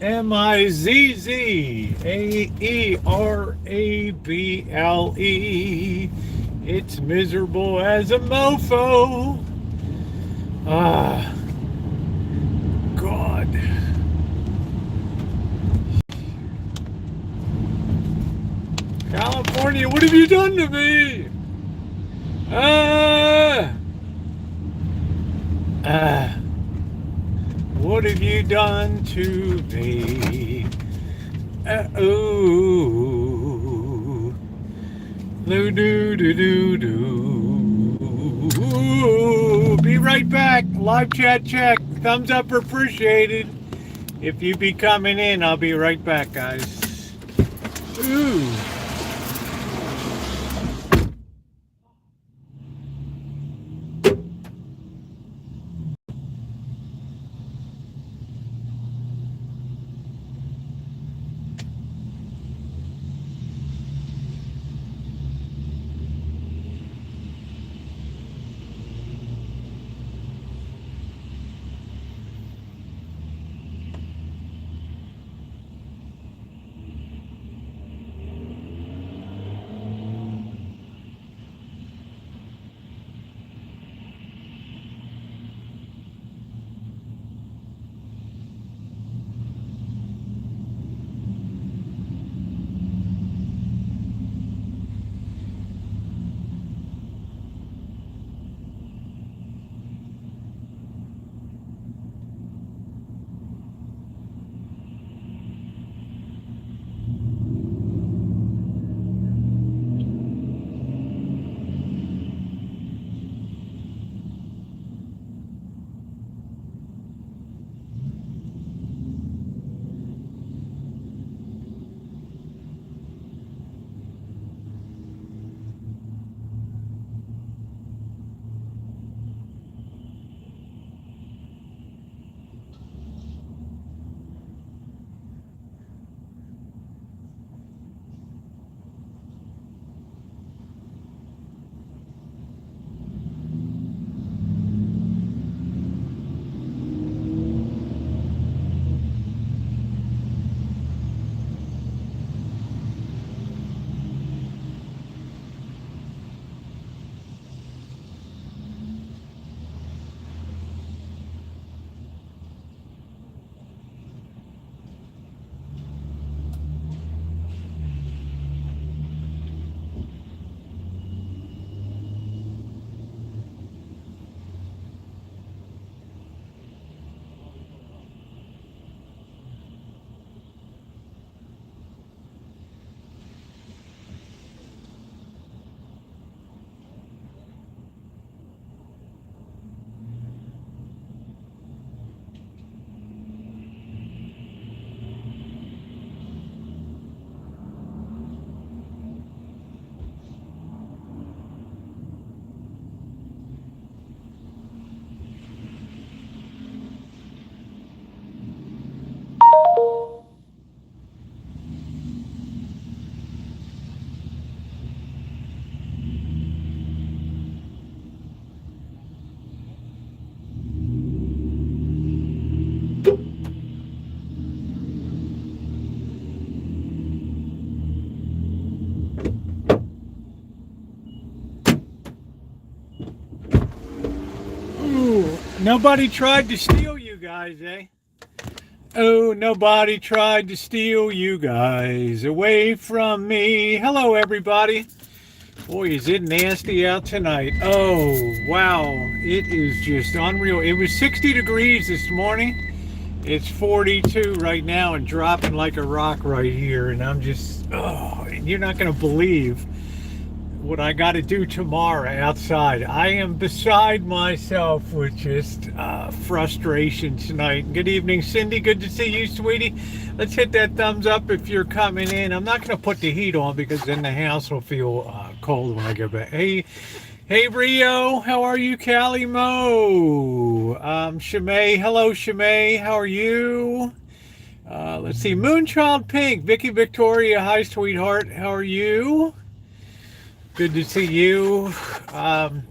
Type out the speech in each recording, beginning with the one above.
Mizzarable. It's miserable as a mofo. Ah, God. California, what have you done to me? Ah, ah, what have you done to me? Ooh, do do do do do. Be right back. Live chat check. Thumbs up appreciated. If you be coming in, I'll be right back, guys. Ooh. Ooh, nobody tried to steal you guys, eh? Oh, nobody tried to steal you guys away from me. Hello, everybody. Boy, is it nasty out tonight. Oh, wow. It is just unreal. It was 60 degrees this morning. It's 42 right now and dropping like a rock right here. And I'm just, oh, you're not going to believe what I got to do tomorrow outside. I am beside myself with just frustration tonight. Good evening, Cindy. Good to see you, sweetie. Let's hit that thumbs up if you're coming in. I'm not going to put the heat on because then the house will feel cold when I go back. Hey, Rio. How are you, Callie Mo? Shimei. Hello, Shimei. How are you? Let's see. Moonchild Pink. Vicky Victoria. Hi, sweetheart. How are you? Good to see you.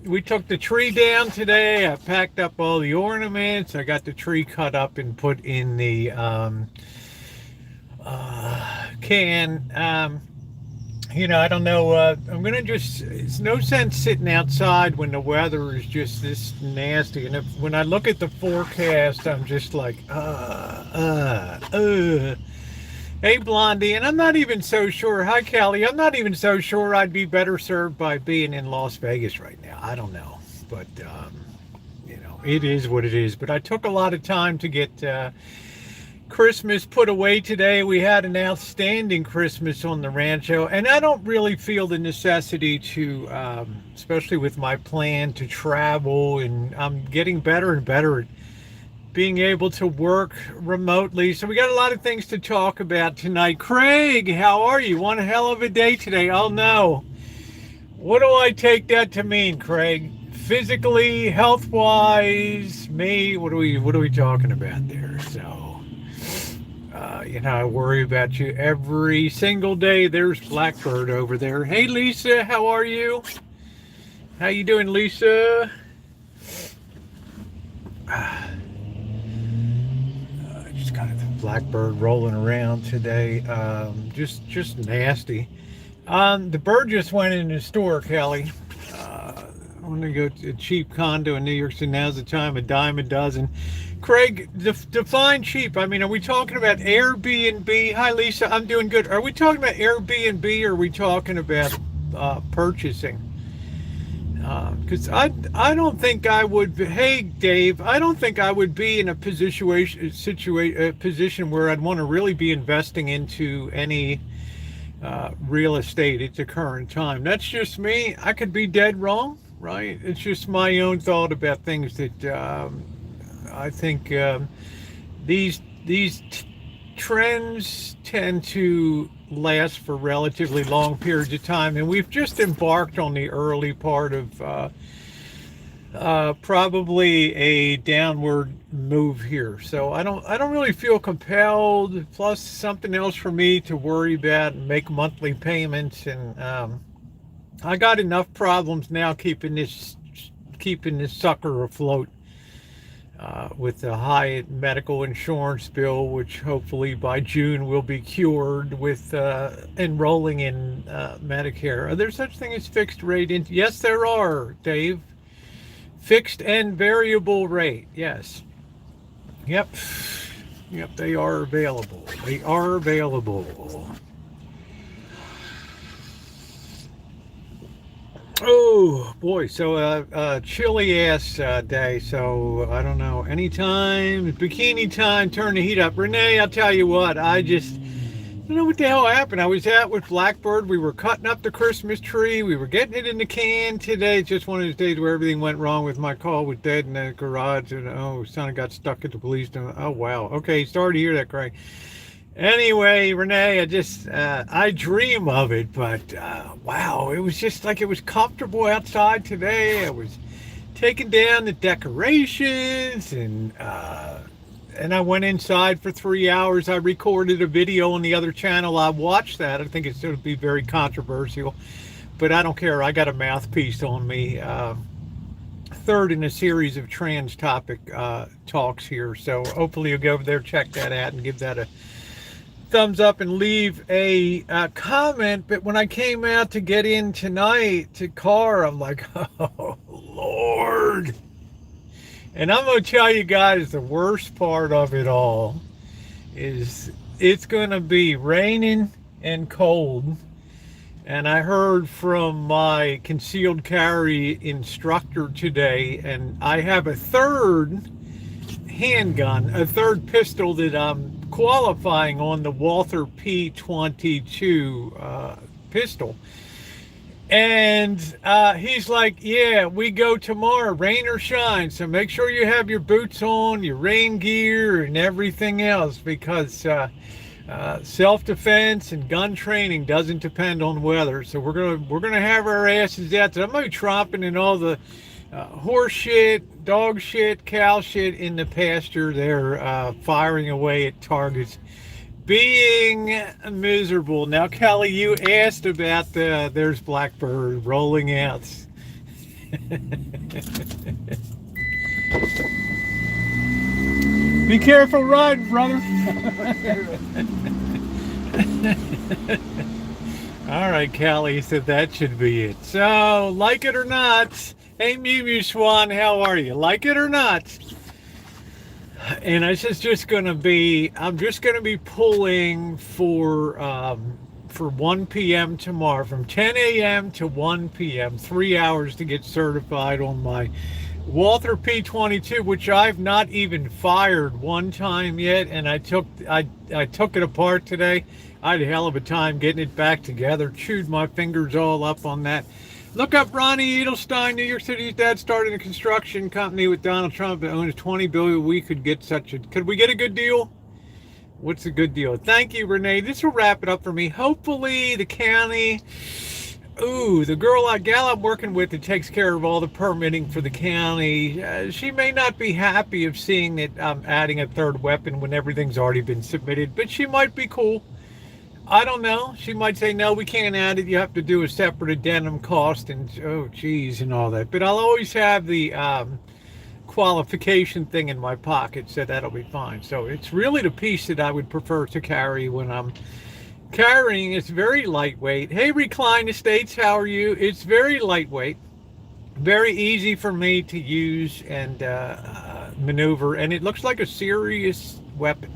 We took the tree down today. I packed up all the ornaments. I got the tree cut up and put in the can. I don't know. I'm gonna just. It's no sense sitting outside when the weather is just this nasty. And when I look at the forecast, I'm just like, Hey, Blondie, and I'm not even so sure. Hi, Kelly. I'm not even so sure I'd be better served by being in Las Vegas right now. I don't know, but it is what it is. But I took a lot of time to get Christmas put away today. We had an outstanding Christmas on the rancho, and I don't really feel the necessity to, especially with my plan to travel, and I'm getting better and better at being able to work remotely. So we got a lot of things to talk about tonight. Craig, how are you? One hell of a day today. Oh no. What do I take that to mean, Craig? Physically, health-wise, me? What are we talking about there? So I worry about you every single day. There's Blackbird over there. Hey, Lisa, how are you? How you doing, Lisa? Just kind of the Blackbird rolling around today. Just nasty. The bird just went in the store, Kelly. I want to go to a cheap condo in New York City. Now's the time, a dime a dozen. Craig, define cheap. I mean, are we talking about Airbnb? Hi, Lisa. I'm doing good. Are we talking about Airbnb, or are we talking about purchasing? Because I don't think I would. Hey, Dave, I don't think I would be in a position where I'd want to really be investing into any real estate at the current time. That's just me. I could be dead wrong, right? It's just my own thought about things that I think these trends tend to last for relatively long periods of time, and we've just embarked on the early part of probably a downward move here. So I don't really feel compelled. Plus something else for me to worry about and make monthly payments, and I got enough problems now keeping this sucker afloat. With the high medical insurance bill, which hopefully by June will be cured with enrolling in Medicare. Are there such thing as fixed rate? Yes, there are, Dave. Fixed and variable rate. Yes. Yep. They are available. They are available. Oh boy, so chilly ass day. So I don't know. Anytime, bikini time, turn the heat up. Renee, I'll tell you what. I don't know what the hell happened. I was out with Blackbird. We were cutting up the Christmas tree. We were getting it in the can today. It's just one of those days where everything went wrong with my car was dead in the garage, and son got stuck at the police station. Oh wow. Okay, sorry to hear that, Craig. Anyway, Renee, I dream of it, but wow, it was just like it was comfortable outside today. I was taking down the decorations, and I went inside for 3 hours. I recorded a video on the other channel. I watched that. I think it's going to be very controversial, but I don't care. I got a mouthpiece on me. Third in a series of trans topic talks here, so hopefully you'll go over there, check that out, and give that a thumbs up and leave a comment. But when I came out to get in tonight to car, I'm like, oh Lord. And I'm going to tell you guys, the worst part of it all is it's going to be raining and cold. And I heard from my concealed carry instructor today, and I have a third handgun, a third pistol that I'm qualifying on, the Walther P22 pistol. And he's like, yeah, we go tomorrow, rain or shine, so make sure you have your boots on, your rain gear, and everything else, because self-defense and gun training doesn't depend on weather. So we're gonna have our asses out. So I'm gonna be tromping in all the horse shit, dog shit, cow shit in the pasture there, firing away at targets, being miserable. Now, Kelly, you asked about there's Blackbird rolling out. Be careful riding, brother. All right, Callie said that should be it. So, like it or not, hey, Mew Mew Swan, how are you? Like it or not? And this is just going to be, I'm just going to be pulling for 1 p.m. tomorrow, from 10 a.m. to 1 p.m., 3 hours to get certified on my Walther P22, which I've not even fired one time yet, and I took it apart today. I had a hell of a time getting it back together. Chewed my fingers all up on that. Look up Ronnie Edelstein, New York City's dad, started a construction company with Donald Trump that owns $20 billion. We could get could we get a good deal? What's a good deal? Thank you, Renee. This will wrap it up for me. Hopefully the county, the gal I'm working with that takes care of all the permitting for the county, she may not be happy of seeing that I'm adding a third weapon when everything's already been submitted, but she might be cool. I don't know. She might say, no, we can't add it. You have to do a separate addendum cost and, oh, geez, and all that. But I'll always have the qualification thing in my pocket, so that'll be fine. So it's really the piece that I would prefer to carry when I'm carrying. It's very lightweight. Hey, Recline Estates, how are you? It's very lightweight, very easy for me to use and maneuver, and it looks like a serious weapon,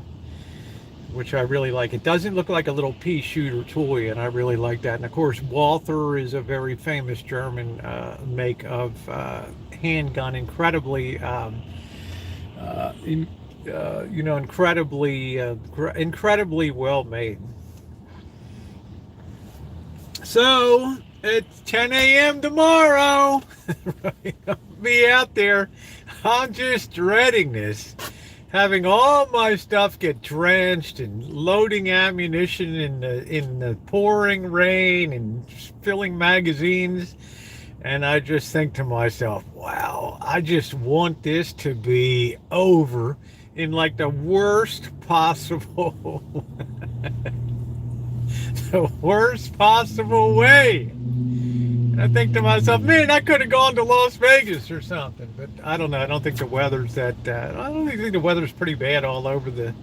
which I really like. It doesn't look like a little pea shooter toy, and I really like that. And of course, Walther is a very famous German make of handgun, incredibly, incredibly well made. So it's 10 a.m. tomorrow. I'll be out there. I'm just dreading this. Having all my stuff get drenched and loading ammunition in the pouring rain and filling magazines. And I just think to myself, wow, I just want this to be over in like the worst possible the worst possible way. And I think to myself, man, I could have gone to Las Vegas or something. But I don't know. I don't think the weather's that. I don't think the weather's pretty bad all over the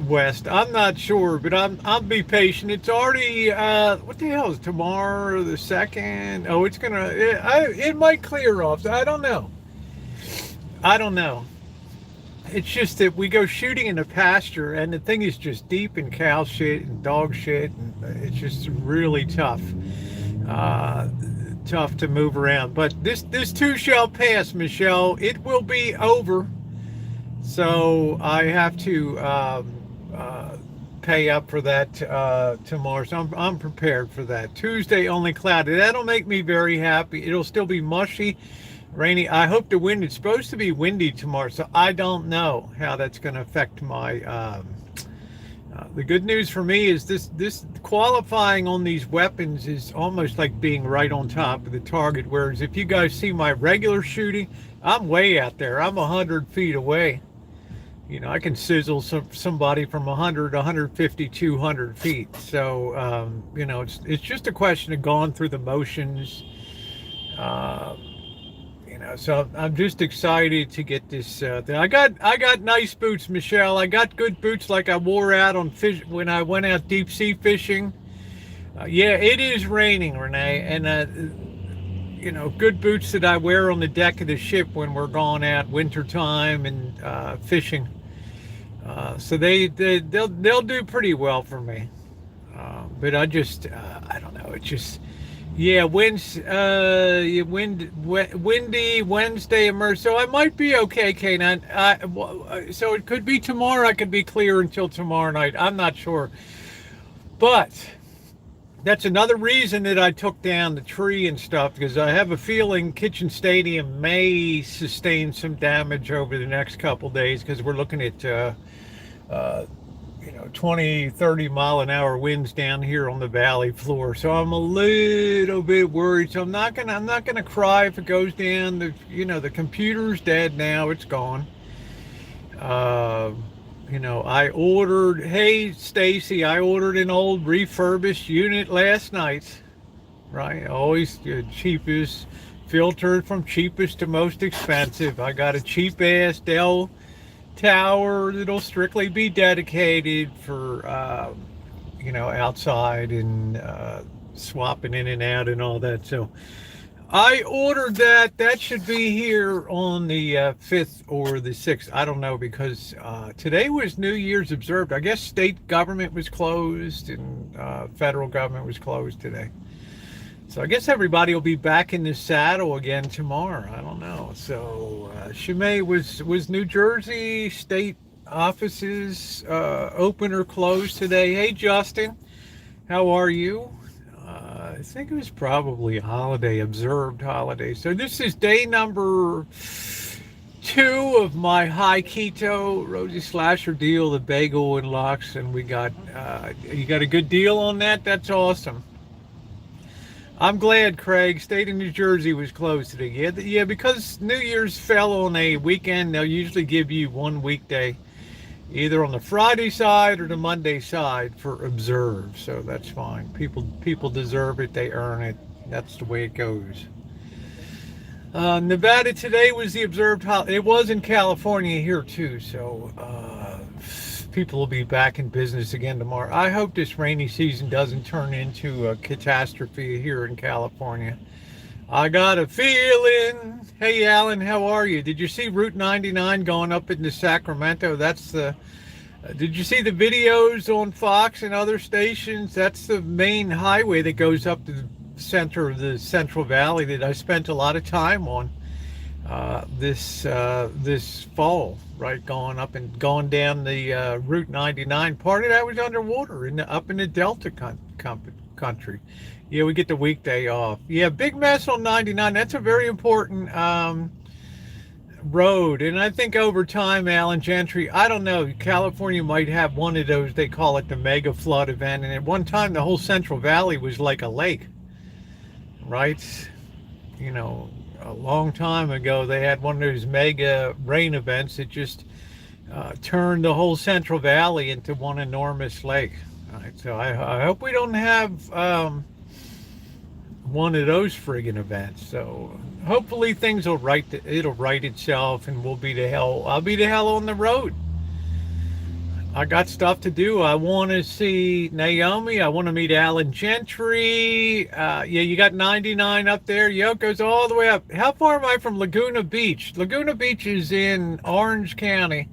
West. I'm not sure, but I'll be patient. It's already what the hell is tomorrow, the 2nd? Oh, it's gonna. It might clear off. I don't know. It's just that we go shooting in a pasture, and the thing is just deep in cow shit and dog shit, and it's just really tough. Tough to move around. But this too shall pass, Michelle. It will be over. So I have to pay up for that tomorrow. So I'm prepared for that. Tuesday only cloudy. That'll make me very happy. It'll still be mushy, rainy. I hope the wind, it's supposed to be windy tomorrow, so I don't know how that's going to affect my the good news for me is this qualifying on these weapons is almost like being right on top of the target, whereas if you guys see my regular shooting, I'm way out there. I'm 100 feet away. I can sizzle somebody from 100, 150, 200 feet. So it's just a question of going through the motions. So I'm just excited to get this thing. I got nice boots, Michelle. I got good boots like I wore out on fish when I went out deep sea fishing. Yeah, it is raining, Renee, and good boots that I wear on the deck of the ship when we're going out wintertime and fishing. So they'll do pretty well for me. But I just I don't know. It's just. Yeah, windy Wednesday, so I might be okay, K9. So it could be tomorrow. I could be clear until tomorrow night. I'm not sure. But that's another reason that I took down the tree and stuff, because I have a feeling Kitchen Stadium may sustain some damage over the next couple days, because we're looking at 20, 30 mile an hour winds down here on the valley floor. So I'm a little bit worried. So I'm not gonna cry if it goes down. The computer's dead now. It's gone. I ordered, hey Stacy, I ordered an old refurbished unit last night. Right? Always cheapest, filtered from cheapest to most expensive. I got a cheap ass Dell tower that'll strictly be dedicated for outside and swapping in and out and all that. So I ordered that. That should be here on the 5th or the 6th. I don't know, because today was New Year's observed. I guess state government was closed and federal government was closed today. So I guess everybody will be back in the saddle again tomorrow. I don't know. So Shimei, was New Jersey state offices open or closed today? Hey, Justin, how are you? I think it was probably a holiday, observed holiday. So this is day number 2 of my high keto Rosie Slasher deal, the bagel and lox, and we got you got a good deal on that. That's awesome. I'm glad, Craig. State of New Jersey was closed today. Yeah, because New Year's fell on a weekend. They'll usually give you one weekday, either on the Friday side or the Monday side, for observe. So that's fine. People deserve it. They earn it. That's the way it goes. Nevada today was the observed holiday. It was in California here too. So people will be back in business again tomorrow. I hope this rainy season doesn't turn into a catastrophe here in California. I got a feeling. Hey, Alan, how are you? Did you see Route 99 going up into Sacramento? That's the. Did you see the videos on Fox and other stations? That's the main highway that goes up to the center of the Central Valley that I spent a lot of time on this fall, right? Going up and going down the Route 99. Part of that was underwater up in the Delta country. Yeah, we get the weekday off. Yeah, big mess on 99. That's a very important road. And I think over time, Alan Gentry, I don't know, California might have one of those, they call it the mega flood event. And at one time, the whole Central Valley was like a lake, right? A long time ago, they had one of those mega rain events that just turned the whole Central Valley into one enormous lake. All right, so I hope we don't have one of those friggin' events. So hopefully things will it'll right itself, and I'll be the hell on the road. I got stuff to do. I want to see Naomi. I want to meet Alan Gentry. Yeah, you got 99 up there. Yeah, it goes all the way up. How far am I from Laguna Beach? Laguna Beach is in Orange County.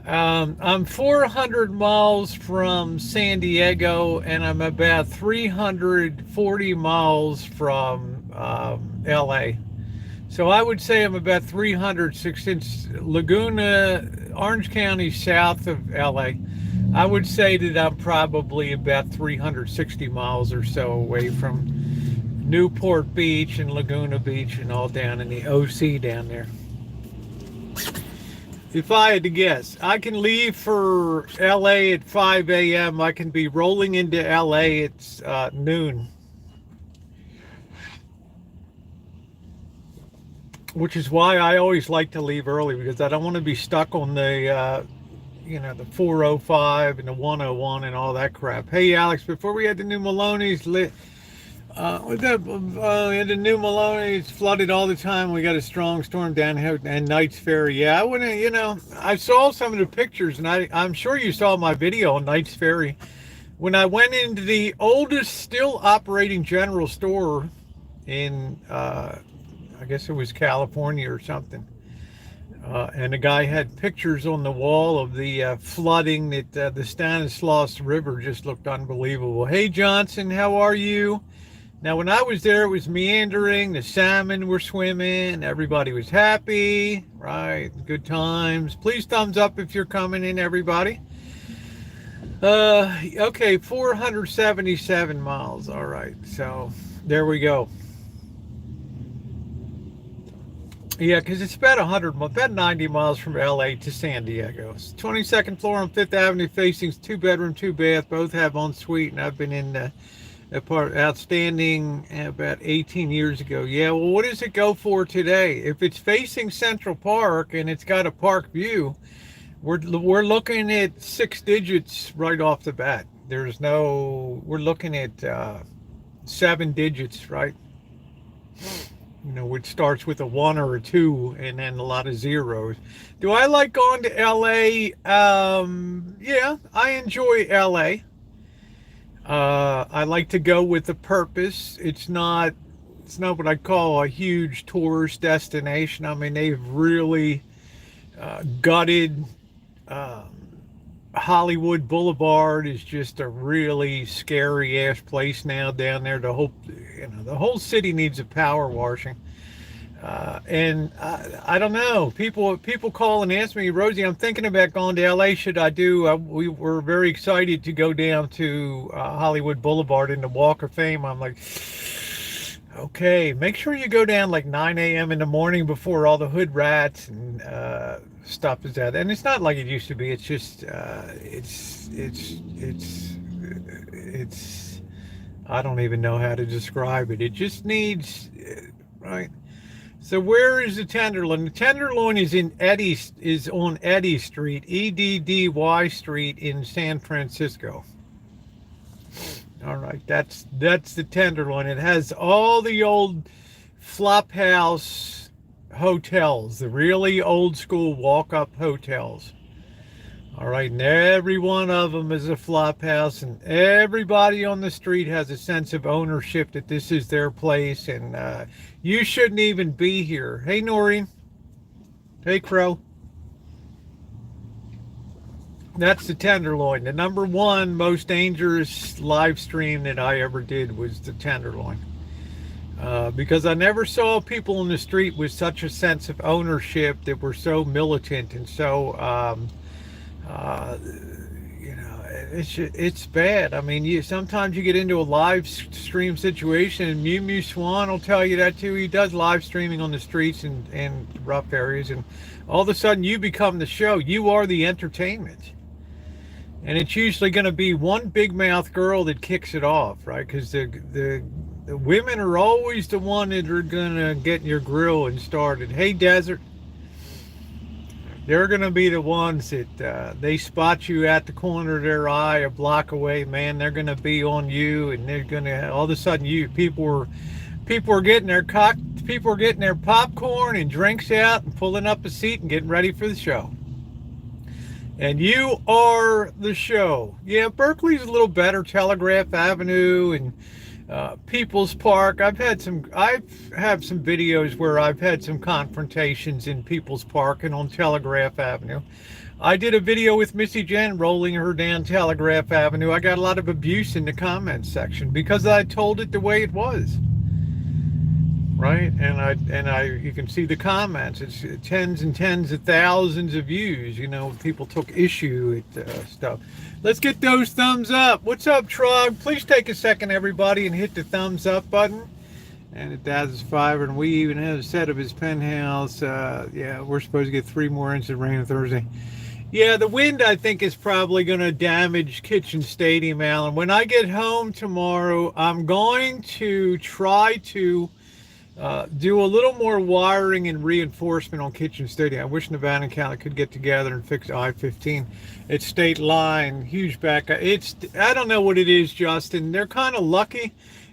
I'm 400 miles from San Diego, and I'm about 340 miles from LA. So I would say I'm about 306, since Laguna, Orange County, south of LA. I would say that I'm probably about 360 miles or so away from Newport Beach and Laguna Beach and all down in the OC down there. If I had to guess, I can leave for LA at 5 a.m. I can be rolling into LA at noon. Which is why I always like to leave early, because I don't want to be stuck on the, the 405 and the 101 and all that crap. Hey, Alex, before we had the new Maloney's, the new Maloney's flooded all the time. We got a strong storm down here and Knight's Ferry. Yeah, I wouldn't, I saw some of the pictures, and I'm sure you saw my video on Knight's Ferry. When I went into the oldest still operating general store in, I guess it was California or something. And the guy had pictures on the wall of the flooding that the Stanislaus River just looked unbelievable. Hey, Johnson, how are you? Now, when I was there, it was meandering. The salmon were swimming. Everybody was happy, right? Good times. Please thumbs up if you're coming in, everybody. Okay, 477 miles. All right, so there we go. Yeah, because it's about 90 miles from LA to San Diego. It's 22nd floor on 5th Avenue, facing 2-bedroom, 2-bath. Both have ensuite, and I've been in a part outstanding about 18 years ago. Yeah, well, what does it go for today? If it's facing Central Park and it's got a park view, we're looking at 6 digits right off the bat. We're looking at 7 digits, right? Which starts with a 1 or a 2 and then a lot of zeros. Do I like going to LA? Yeah, I enjoy LA. I like to go with a purpose. It's not what I call a huge tourist destination. I mean, they've really gutted Hollywood Boulevard is just a really scary ass place now down there. The whole city needs a power washing. And I don't know. People call and ask me, Rosie, I'm thinking about going to LA. Should I do? We were very excited to go down to Hollywood Boulevard in the Walk of Fame. I'm like, okay, make sure you go down like 9 a.m. in the morning before all the hood rats and stuff is out. And it's not like it used to be. It's just it's I don't even know how to describe it. It just needs right. So where is the Tenderloin? The Tenderloin is on Eddy Street, Eddy Street in San Francisco. All right, that's the Tenderloin. It has all the old flop house hotels, the really old school walk-up hotels. All right, and every one of them is a flop house, and everybody on the street has a sense of ownership that this is their place, and you shouldn't even be here. Hey, Noreen. Hey, Crow. That's the Tenderloin. The number one most dangerous live stream that I ever did was the Tenderloin. Because I never saw people in the street with such a sense of ownership that were so militant and so it's bad. I mean, sometimes you get into a live stream situation, and Mew Mew Swan will tell you that too. He does live streaming on the streets and rough areas, and all of a sudden you become the show. You are the entertainment, and it's usually going to be one big mouth girl that kicks it off, right? Because the women are always the one that are going to get in your grill and started. Hey, Desert. They're going to be the ones that they spot you at the corner of their eye a block away, man. They're going to be on you, and they're going to all of a sudden people are getting their popcorn and drinks out and pulling up a seat and getting ready for the show. And you are the show. Yeah, Berkeley's a little better. Telegraph Avenue and People's Park. I've had some videos where I've had some confrontations in People's Park and on Telegraph Avenue. I did a video with Missy Jen rolling her down Telegraph Avenue. I got a lot of abuse in the comments section because I told it the way it was. Right? And you can see the comments. It's tens and tens of thousands of views. People took issue at stuff. Let's get those thumbs up. What's up, Trog? Please take a second, everybody, and hit the thumbs up button. And it Daz's Fiverr, and we even have a set of his penthouse. Yeah, we're supposed to get 3 more inches of rain on Thursday. Yeah, the wind, I think, is probably going to damage Kitchen Stadium, Alan. When I get home tomorrow, I'm going to try to do a little more wiring and reinforcement on Kitchen Stadium. I wish Nevada and Cali could get together and fix I-15. It's state line, huge back. I don't know what it is, Justin. They're kind of lucky.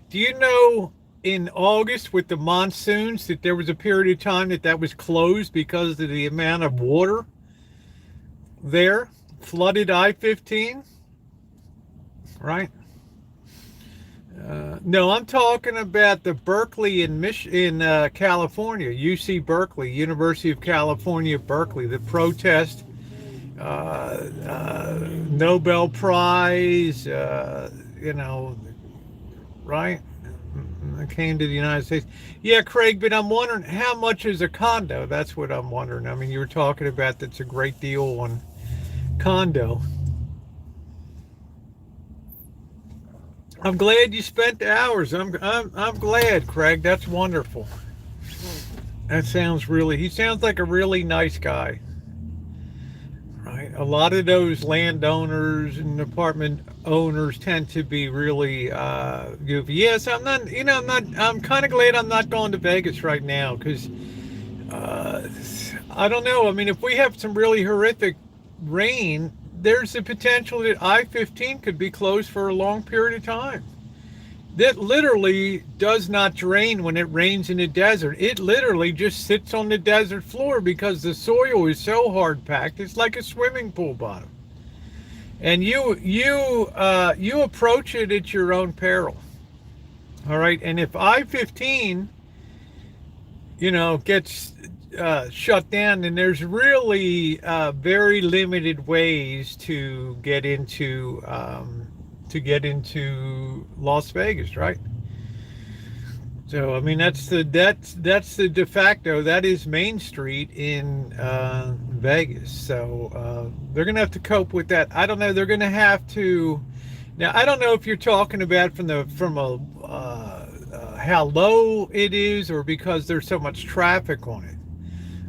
Do you know in August with the monsoons that there was a period of time that was closed because of the amount of water there? Flooded I-15, right? No, I'm talking about the Berkeley in California, UC Berkeley, University of California, Berkeley, the protest, Nobel Prize, right? I came to the United States. Yeah, Craig, but I'm wondering how much is a condo? That's what I'm wondering. I mean, you were talking about that's a great deal on condo. I'm glad you spent the hours. I'm glad, Craig. That's wonderful. He sounds like a really nice guy. Right? A lot of those landowners and apartment owners tend to be really goofy. Yes, I'm kind of glad I'm not going to Vegas right now because I don't know. I mean, if we have some really horrific rain, there's the potential that I-15 could be closed for a long period of time. That literally does not drain when it rains in the desert. It literally just sits on the desert floor because the soil is so hard packed. It's like a swimming pool bottom. and you approach it at your own peril. All right, and if I-15, gets shut down, then there's really very limited ways to get into Las Vegas, right? So I mean that's the de facto, that is Main Street in Vegas. So they're gonna have to cope with that. I don't know. They're gonna have to. Now I don't know if you're talking about from a how low it is, or because there's so much traffic on it.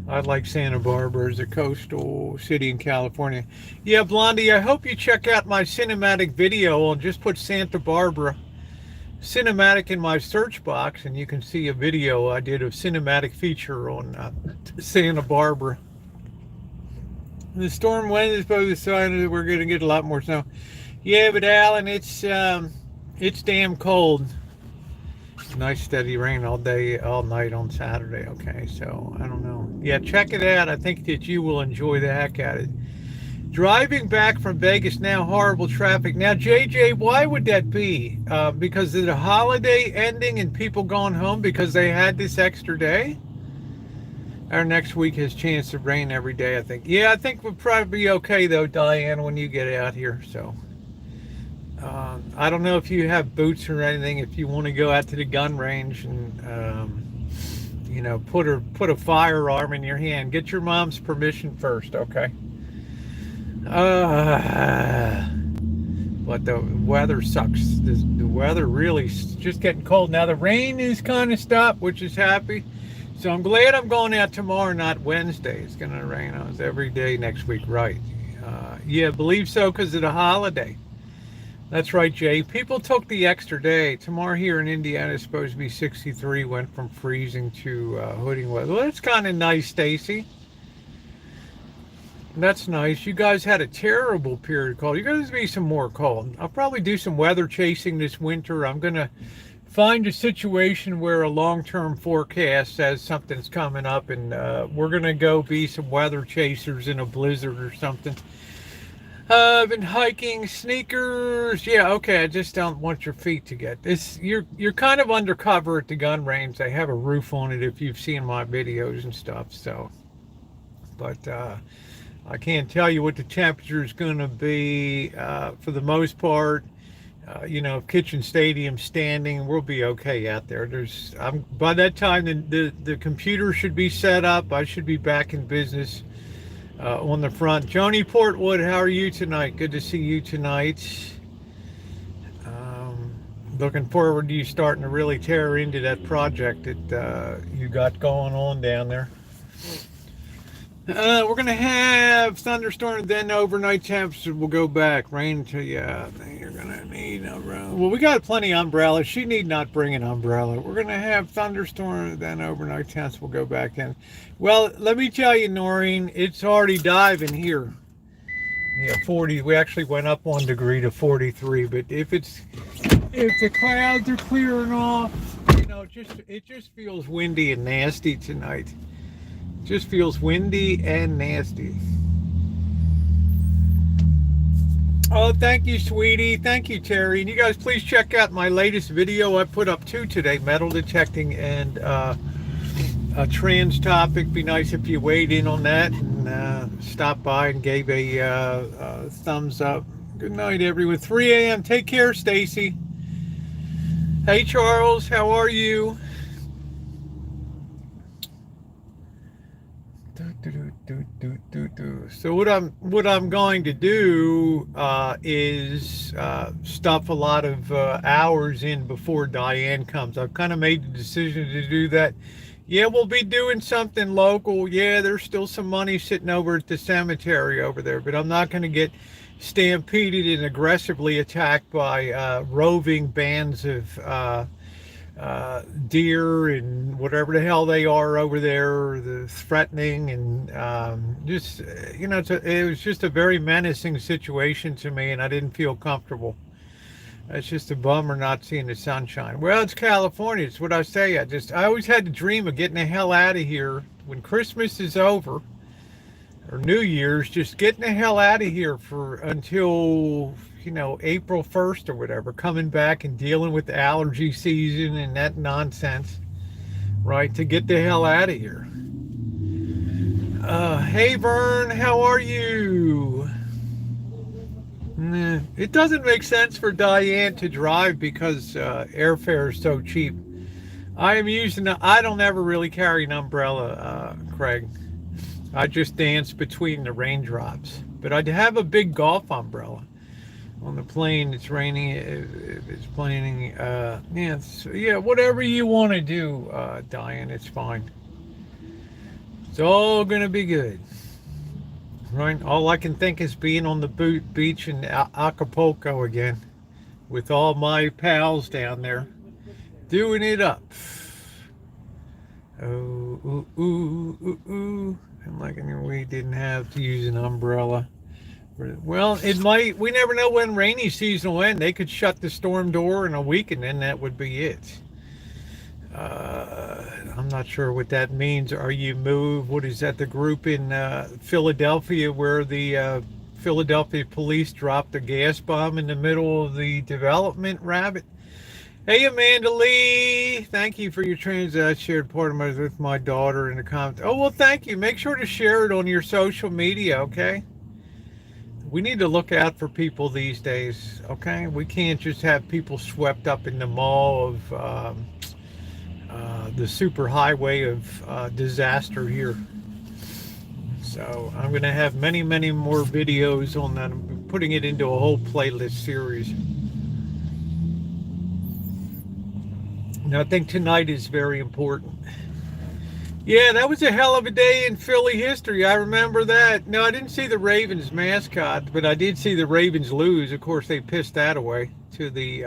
I like Santa Barbara as a coastal city in California. Yeah, Blondie, I hope you check out my cinematic video and just put Santa Barbara cinematic in my search box, and you can see a video I did of cinematic feature on Santa Barbara. The storm wind is supposed to sign that we're going to get a lot more snow. Yeah, but Alan, it's damn cold. Nice steady rain all day, all night on Saturday. Okay, so I don't know. Yeah, check it out. I think that you will enjoy the heck out of it. Driving back from Vegas now, horrible traffic. Now, JJ, why would that be? Because of the holiday ending and people going home because they had this extra day? Our next week has chance of rain every day, I think. Yeah, I think we'll probably be okay, though, Diane, when you get out here. So, I don't know if you have boots or anything, if you want to go out to the gun range and, put a firearm in your hand. Get your mom's permission first, okay? But the weather sucks. The weather really is just getting cold. Now the rain is kind of stopped, which is happy. So I'm glad I'm going out tomorrow, not Wednesday. It's going to rain on us every day next week, right? Yeah, believe so, because of the holiday. That's right, Jay. People took the extra day. Tomorrow here in Indiana is supposed to be 63. Went from freezing to hooding weather. Well, that's kind of nice, Stacy. That's nice. You guys had a terrible period of cold. You're going to be some more cold. I'll probably do some weather chasing this winter. I'm going to find a situation where a long-term forecast says something's coming up, and we're going to go be some weather chasers in a blizzard or something. I've been hiking, sneakers. Yeah, okay. I just don't want your feet to get this. You're kind of undercover at the gun range. They have a roof on it if you've seen my videos and stuff. So, but I can't tell you what the temperature is going to be. For the most part, Kitchen Stadium standing, we'll be okay out there. By that time, the computer should be set up. I should be back in business on the front. Joni Portwood, how are you tonight? Good to see you tonight. Looking forward to you starting to really tear into that project that you got going on down there. We're going to have thunderstorms, then overnight temperatures will go back. Rain until, yeah, I think you're going to need an umbrella. Well, we got plenty of umbrellas. She need not bring an umbrella. We're going to have thunderstorms, then overnight temps will go back in. Well, let me tell you, Noreen, it's already diving here. Yeah, 40. We actually went up 1 degree to 43. But if the clouds are clearing off, it just feels windy and nasty tonight. Just feels windy and nasty. Oh, thank you, sweetie. Thank you, Terry. And you guys, please check out my latest video. I put up 2 today, metal detecting and a trans topic. Be nice if you weighed in on that and stopped by and gave a thumbs up. Good night, everyone. 3 a.m. Take care, Stacy. Hey, Charles. How are you? So what I'm going to do is stuff a lot of hours in before Diane comes. I've kind of made the decision to do that. Yeah, we'll be doing something local. Yeah, there's still some money sitting over at the cemetery over there, but I'm not going to get stampeded and aggressively attacked by roving bands of deer and whatever the hell they are over there, the threatening and it was just a very menacing situation to me, and I didn't feel comfortable. It's just a bummer not seeing the sunshine. Well, it's California. It's what I say. I always had the dream of getting the hell out of here when Christmas is over. or New Year's, just getting the hell out of here for until, April 1st or whatever, coming back and dealing with the allergy season and that nonsense, right? To get the hell out of here. Hey Vern, how are you? It doesn't make sense for Diane to drive because airfare is so cheap. I don't ever really carry an umbrella, Craig. I just dance between the raindrops. But I'd have a big golf umbrella. On the plane, it's raining, it's playing, whatever you want to do, Diane, it's fine. It's all going to be good. Right? All I can think is being on the beach in Acapulco again with all my pals down there doing it up. Oh, ooh, ooh, ooh, ooh. And like we didn't have to use an umbrella. Well, it might. We never know when rainy season will end. They could shut the storm door in a week, and then that would be it. I'm not sure what that means. Are you moved? What is that? The group in Philadelphia where the Philadelphia police dropped a gas bomb in the middle of the development, Rabbit? Hey, Amanda Lee. Thank you for your I shared part of my with my daughter in the comments. Oh, well, thank you. Make sure to share it on your social media, okay? We need to look out for people these days, okay? We can't just have people swept up in the maw of the super highway of disaster here. So I'm going to have many, many more videos on that. I'm putting it into a whole playlist series. Now, I think tonight is very important. Yeah, that was a hell of a day in Philly history. I remember that. No, I didn't see the Ravens mascot, but I did see the Ravens lose. Of course, they pissed that away to the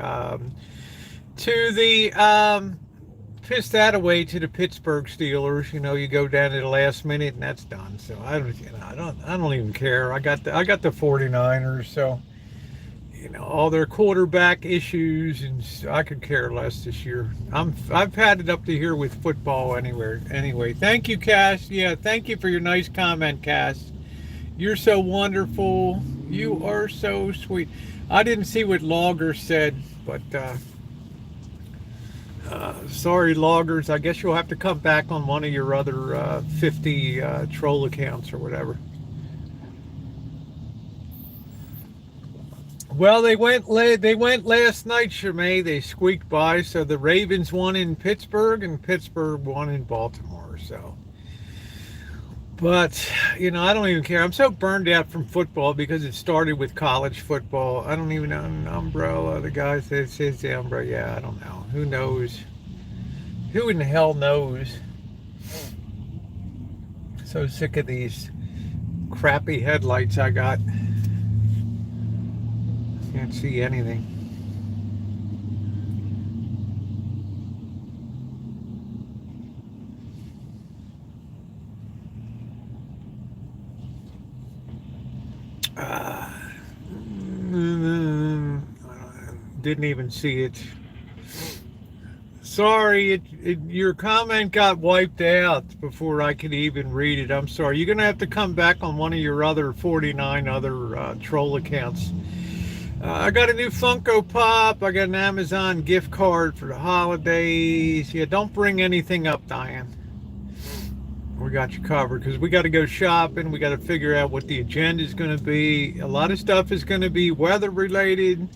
pissed that away to the Pittsburgh Steelers. You go down to the last minute and that's done. So I don't even care. I got the 49ers, so all their quarterback issues, and I could care less this year. I've had it up to here with football anyway. Thank you, Cass. Yeah, thank you for your nice comment, Cass. You're so wonderful. You are so sweet. I didn't see what Logger said, but sorry, Loggers. I guess you'll have to come back on one of your other 50 troll accounts or whatever. Well, they went last night, Shemay. They squeaked by. So the Ravens won in Pittsburgh and Pittsburgh won in Baltimore. So, but I don't even care. I'm so burned out from football because it started with college football. I don't even know an umbrella. The guy says the umbrella. Yeah, I don't know. Who knows? Who in the hell knows? So sick of these crappy headlights I got. Can't see anything. Didn't even see it. Sorry, your comment got wiped out before I could even read it. I'm sorry. You're going to have to come back on one of your other 49 other troll accounts. I got a new Funko Pop. I got an Amazon gift card for the holidays. Yeah, don't bring anything up, Diane. We got you covered because we got to go shopping. We got to figure out what the agenda is going to be. A lot of stuff is going to be weather related.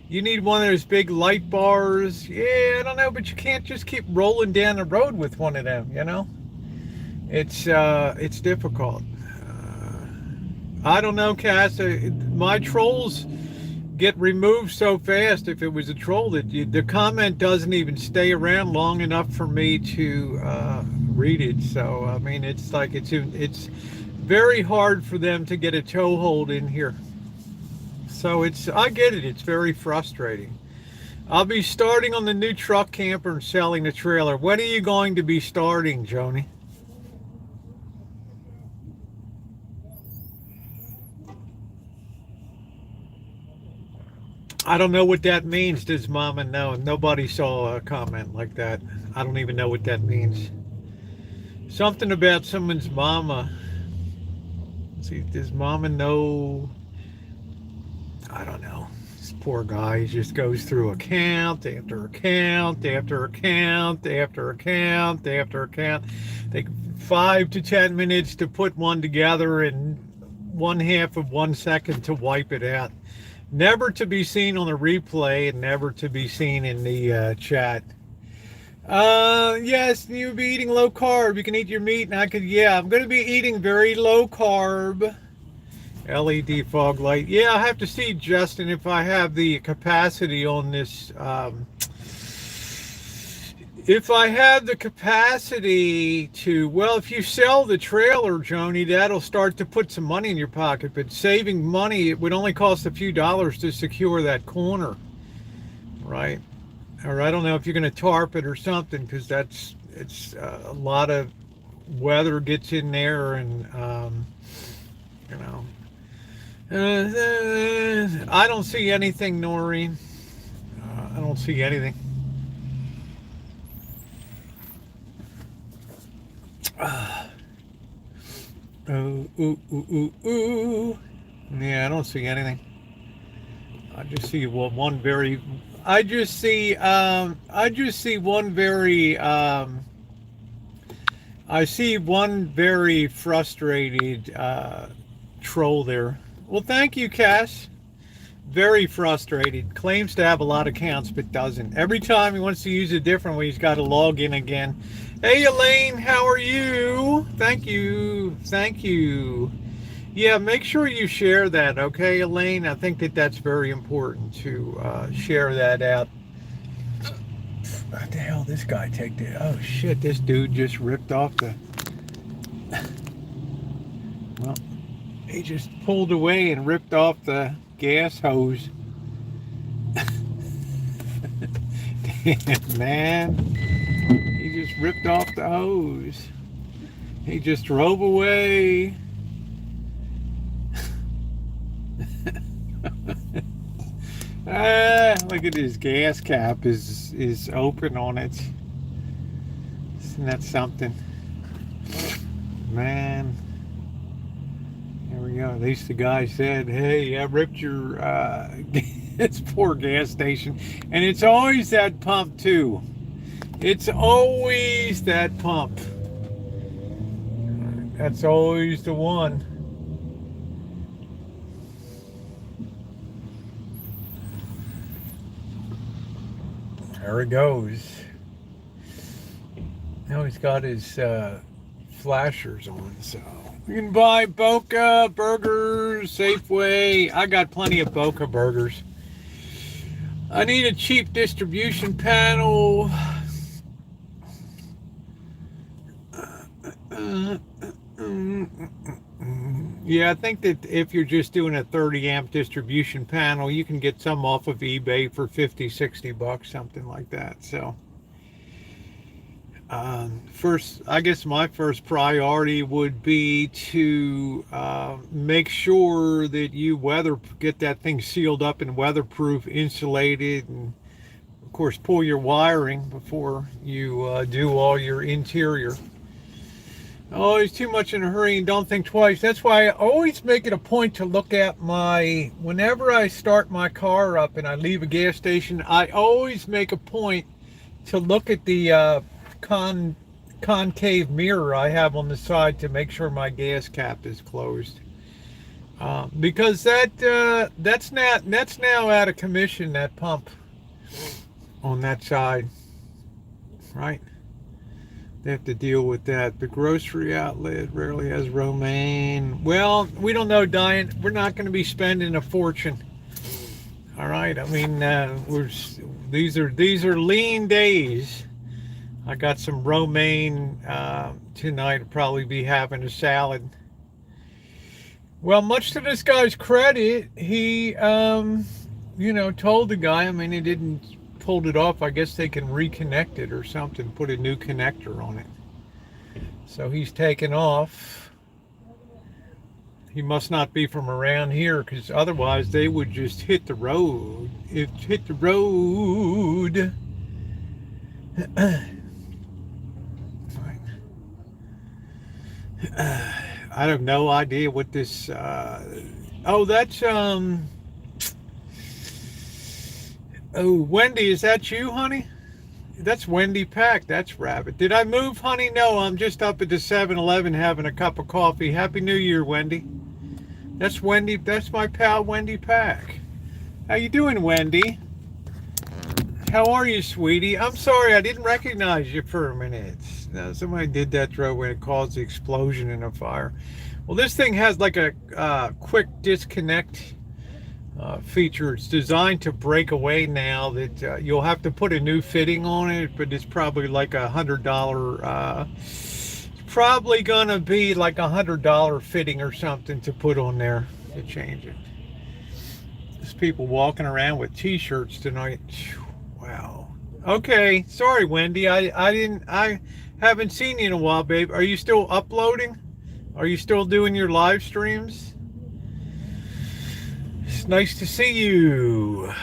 You need one of those big light bars. Yeah, I don't know, but you can't just keep rolling down the road with one of them, It's difficult. I don't know, Cass. My trolls get removed so fast. If it was a troll, that the comment doesn't even stay around long enough for me to read it. So I mean, it's like it's very hard for them to get a toehold in here. So I get it. It's very frustrating. I'll be starting on the new truck camper and selling the trailer. When are you going to be starting, Joni? I don't know what that means. Does Mama know? Nobody saw a comment like that. I don't even know what that means. Something about someone's mama. See, does Mama know? I don't know. This poor guy, he just goes through account after account after account after account after account. Take 5 to 10 minutes to put one together and 1/2 of 1 second to wipe it out. Never to be seen on the replay and never to be seen in the chat. Yes, you'll be eating low carb. You can eat your meat, and I'm going to be eating very low carb. LED fog light. Yeah, I have to see, Justin, if I have the capacity on this. If I have the capacity to, well, if you sell the trailer, Joni, that'll start to put some money in your pocket. But saving money, it would only cost a few dollars to secure that corner, right? Or I don't know if you're going to tarp it or something, because it's a lot of weather gets in there, and you know. I don't see anything, Noreen. I don't see anything. Yeah, I don't see anything. I just see one very. I just see one very. I see one very frustrated troll there. Well, thank you, Cass. Very frustrated. Claims to have a lot of accounts, but doesn't. Every time he wants to use a different one, he's got to log in again. Hey, Elaine, how are you? Thank you. Thank you. Yeah, make sure you share that, okay, Elaine? I think that's very important to share that out. What the hell this guy take the... Oh, shit, this dude just ripped off the... Well... He just pulled away and ripped off the gas hose. Damn, man. He just ripped off the hose. He just drove away. Look at his gas cap is open on it. Isn't that something? Man. There we go. At least the guy said, hey, I ripped your it's poor gas station. And it's always that pump too. It's always that pump. That's always the one. There it goes. Now he's got his flashers on, so you can buy Boca burgers, Safeway. I got plenty of Boca burgers. I need a cheap distribution panel. Yeah, I think that if you're just doing a 30 amp distribution panel, you can get some off of eBay for 50, 60 bucks, something like that. So first, I guess my first priority would be to make sure that you get that thing sealed up and weatherproof, insulated, and of course pull your wiring before you do all your interior. Always too much in a hurry and don't think twice. That's why I always make it a point to look at whenever I start my car up and I leave a gas station, I always make a point to look at the concave mirror I have on the side to make sure my gas cap is closed. Because that's now out of commission, that pump on that side, right? They have to deal with that. The grocery outlet rarely has romaine. Well, we don't know, Diane. We're not going to be spending a fortune. All right. I mean, these are lean days. I got some romaine tonight. I'll probably be having a salad. Well, much to this guy's credit, he, told the guy. I mean, he didn't pulled it off. I guess they can reconnect it or something, put a new connector on it. So he's taken off. He must not be from around here, because otherwise they would just hit the road. It hit the road. I have no idea what this. Oh, that's Oh, Wendy, is that you, honey? That's Wendy Pack. That's Rabbit. Did I move, honey? No, I'm just up at the 7-Eleven having a cup of coffee. Happy New Year, Wendy. That's Wendy. That's my pal, Wendy Pack. How you doing, Wendy? How are you, sweetie? I'm sorry, I didn't recognize you for a minute. No, somebody did that throw when it caused the explosion in a fire. Well, this thing has like a quick disconnect feature. It's designed to break away now that you'll have to put a new fitting on it, but it's probably like $100. It's probably gonna be like $100 fitting or something to put on there to change it. There's people walking around with t-shirts tonight. Wow. Okay, sorry, Wendy. I haven't seen you in a while, babe. Are you still uploading? Are you still doing your live streams? It's nice to see you.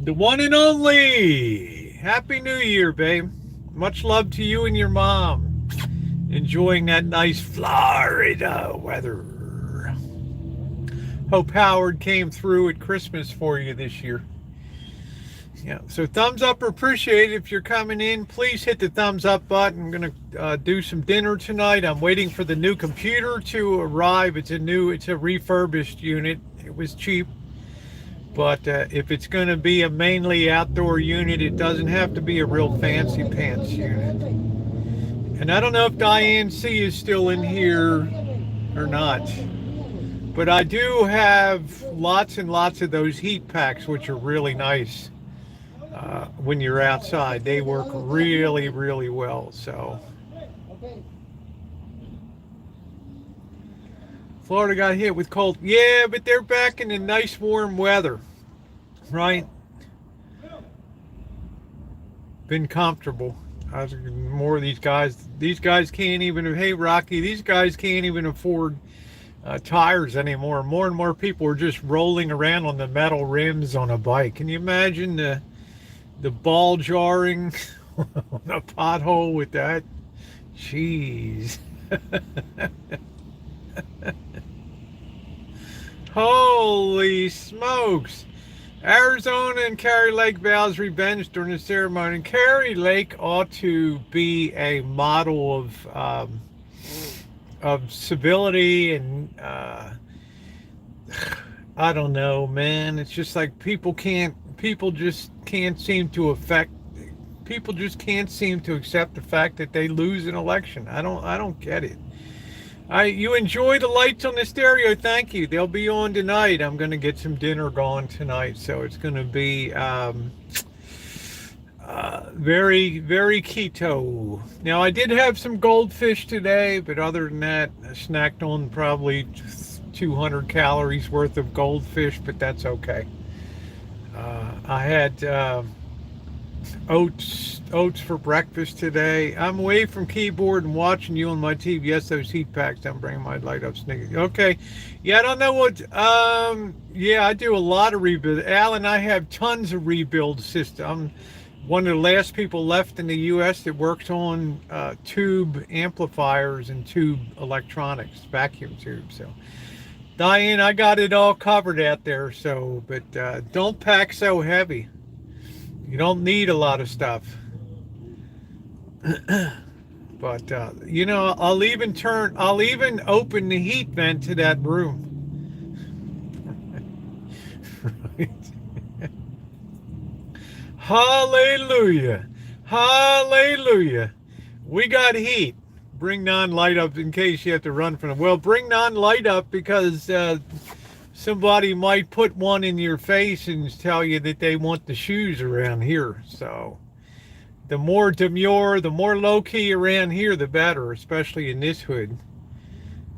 The one and only. Happy New Year, babe. Much love to you and your mom. Enjoying that nice Florida weather. Hope Howard came through at Christmas for you this year. Yeah, so thumbs up are appreciated. If you're coming in, please hit the thumbs up button. I'm going to do some dinner tonight. I'm waiting for the new computer to arrive. It's a refurbished unit. It was cheap. But if it's going to be a mainly outdoor unit, it doesn't have to be a real fancy pants unit. And I don't know if Diane C is still in here or not. But I do have lots and lots of those heat packs, which are really nice. When you're outside, they work really, really well. So Florida got hit with cold. Yeah, but they're back in the nice warm weather, right? Been comfortable. I was more of these guys. These guys can't even. Hey, Rocky, these guys can't even afford tires anymore. More and more people are just rolling around on the metal rims on a bike. Can you imagine the ball jarring on a pothole with that? Jeez. Holy smokes. Arizona and Kari Lake vows revenge during the ceremony. Kari Lake ought to be a model of civility and I don't know, man. It's just like people just can't seem to accept the fact that they lose an election. I don't get it. You enjoy the lights on the stereo. Thank you. They'll be on tonight. I'm going to get some dinner going tonight, so it's going to be very, very keto. Now, I did have some goldfish today, but other than that, I snacked on probably 200 calories worth of goldfish, but that's okay. I had oats for breakfast today. I'm away from keyboard and watching you on my TV. Yes, those heat packs. I'm bringing my light up sneakers. Okay. Yeah, I don't know what. Yeah, I do a lot of rebuild. Alan, I have tons of rebuild systems. I'm one of the last people left in the U.S. that works on tube amplifiers and tube electronics, vacuum tubes. So, Diane, I got it all covered out there. So, but don't pack so heavy. You don't need a lot of stuff. But you know, I'll even open the heat vent to that room. Right. Hallelujah. Hallelujah. We got heat. Bring non-light up in case you have to run from it. Well, bring non-light up because somebody might put one in your face and tell you that they want the shoes around here. So the more demure, the more low-key around here, the better, especially in this hood.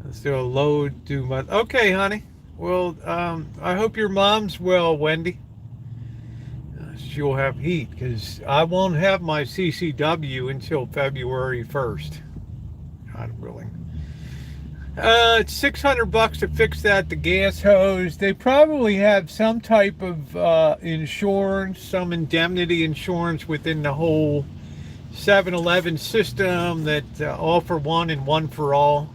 Let's do a load, do my... Okay, honey. Well, I hope your mom's well, Wendy. She'll have heat because I won't have my CCW until February 1st. God willing. It's $600 to fix that, the gas hose. They probably have some type of insurance, some indemnity insurance within the whole 7-Eleven system that all for one and one for all.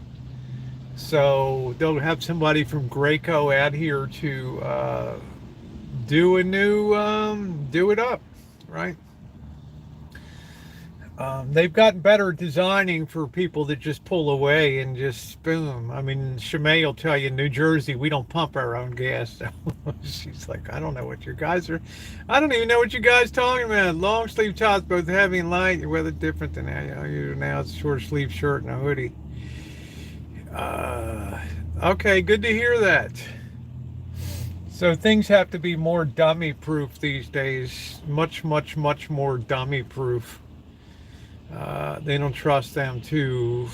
So they'll have somebody from Graco out here to do a new do it up, right? They've gotten better at designing for people that just pull away and just boom. I mean, Shemay will tell you in New Jersey, we don't pump our own gas. So she's like, I don't know what you guys are, I don't even know what you guys talking about. Long sleeve tops, both heavy and light. Your weather different than now. You know, you now it's a short sleeve shirt and a hoodie. Okay, good to hear that. So things have to be more dummy proof these days. Much, much, much more dummy proof. They don't trust them too.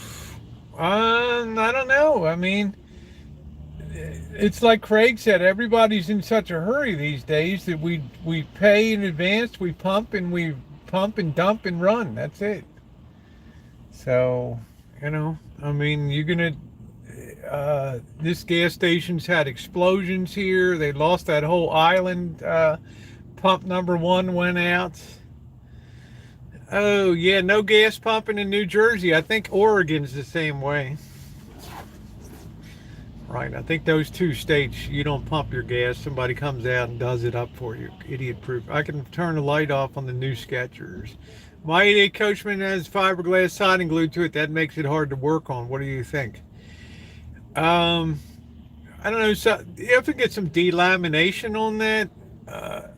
I don't know. I mean, it's like Craig said, everybody's in such a hurry these days that we pay in advance, we pump and dump and run. That's it. So, you know, I mean, you're gonna this gas station's had explosions here. They lost that whole island. Pump number 1 went out. Oh, yeah, no gas pumping in New Jersey. I think Oregon's the same way. Right, I think those 2 states, you don't pump your gas. Somebody comes out and does it up for you. Idiot proof. I can turn the light off on the new Skechers. My 88 Coachman has fiberglass siding glued to it. That makes it hard to work on. What do you think? I don't know. So you have to get some delamination on that.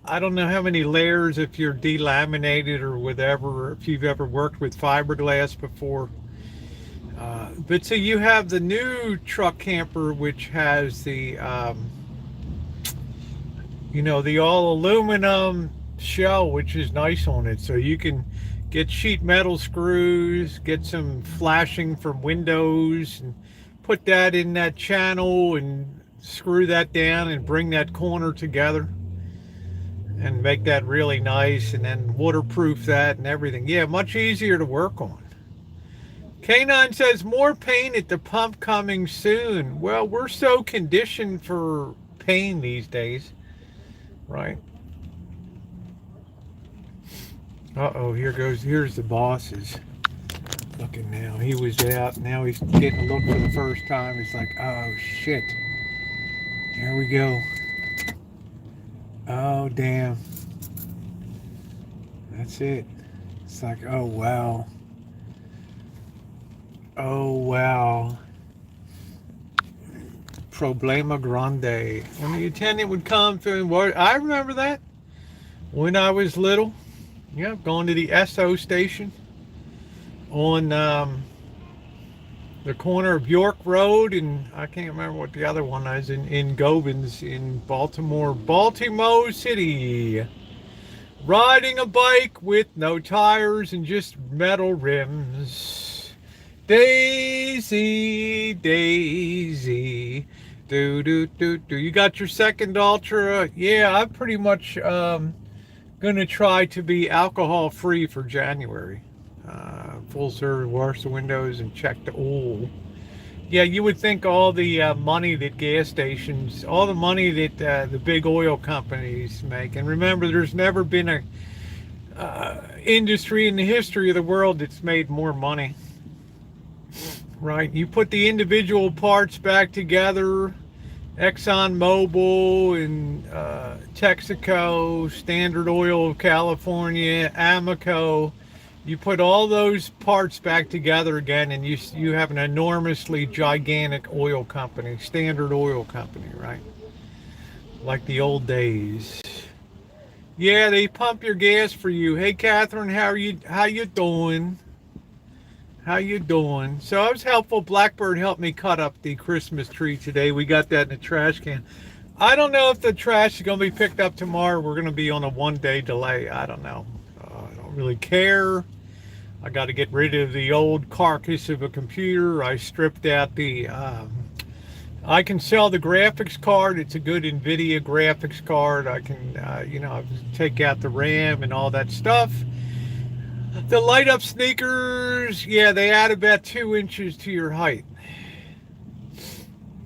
I don't know how many layers if you're delaminated or whatever, if you've ever worked with fiberglass before. But so you have the new truck camper, which has the, you know, the all aluminum shell, which is nice on it. So you can get sheet metal screws, get some flashing from windows, and put that in that channel and screw that down and bring that corner together and make that really nice, and then waterproof that and everything. Yeah, much easier to work on. K9 says more pain at the pump coming soon. Well, we're so conditioned for pain these days, right? Uh-oh, here's the bosses looking now. He was out, now he's getting a look for the first time. He's like, oh shit, here we go. Oh damn, that's it. It's like, oh wow, problema grande. When the attendant would come through, I remember that when I was little. Yeah, going to the SO station on the corner of York Road, and I can't remember what the other one is, in Gobins in Baltimore City. Riding a bike with no tires and just metal rims. Daisy, Daisy, do do do do. You got your second Ultra? Yeah, I'm pretty much gonna try to be alcohol free for January. Full service, wash the windows and check the oil. Yeah, you would think all the money that gas stations, all the money that the big oil companies make. And remember, there's never been a industry in the history of the world that's made more money. Right? You put the individual parts back together, ExxonMobil and Texaco, Standard Oil of California, Amoco. You put all those parts back together again, and you have an enormously gigantic oil company, Standard Oil Company, right? Like the old days. Yeah, they pump your gas for you. Hey, Catherine, how you doing? How you doing? So I was helpful. Blackbird helped me cut up the Christmas tree today. We got that in the trash can. I don't know if the trash is going to be picked up tomorrow. We're going to be on a 1-day delay. I don't know. I don't really care. I got to get rid of the old carcass of a computer. I stripped out the... I can sell the graphics card. It's a good NVIDIA graphics card. I can, take out the RAM and all that stuff. The light up sneakers, yeah, they add about 2 inches to your height.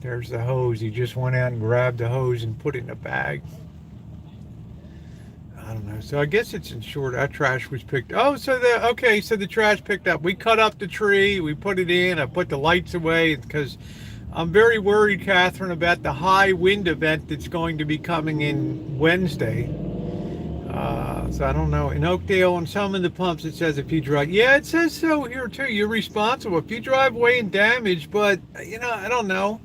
There's the hose. He just went out and grabbed the hose and put it in a bag. I don't know. So I guess it's in short. Our trash was picked. Oh, so the trash picked up. We cut up the tree. We put it in. I put the lights away because I'm very worried, Catherine, about the high wind event that's going to be coming in Wednesday. So I don't know. In Oakdale, on some of the pumps, it says if you drive, yeah, it says so here too. You're responsible if you drive away and damage. But I don't know.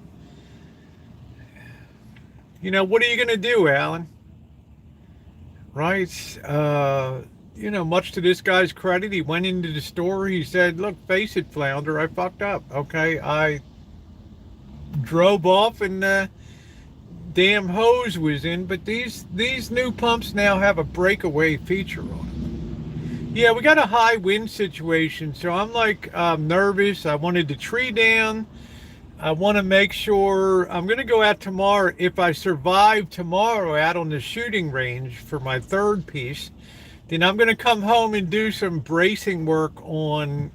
What are you going to do, Alan? Right? Much to this guy's credit, he went into the store. He said, "Look, face it, Flounder, I fucked up. Okay, I drove off and damn hose was in, but these new pumps now have a breakaway feature on them." Yeah, we got a high wind situation, so I'm like nervous. I wanted the tree down. I want to make sure I'm going to go out tomorrow. If I survive tomorrow out on the shooting range for my third piece, then I'm going to come home and do some bracing work on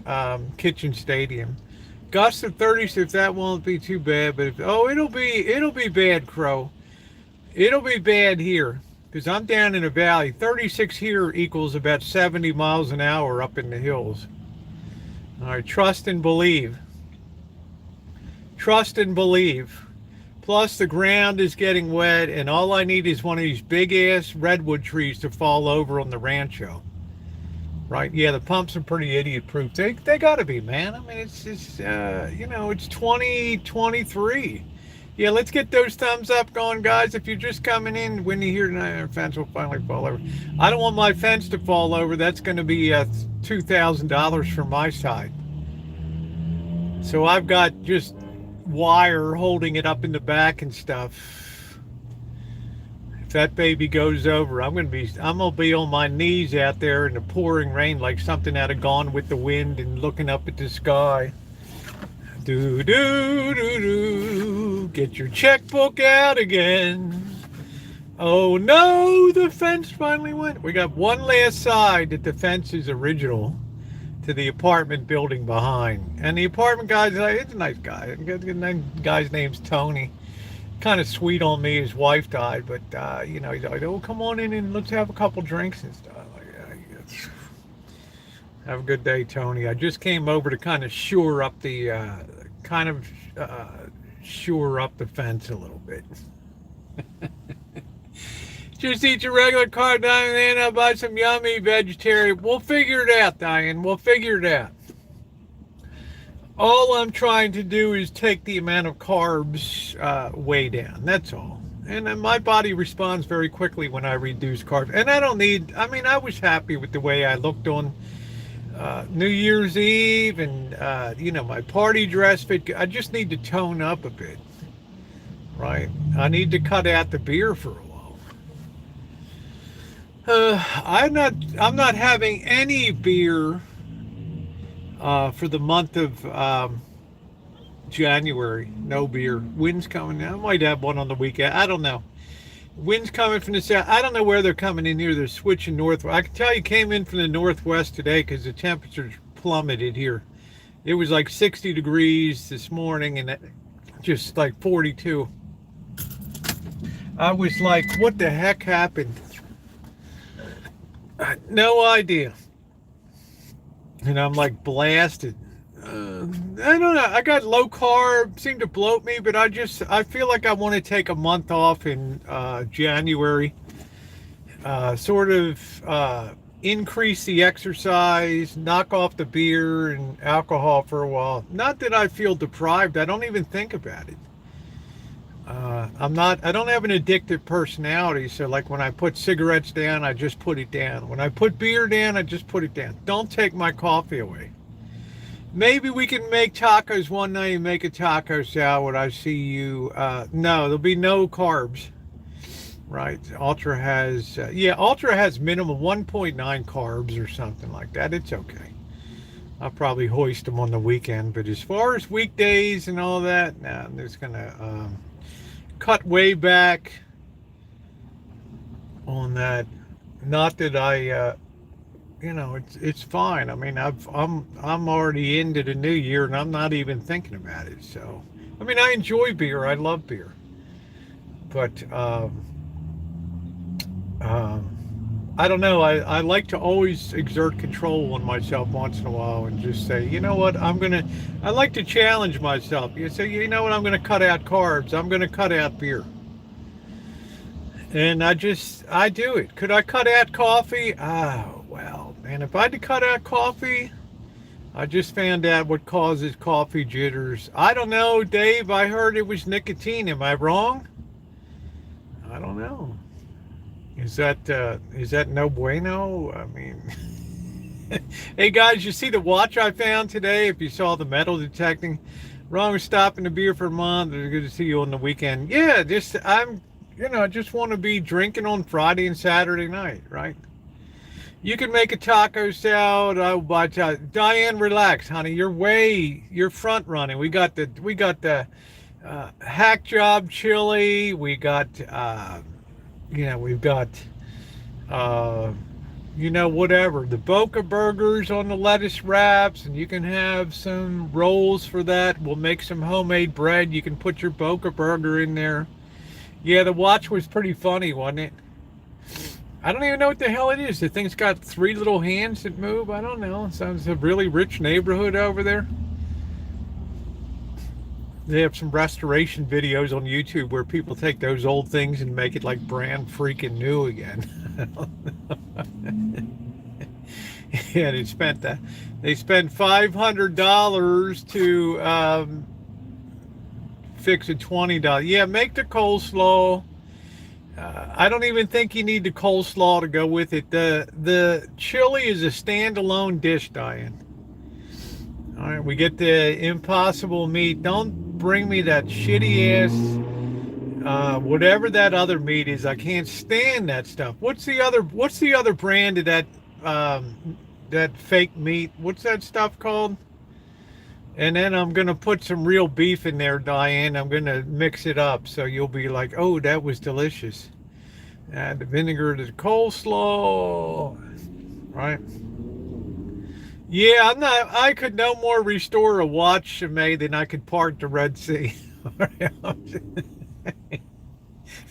Kitchen Stadium. Gust of 30, so if that won't be too bad, but it'll be bad, Crow. It'll be bad here because I'm down in a valley. 36 here equals about 70 miles an hour up in the hills. All right, trust and believe. Trust and believe. Plus the ground is getting wet, and all I need is one of these big ass redwood trees to fall over on the rancho. Right? Yeah, the pumps are pretty idiot proof. They got to be, man. I mean, it's it's 2023. Yeah, let's get those thumbs up going, guys. If you're just coming in, when you hear tonight, our fence will finally fall over. I don't want my fence to fall over. That's going to be $2,000 from my side. So I've got just wire holding it up in the back and stuff. If that baby goes over, I'm gonna be on my knees out there in the pouring rain like something out of Gone with the Wind and looking up at the sky. Do do do do. Get your checkbook out again. Oh no, the fence finally went. We got one last side that the fence is original to the apartment building behind. And the apartment guy's like, it's a nice guy. The guy's name's Tony. Kind of sweet on me. His wife died, but he's like, "Oh, come on in and let's have a couple drinks and stuff." Like, yeah, have a good day, Tony. I just came over to kind of shore up the fence a little bit. Just eat your regular carb, Diane, and then I'll buy some yummy vegetarian. We'll figure it out, Diane. We'll figure it out. All I'm trying to do is take the amount of carbs way down. That's all. And then my body responds very quickly when I reduce carbs. And I was happy with the way I looked on New Year's Eve and, my party dress fit. I just need to tone up a bit, right? I need to cut out the beer for a while. I'm not having any beer for the month of January. No beer. Wind's coming now. I might have one on the weekend. I don't know. Wind's coming from the south. I don't know where they're coming in here. They're switching north. I can tell you came in from the northwest today because the temperatures plummeted here. It was like 60 degrees this morning and just like 42. I was like, what the heck happened? No idea. And I'm like blasted. I don't know. I got low carb, seemed to bloat me, but I feel like I want to take a month off in January. Sort of increase the exercise, knock off the beer and alcohol for a while. Not that I feel deprived. I don't even think about it. I don't have an addictive personality, so like when I put cigarettes down, I just put it down. When I put beer down, I just put it down. Don't take my coffee away. Maybe we can make tacos one night and make a taco salad. I see you. No, there'll be no carbs. Right. Ultra has minimum 1.9 carbs or something like that. It's okay. I'll probably hoist them on the weekend, but as far as weekdays and all that, nah, I'm just gonna cut way back on that. Not that I, it's fine. I mean, I'm already into the new year, and I'm not even thinking about it. So, I mean, I enjoy beer. I love beer, but I don't know. I like to always exert control on myself once in a while and just say, you know what, I like to challenge myself. You say, you know what, I'm gonna cut out carbs. I'm gonna cut out beer. And I do it. Could I cut out coffee? Oh, well, man, if I had to cut out coffee, I just found out what causes coffee jitters. I don't know, Dave. I heard it was nicotine. Am I wrong? I don't know. Is that no bueno? I mean, hey guys, you see the watch I found today? If you saw the metal detecting, wrong with stopping the beer for a month. It's good to see you on the weekend. Yeah, just want to be drinking on Friday and Saturday night, right? You can make a taco salad. Diane, relax, honey. You're front running. We got the hack job chili. We've got whatever, the Boca burgers on the lettuce wraps, and you can have some rolls for that. We'll make some homemade bread. You can put your Boca burger in there. Yeah, the watch was pretty funny, wasn't it? I don't even know what the hell it is. The thing's got 3 little hands that move. I don't know. It sounds a really rich neighborhood over there. They have some restoration videos on YouTube where people take those old things and make it like brand freaking new again. Yeah, they spent $500 to fix a $20. Yeah, make the coleslaw. I don't even think you need the coleslaw to go with it. The chili is a standalone dish, Diane. All right, we get the impossible meat. Don't bring me that shitty ass whatever that other meat is. I can't stand that stuff. What's the other brand of that fake meat? What's that stuff called? And then I'm gonna put some real beef in there, Diane. I'm gonna mix it up so you'll be like, oh, that was delicious. Add the vinegar to the coleslaw, right? Yeah, I could no more restore a watch, Shimei, than I could part the Red Sea.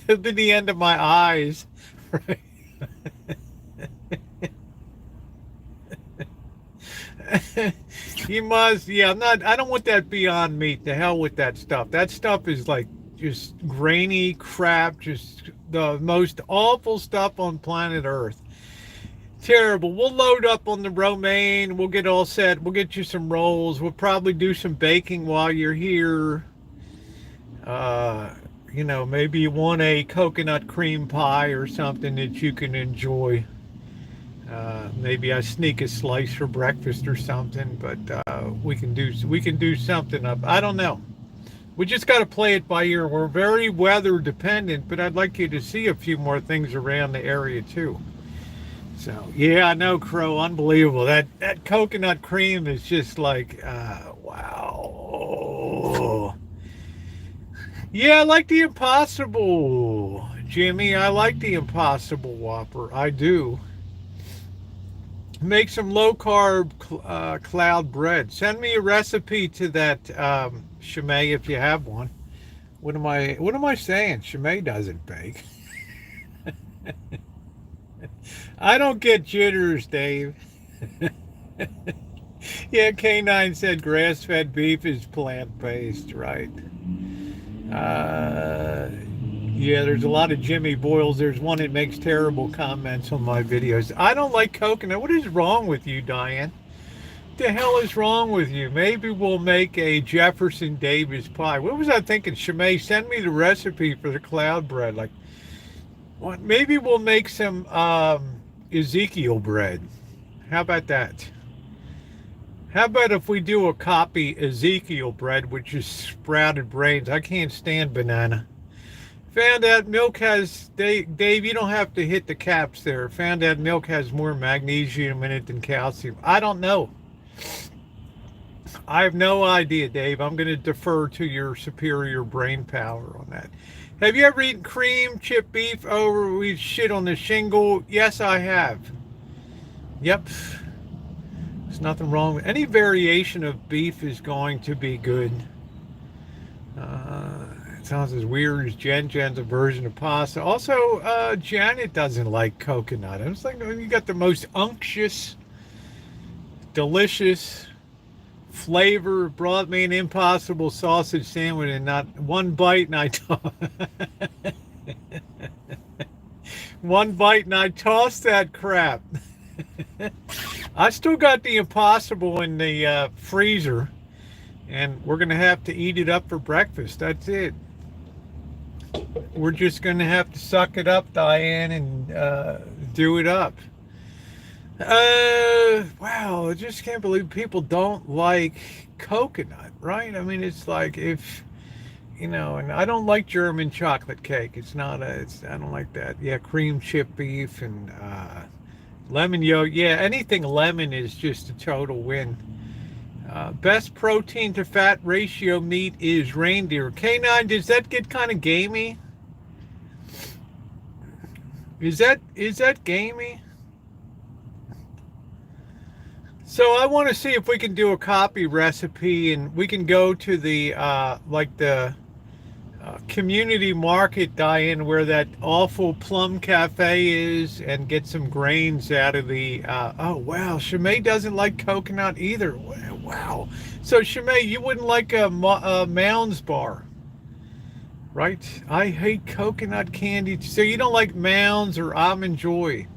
It'll be the end of my eyes. Right? You must, yeah, I don't want that Beyond Meat. To hell with that stuff. That stuff is like just grainy crap, just the most awful stuff on planet Earth. Terrible. We'll load up on the romaine. We'll get all set. We'll get you some rolls. We'll probably do some baking while you're here. Maybe you want a coconut cream pie or something that you can enjoy. Maybe I sneak a slice for breakfast or something, but we can do something up. I don't know. We just got to play it by ear. We're very weather dependent, but I'd like you to see a few more things around the area too. So yeah, I know, Crow, unbelievable. That coconut cream is just like wow. Yeah, I like the Impossible, Jimmy. I like the Impossible Whopper. I do. Make some low carb cloud bread. Send me a recipe to that, Shimei, if you have one. What am I saying? Shimei doesn't bake. I don't get jitters, Dave. Yeah, K9 said grass-fed beef is plant-based, right? Yeah, there's a lot of Jimmy Boyles. There's one that makes terrible comments on my videos. I don't like coconut. What is wrong with you, Diane? What the hell is wrong with you? Maybe we'll make a Jefferson Davis pie. What was I thinking? Shimei, send me the recipe for the cloud bread. Like, what? Maybe we'll make some Ezekiel bread. How about that? How about if we do a copy Ezekiel bread, which is sprouted brains? I can't stand banana. Found out milk has, Dave, you don't have to hit the caps there. Found out milk has more magnesium in it than calcium. I don't know. I have no idea, Dave. I'm going to defer to your superior brain power on that. Have you ever eaten cream chip beef over we shit on the shingle? Yes, I have. Yep. There's nothing wrong with any variation of beef is going to be good. sounds as weird as Jen. Jen's a version of pasta. Also, Janet doesn't like coconut. I'm just like, you got the most unctuous, delicious flavor. Brought me an Impossible sausage sandwich and not one bite, and one bite, and I tossed that crap. I still got the Impossible in the freezer, and we're gonna have to eat it up for breakfast. That's it. We're just gonna have to suck it up, Diane, and do it up. Wow, I just can't believe people don't like coconut, right? I mean, it's like if, and I don't like German chocolate cake. I don't like that. Yeah, cream chip beef and lemon yolk. Yeah, anything lemon is just a total win. Best protein to fat ratio meat is reindeer. K9, does that get kind of gamey? Is that gamey? So I want to see if we can do a copy recipe, and we can go to the community market, Diane, where that awful Plum Cafe is, and get some grains out of the oh wow, Shimei doesn't like coconut either. Wow. So Shimei, you wouldn't like a Mounds bar, right? I hate coconut candy. So you don't like Mounds or Almond Joy?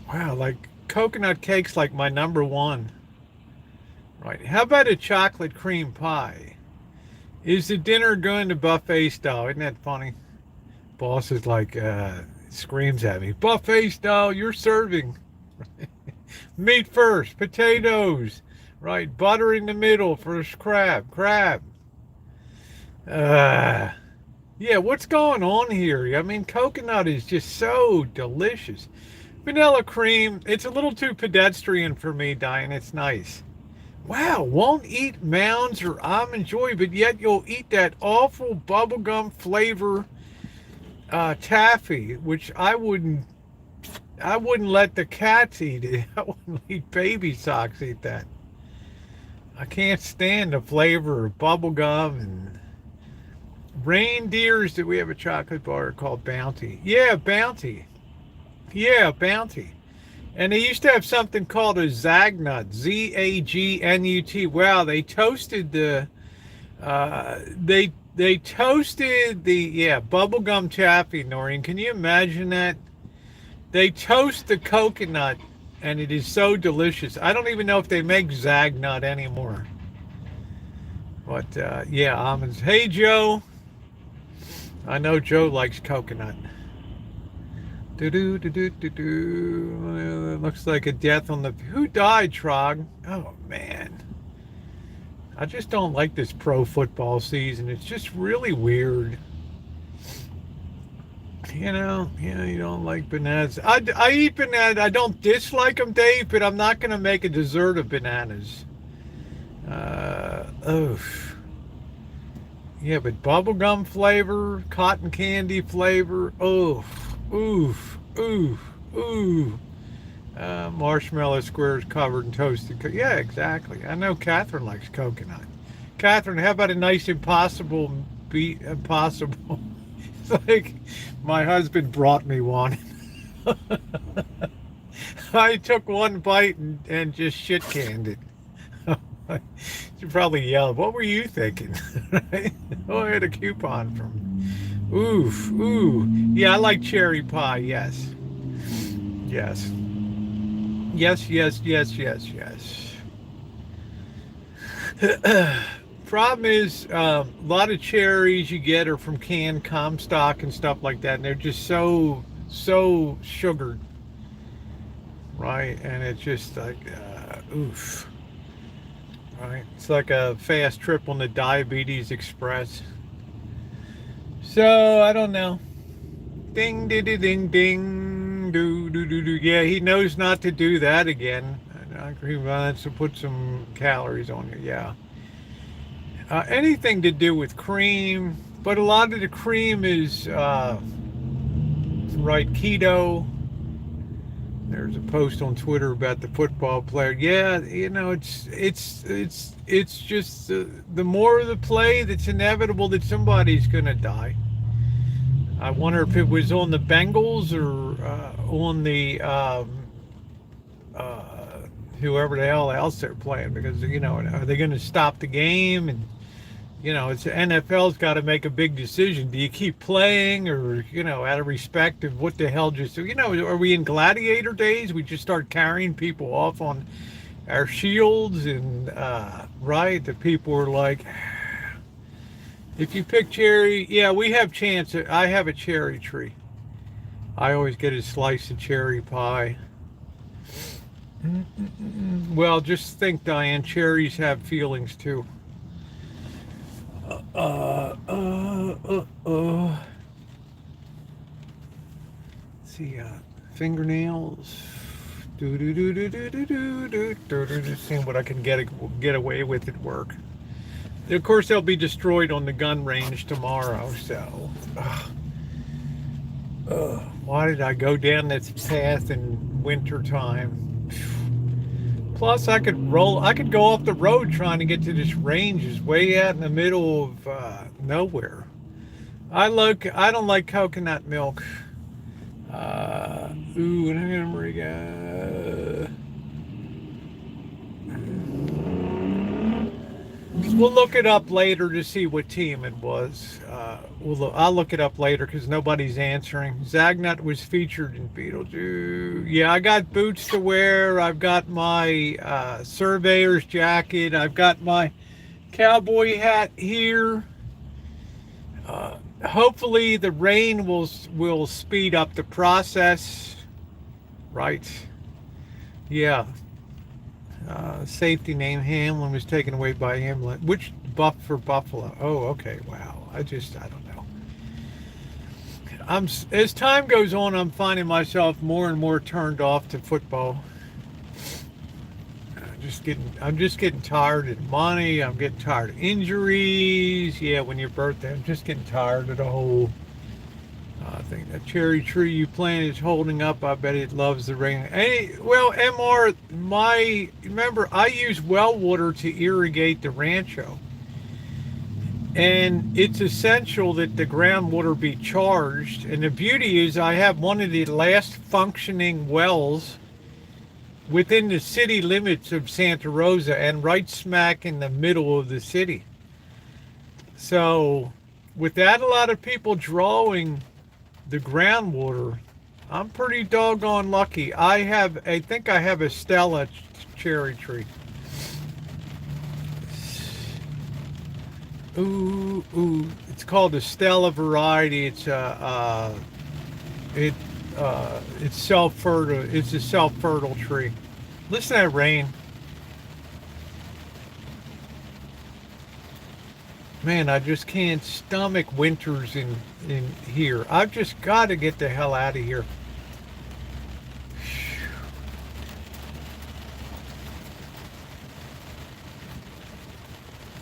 Wow, like coconut cake's like my number one. Right. How about a chocolate cream pie? Is the dinner going to buffet style? Isn't that funny? Boss is like, screams at me. Buffet style, you're serving. Meat first, potatoes. Right. Butter in the middle for crab. Yeah, what's going on here? I mean, coconut is just so delicious. Vanilla cream, it's a little too pedestrian for me, Diane. It's nice. Wow, won't eat Mounds or Almond Joy, but yet you'll eat that awful bubblegum flavor taffy, which I wouldn't let the cats eat it. I wouldn't let baby socks eat that. I can't stand the flavor of bubblegum and reindeers. Do we have a chocolate bar called Bounty? Yeah, Bounty. Yeah, Bounty. And they used to have something called a Zagnut, Zagnut. Wow, they toasted the they toasted the bubblegum taffy, Noreen. Can you imagine that? They toast the coconut, and it is so delicious. I don't even know if they make Zagnut anymore. But yeah, almonds. Hey Joe. I know Joe likes coconut. Looks like a death on the... Who died, Trog? Oh, man. I just don't like this pro football season. It's just really weird. You don't like bananas. I eat bananas. I don't dislike them, Dave, but I'm not going to make a dessert of bananas. Yeah, but bubblegum flavor, cotton candy flavor, marshmallow squares covered in toasted. Yeah, exactly. I know Catherine likes coconut. Catherine, how about a nice impossible? It's like my husband brought me one. I took one bite and just shit canned it. She probably yelled, "What were you thinking?" Right? Oh, I had a coupon from. Yeah, I like cherry pie. Yes. Problem is, a lot of cherries you get are from canned Comstock and stuff like that, and they're just so sugared, right? And it's just like, right? It's like a fast trip on the Diabetes Express. So I don't know. Ding, ding, ding, ding, do. Yeah, he knows not to do that again. I agree with that. So put some calories on you. Yeah. Anything to do with cream, but a lot of the cream is right keto. There's a post on Twitter about the football player. Yeah, it's just the more of the play that's inevitable that somebody's going to die. I wonder if it was on the Bengals or on the uh, whoever the hell else they're playing, because are they going to stop the game? And it's NFL's got to make a big decision. Do you keep playing, or out of respect of what the hell just are we in gladiator days? We just start carrying people off on our shields, and right, the people are like, if you pick cherry, yeah, we have chance. I have a cherry tree. I always get a slice of cherry pie. Well, just think, Diane, cherries have feelings too. Let's see, fingernails. Seeing what I can get away with at work. Of course, they'll be destroyed on the gun range tomorrow. So, why did I go down this path in winter time? Plus, I could go off the road trying to get to this range. Is way out in the middle of nowhere. I don't like coconut milk. Ooh, and I'm gonna bring we'll look it up later to see what team it was. I'll look it up later because nobody's answering. Zagnut was featured in Beetlejuice. Yeah, I got boots to wear. I've got my surveyor's jacket. I've got my cowboy hat here. Hopefully the rain will speed up the process. Right. Yeah. Safety name Hamlin was taken away by Hamlin. Which buff for Buffalo? Oh, okay. Wow. I don't know. As time goes on, I'm finding myself more and more turned off to football. I'm just getting tired of money. I'm getting tired of injuries. Yeah, when your birthday, I'm just getting tired of the whole thing. That cherry tree you planted is holding up. I bet it loves the rain. Hey, well, MR, remember, I use well water to irrigate the rancho. And it's essential that the groundwater be charged. And the beauty is I have one of the last functioning wells within the city limits of Santa Rosa and right smack in the middle of the city. So without a lot of people drawing the groundwater, I'm pretty doggone lucky. I think I have a Stella cherry tree. Ooh, it's called a Stella variety. It's it's self-fertile. It's a self-fertile tree. Listen to that rain. Man, I just can't stomach winters in here. I've just got to get the hell out of here.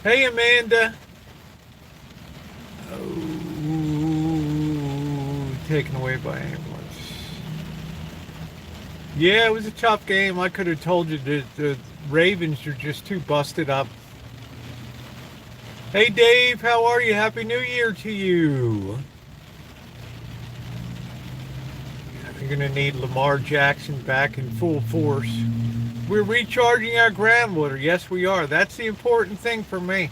Hey, Amanda. Oh, taken away by ambulance. Yeah, it was a tough game. I could have told you that the Ravens are just too busted up. Hey, Dave, how are you? Happy New Year to you. You're going to need Lamar Jackson back in full force. We're recharging our groundwater. Yes, we are. That's the important thing for me.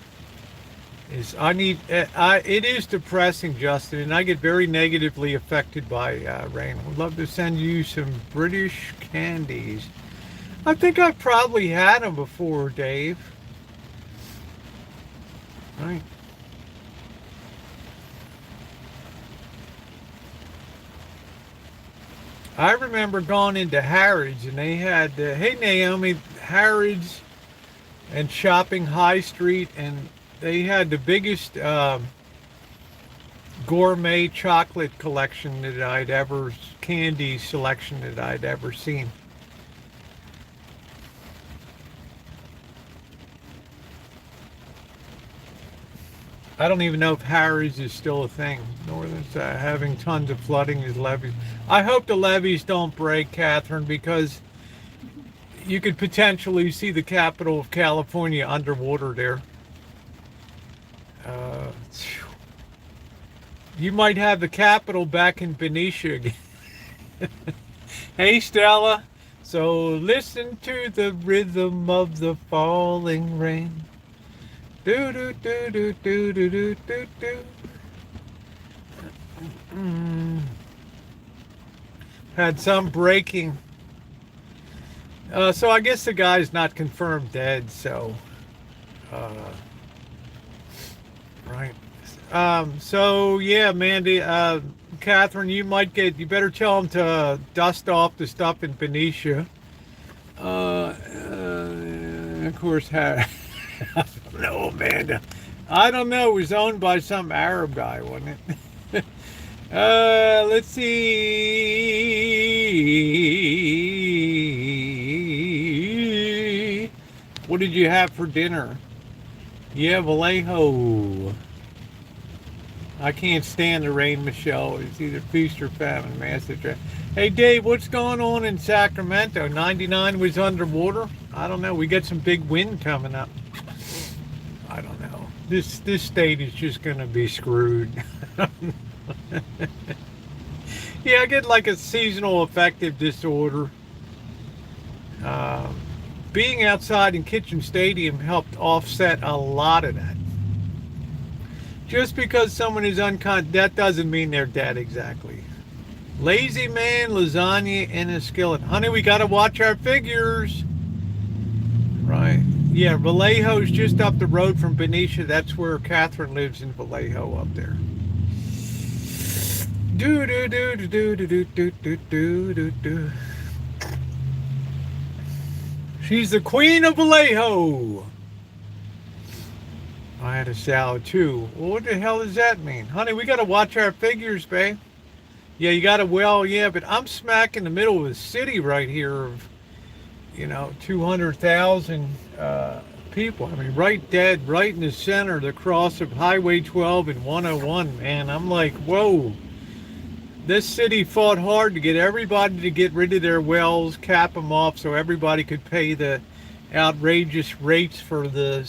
It is depressing, Justin, and I get very negatively affected by rain. I'd love to send you some British candies. I think I've probably had them before, Dave. Right. I remember going into Harrods and they had, hey Naomi, Harrods and shopping High Street, and they had the biggest gourmet chocolate collection candy selection that I'd ever seen. I don't even know if Harry's is still a thing. Northern's having tons of flooding as levees. I hope the levees don't break, Catherine, because you could potentially see the capital of California underwater there. Uh, you might have the capital back in Benicia again. Hey, Stella. So listen to the rhythm of the falling rain. Do do do do do do do do do. Had some breaking. So I guess the guy's not confirmed dead. So, right. So yeah, Mandy, Catherine, you better tell him to dust off the stuff in Benicia. Of course, I don't know, Amanda. I don't know. It was owned by some Arab guy, wasn't it? Let's see. What did you have for dinner? Yeah, Vallejo. I can't stand the rain, Michelle. It's either feast or famine, master. Hey, Dave, what's going on in Sacramento? 99 was underwater? I don't know. We got some big wind coming up. I don't know. This state is just going to be screwed. Yeah, I get like a seasonal affective disorder. Being outside in Kitchen Stadium helped offset a lot of that. Just because someone is that doesn't mean they're dead exactly. Lazy man, lasagna in a skillet. Honey, we got to watch our figures. Right. Yeah, Vallejo's just up the road from Benicia. That's where Catherine lives, in Vallejo up there. Do do do do do do do do do do do. She's the queen of Vallejo. I had a salad too. Well, what the hell does that mean? Honey, we got to watch our figures, babe. Yeah, you got to, but I'm smack in the middle of the city right here of, 200,000 people. I mean, right in the center, the cross of Highway 12 and 101, man. I'm like, whoa. This city fought hard to get everybody to get rid of their wells, cap them off so everybody could pay the outrageous rates for the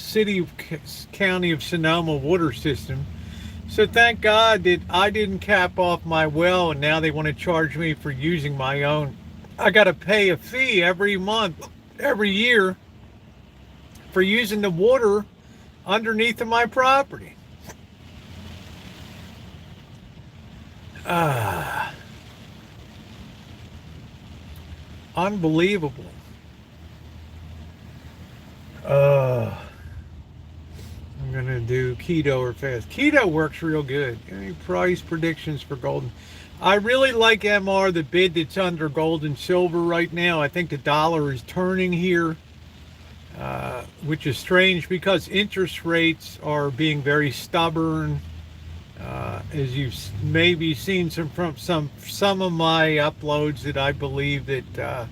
county of Sonoma water system. So thank God that I didn't cap off my well, and now they want to charge me for using my own. I got to pay a fee every year for using the water underneath of my property. Unbelievable. I'm gonna do keto or fast. Keto works real good. Any price predictions for gold? I really like MR, the bid that's under gold and silver right now. I think the dollar is turning here, which is strange because interest rates are being very stubborn. As you've maybe seen some of my uploads, that I believe that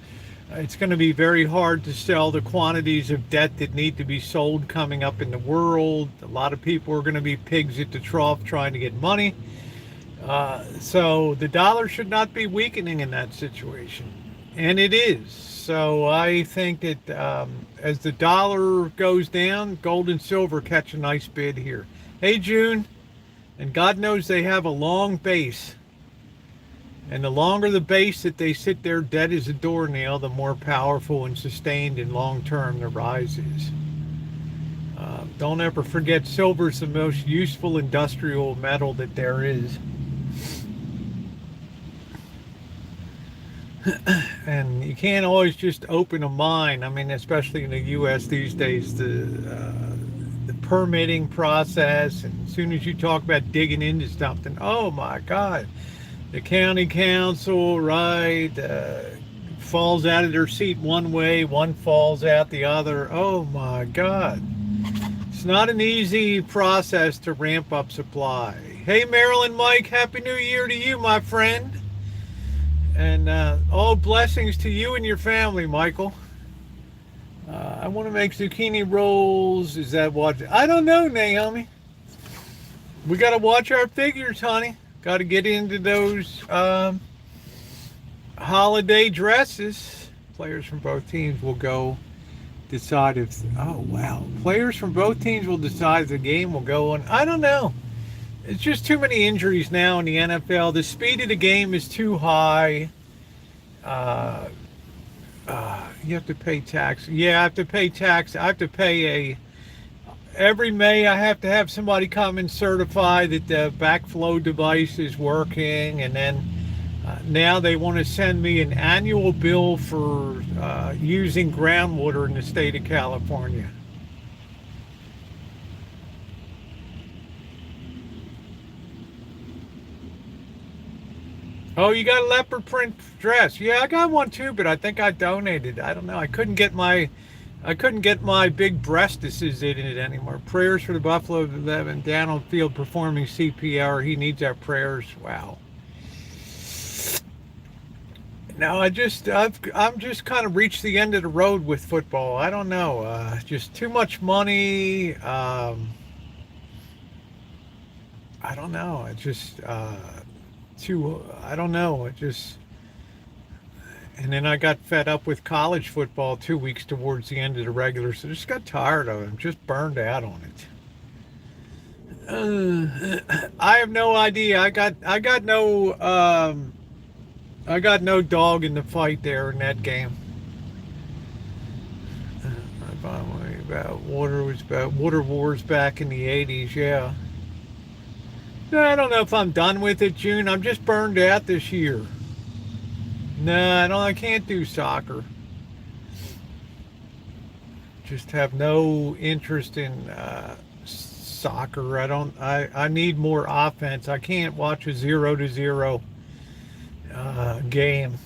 it's going to be very hard to sell the quantities of debt that need to be sold coming up in the world. A lot of people are going to be pigs at the trough trying to get money. So the dollar should not be weakening in that situation. And it is. So I think that as the dollar goes down, gold and silver catch a nice bid here. Hey, June. And God knows they have a long base. And the longer the base that they sit there dead as a doornail, the more powerful and sustained and long-term the rise is. Don't ever forget, silver is the most useful industrial metal that there is. And you can't always just open a mine. I mean, especially in the U.S. these days, the permitting process, and as soon as you talk about digging into something, oh my God, the county council, right, falls out of their seat one way, one falls out the other. Oh my God. It's not an easy process to ramp up supply. Hey, Marilyn, Mike, Happy New Year to you, my friend. And all blessings to you and your family, Michael. I want to make zucchini rolls. Is that what? I don't know, Naomi. We got to watch our figures, honey. Got to get into those holiday dresses. Players from both teams will go decide if. Oh wow! Players from both teams will decide if the game will go on. I don't know. It's just too many injuries now in the NFL. The speed of the game is too high. Uh, you have to pay tax. Yeah, I have to pay tax. I have to pay a every May. I have to have somebody come and certify that the backflow device is working, and then now they want to send me an annual bill for using groundwater in the state of California. Oh, you got a leopard print dress? Yeah, I got one too, but I think I donated. I don't know. I couldn't get my big breastises in it anymore. Prayers for the Buffalo 11 down on field performing CPR. He needs our prayers. Wow. No, I'm just kind of reached the end of the road with football. I don't know. Just too much money. I don't know. I just too. I don't know. It just. And then I got fed up with college football 2 weeks towards the end of the regular, so just got tired of it. I'm just burned out on it. I have no idea. I got no dog in the fight there in that game. About water wars back in the '80s. Yeah. No, I don't know if I'm done with it, June. I'm just burned out this year. No, I don't. I can't do soccer. Just have no interest in soccer. I don't. I need more offense. I can't watch a 0-0 game.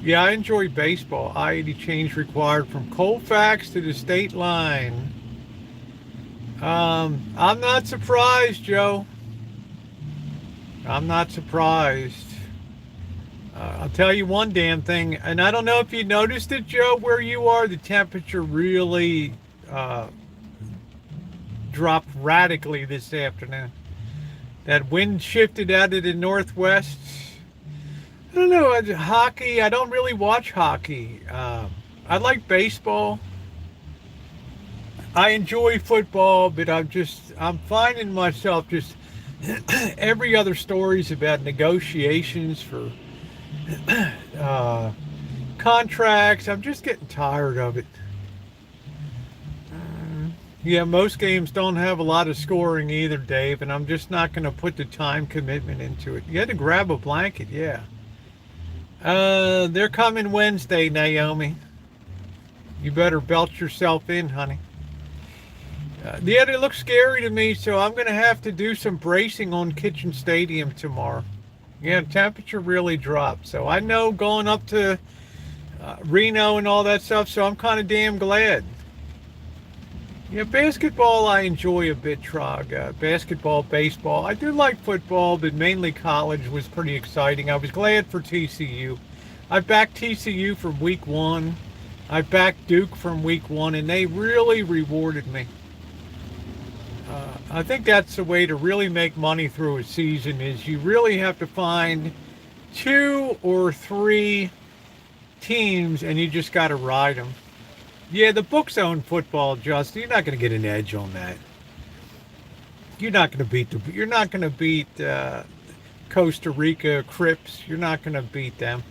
Yeah, I enjoy baseball. I-80 change required from Colfax to the state line. I'm not surprised, Joe. I'm not surprised. I'll tell you one damn thing, and I don't know if you noticed it, Joe, where you are, the temperature really dropped radically this afternoon. That wind shifted out of the northwest. I don't know, hockey, I don't really watch hockey. I like baseball. I enjoy football, but I'm finding myself just every other stories about negotiations for contracts. I'm just getting tired of it. Yeah, most games don't have a lot of scoring either, Dave, and I'm just not going to put the time commitment into it. You had to grab a blanket, yeah. They're coming Wednesday, Naomi. You better belt yourself in, honey. Yeah, they look scary to me, so I'm going to have to do some bracing on Kitchen Stadium tomorrow. Yeah, temperature really dropped. So I know going up to Reno and all that stuff, so I'm kind of damn glad. Yeah, basketball I enjoy a bit, Trog. Basketball, baseball. I do like football, but mainly college was pretty exciting. I was glad for TCU. I backed TCU from week one. I backed Duke from week one, and they really rewarded me. I think that's the way to really make money through a season is you really have to find 2 or 3 teams, and you just got to ride them. Yeah, the books own football, Justin. You're not going to get an edge on that. You're not going to beat Costa Rica Crips. You're not going to beat them.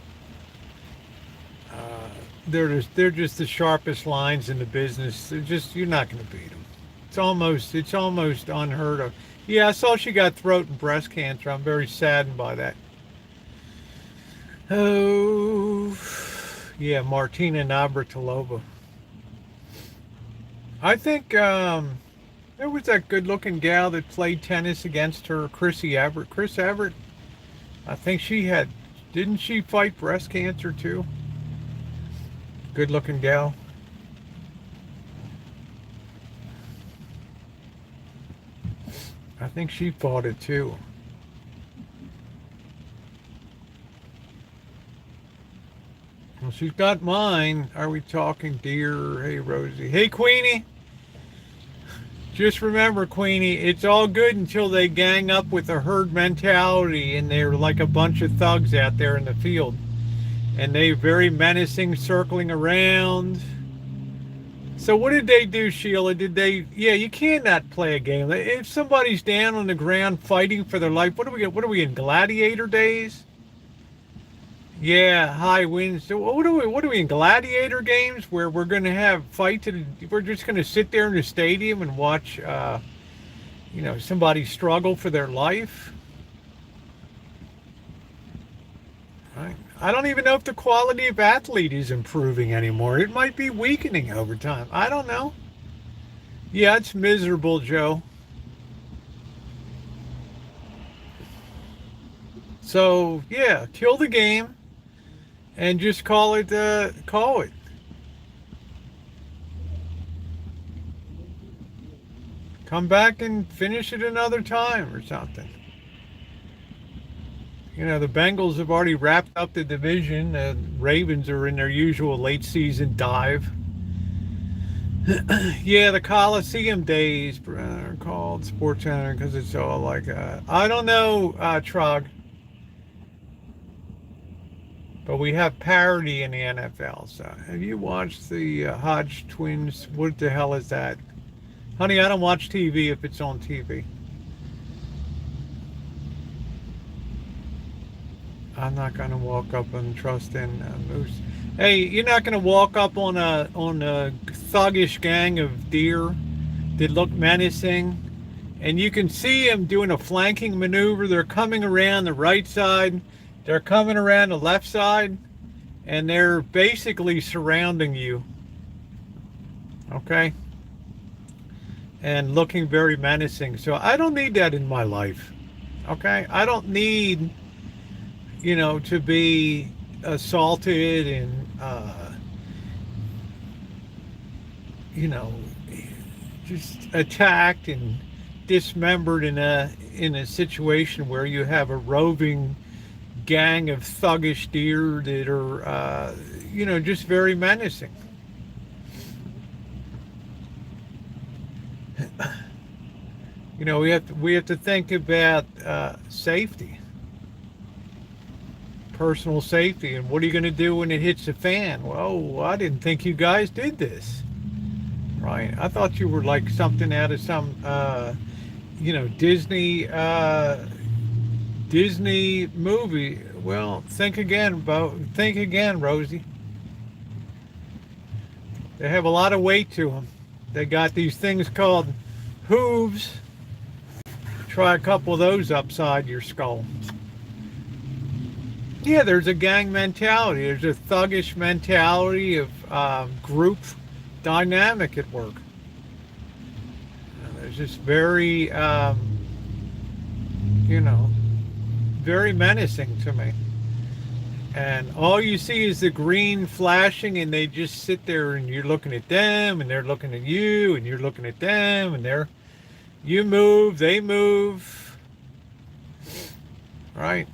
They're just the sharpest lines in the business. You're not going to beat them. It's almost unheard of. Yeah, I saw she got throat and breast cancer. I'm very saddened by that. Oh, yeah, Martina Navratilova. I think there was that good-looking gal that played tennis against her, Chrissy Everett. Chris Everett. I think didn't she fight breast cancer too? Good-looking gal. I think she fought it too. she's got mine. Are we talking deer? Hey, Rosie. Hey, Queenie. Just remember, Queenie, it's all good until they gang up with a herd mentality and they're like a bunch of thugs out there in the field. And they're very menacing, circling around. So what did they do, Sheila? Did they? Yeah, you cannot play a game. If somebody's down on the ground fighting for their life, what are we in gladiator days? Yeah, high winds. So what are we in gladiator games where we're going to have fights? We're just going to sit there in the stadium and watch, somebody struggle for their life. Right. I don't even know if the quality of athlete is improving anymore. It might be weakening over time. I don't know. Yeah, it's miserable, Joe. So yeah, kill the game and just call it. Call it. Come back and finish it another time or something. The Bengals have already wrapped up the division. The Ravens are in their usual late season dive. Yeah, the Coliseum days are called Sports Center because it's all like, I don't know, Trog, but we have parity in the NFL. So have you watched the Hodge twins? What the hell is that? Honey, I don't watch TV if it's on TV. I'm not gonna walk up and trust in moose. Hey, you're not gonna walk up on a thuggish gang of deer that look menacing, and you can see them doing a flanking maneuver. They're coming around the right side, they're coming around the left side, and they're basically surrounding you. Okay, and looking very menacing. So I don't need that in my life. Okay, I don't need to be assaulted and, just attacked and dismembered in a situation where you have a roving gang of thuggish deer that are, just very menacing. We have to think about safety. Personal safety, and what are you going to do when it hits the fan? Well, I didn't think you guys did this, right? I thought you were like something out of some Disney movie. Well, think again, Rosie. They have a lot of weight to them. They got these things called hooves. Try a couple of those upside your skull. Yeah, there's a gang mentality. There's a thuggish mentality of group dynamic at work. There's just very, very menacing to me. And all you see is the green flashing, and they just sit there, and you're looking at them, and they're looking at you, and you're looking at them, and you move, they move. Right?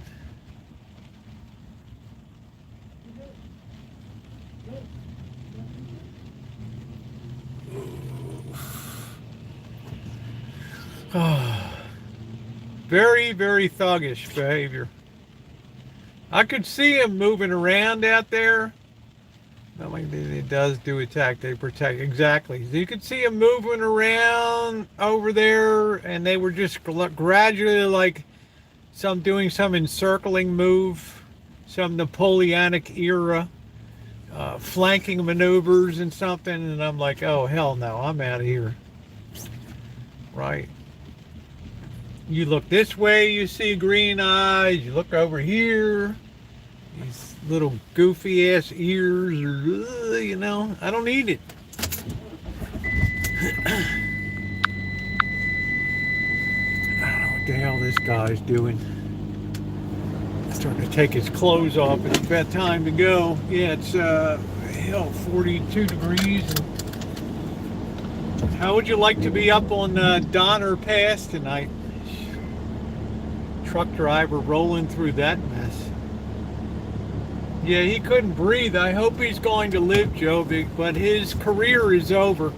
Very, very thuggish behavior. I could see him moving around out there. Not like it does do attack, they protect. Exactly. So you could see him moving around over there, and they were just gradually like doing some encircling move, some Napoleonic era flanking maneuvers and something, and I'm like, oh hell no, I'm out of here. Right. You look this way, you see green eyes. You look over here, these little goofy ass ears, I don't need it. I don't know what the hell this guy's doing. He's starting to take his clothes off. It's about time to go. Yeah, it's 42 degrees. How would you like to be up on Donner Pass tonight? Truck driver rolling through that mess. Yeah, he couldn't breathe. I hope he's going to live, Joe, but his career is over.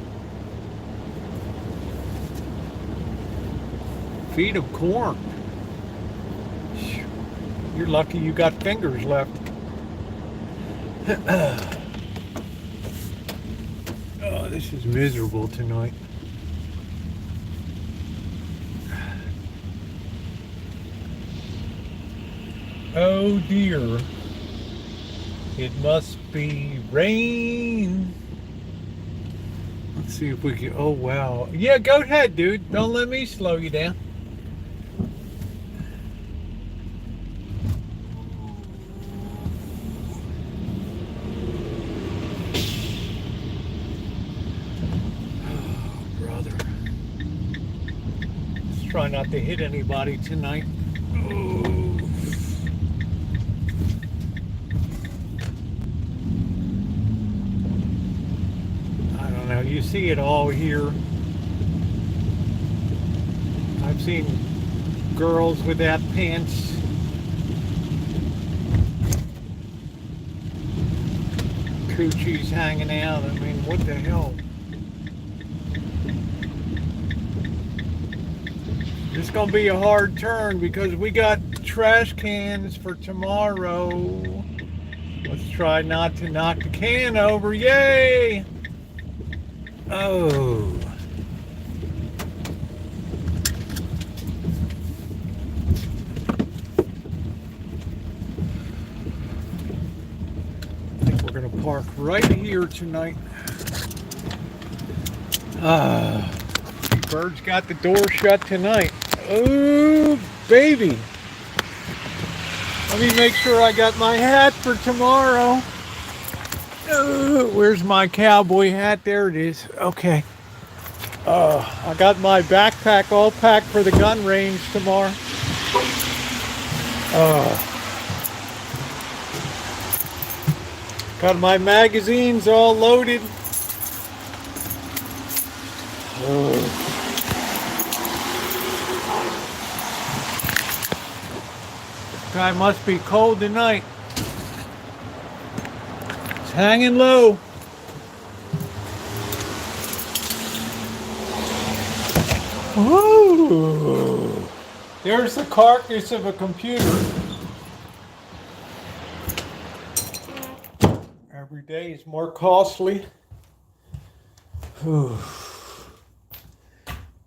Feed him corn. You're lucky you got fingers left. Oh, this is miserable tonight. Oh dear. It must be rain. Let's see if we can. Oh wow. Yeah, go ahead, dude. Don't let me slow you down. Oh, brother. Let's try not to hit anybody tonight. Oh. You see it all here. I've seen girls without pants. Coochies hanging out. I mean, what the hell? It's going to be a hard turn because we got trash cans for tomorrow. Let's try not to knock the can over. Yay! Oh. I think we're going to park right here tonight. Bird's got the door shut tonight. Oh, baby. Let me make sure I got my hat for tomorrow. Where's my cowboy hat? There it is. Okay. I got my backpack all packed for the gun range tomorrow. Got my magazines all loaded. Guy must be cold tonight. Hanging low. Ooh. There's the carcass of a computer. Every day is more costly. Ooh.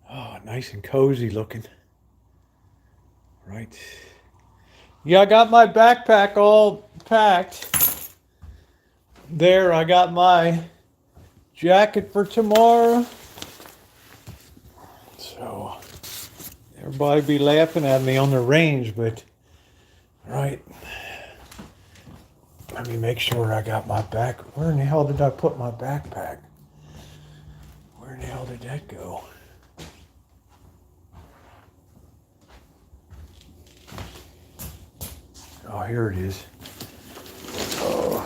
Oh, nice and cozy looking. Right. Yeah, I got my backpack all packed. There, I got my jacket for tomorrow. So, everybody be laughing at me on the range, but, right. Let me make sure I got my back. Where in the hell did I put my backpack? Where in the hell did that go? Oh, here it is. Oh.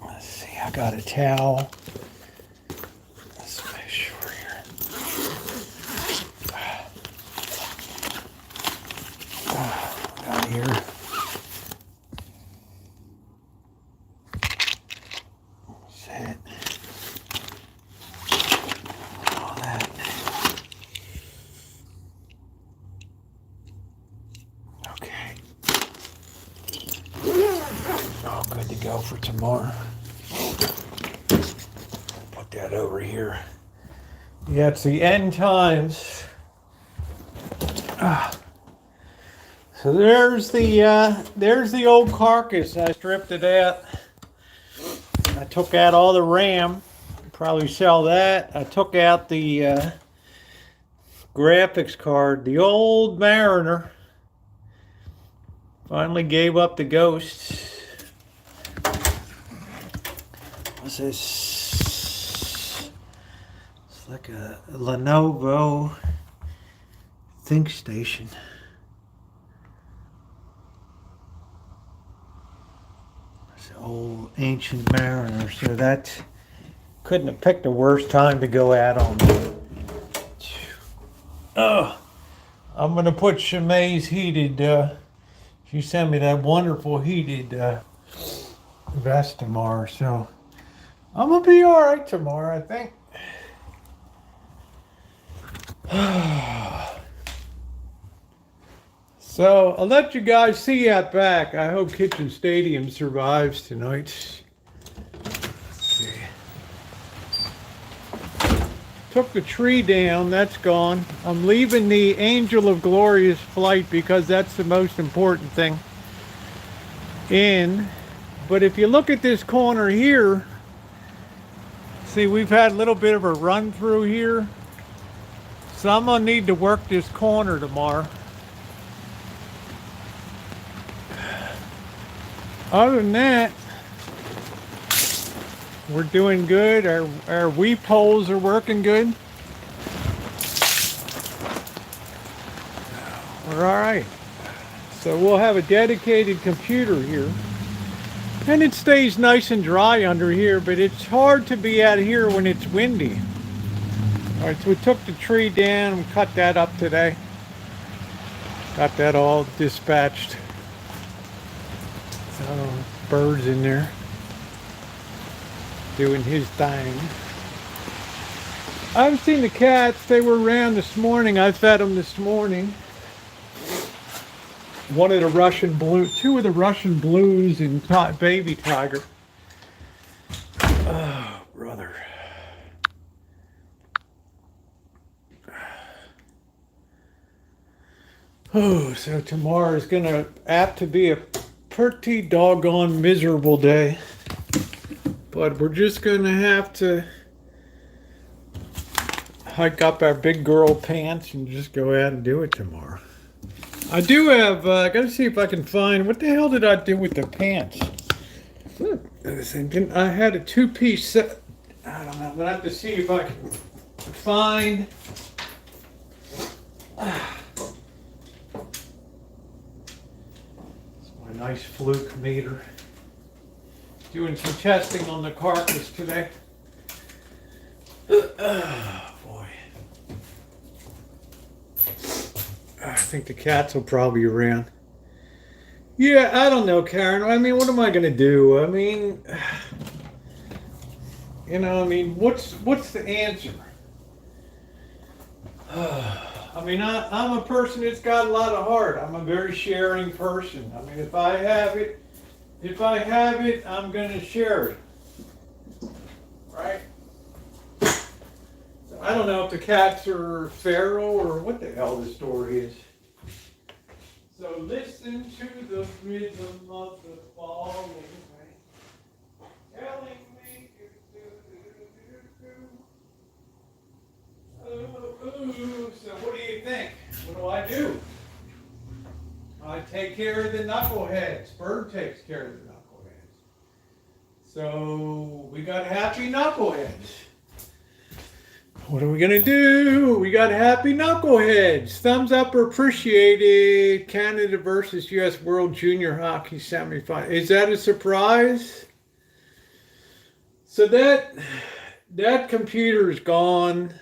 Let's see, I got a towel. Let's make sure here. Got here. That's it. All that. Okay. All good to go for tomorrow. Put that over here. Yeah, it's the end times. So there's the old carcass. I stripped it out. I took out all the RAM. Probably sell that. I took out the graphics card. The old Mariner. Finally gave up the ghost. What's this? It's like a Lenovo ThinkStation. It's an old ancient Mariner, so that couldn't have picked the worst time to go out on. I'm gonna put Shamay's heated. She sent me that wonderful heated vest tomorrow, so I'm gonna be all right tomorrow, I think. So I'll let you guys see that back. I hope Kitchen Stadium survives tonight. Let's see. Took the tree down, that's gone. I'm leaving the Angel of Glorious flight because that's the most important thing in. But if you look at this corner here, see, we've had a little bit of a run through here. So I'm gonna need to work this corner tomorrow. Other than that, we're doing good. Our weep holes are working good. We're all right. So we'll have a dedicated computer here. And it stays nice and dry under here, but it's hard to be out here when it's windy. All right, so we took the tree down and cut that up today. Got that all dispatched. So, birds in there doing his thing. I haven't seen the cats. They were around this morning. I fed them this morning. One of the Russian blues, two of the Russian blues and baby tiger. Oh, brother. Oh, so tomorrow is gonna apt to be a pretty doggone miserable day. But we're just gonna have to hike up our big girl pants and just go out and do it tomorrow. I do have, I gotta see if I can find, what the hell did I do with the pants? I was thinking I had a two-piece set. I don't know, I'm gonna have to see if I can find. It's my nice fluke meter. Doing some testing on the carcass today. Oh, boy. I think the cats will probably be around. Yeah, I don't know, Karen. I mean, what am I going to do? I mean, you know, I mean, what's the answer? I mean, I'm a person that's got a lot of heart. I'm a very sharing person. I mean, if I have it, I'm going to share it. Right? So I don't know if the cats are feral or what the hell the story is. So listen to the rhythm of the falling rain, telling me ooh. So what do you think? What do? I take care of the knuckleheads. Bird takes care of the knuckleheads. So we got happy knuckleheads. What are we going to do? We got happy knuckleheads. Thumbs up or appreciated. Canada versus U.S. World Junior Hockey semifinal. Is that a surprise? So that computer is gone.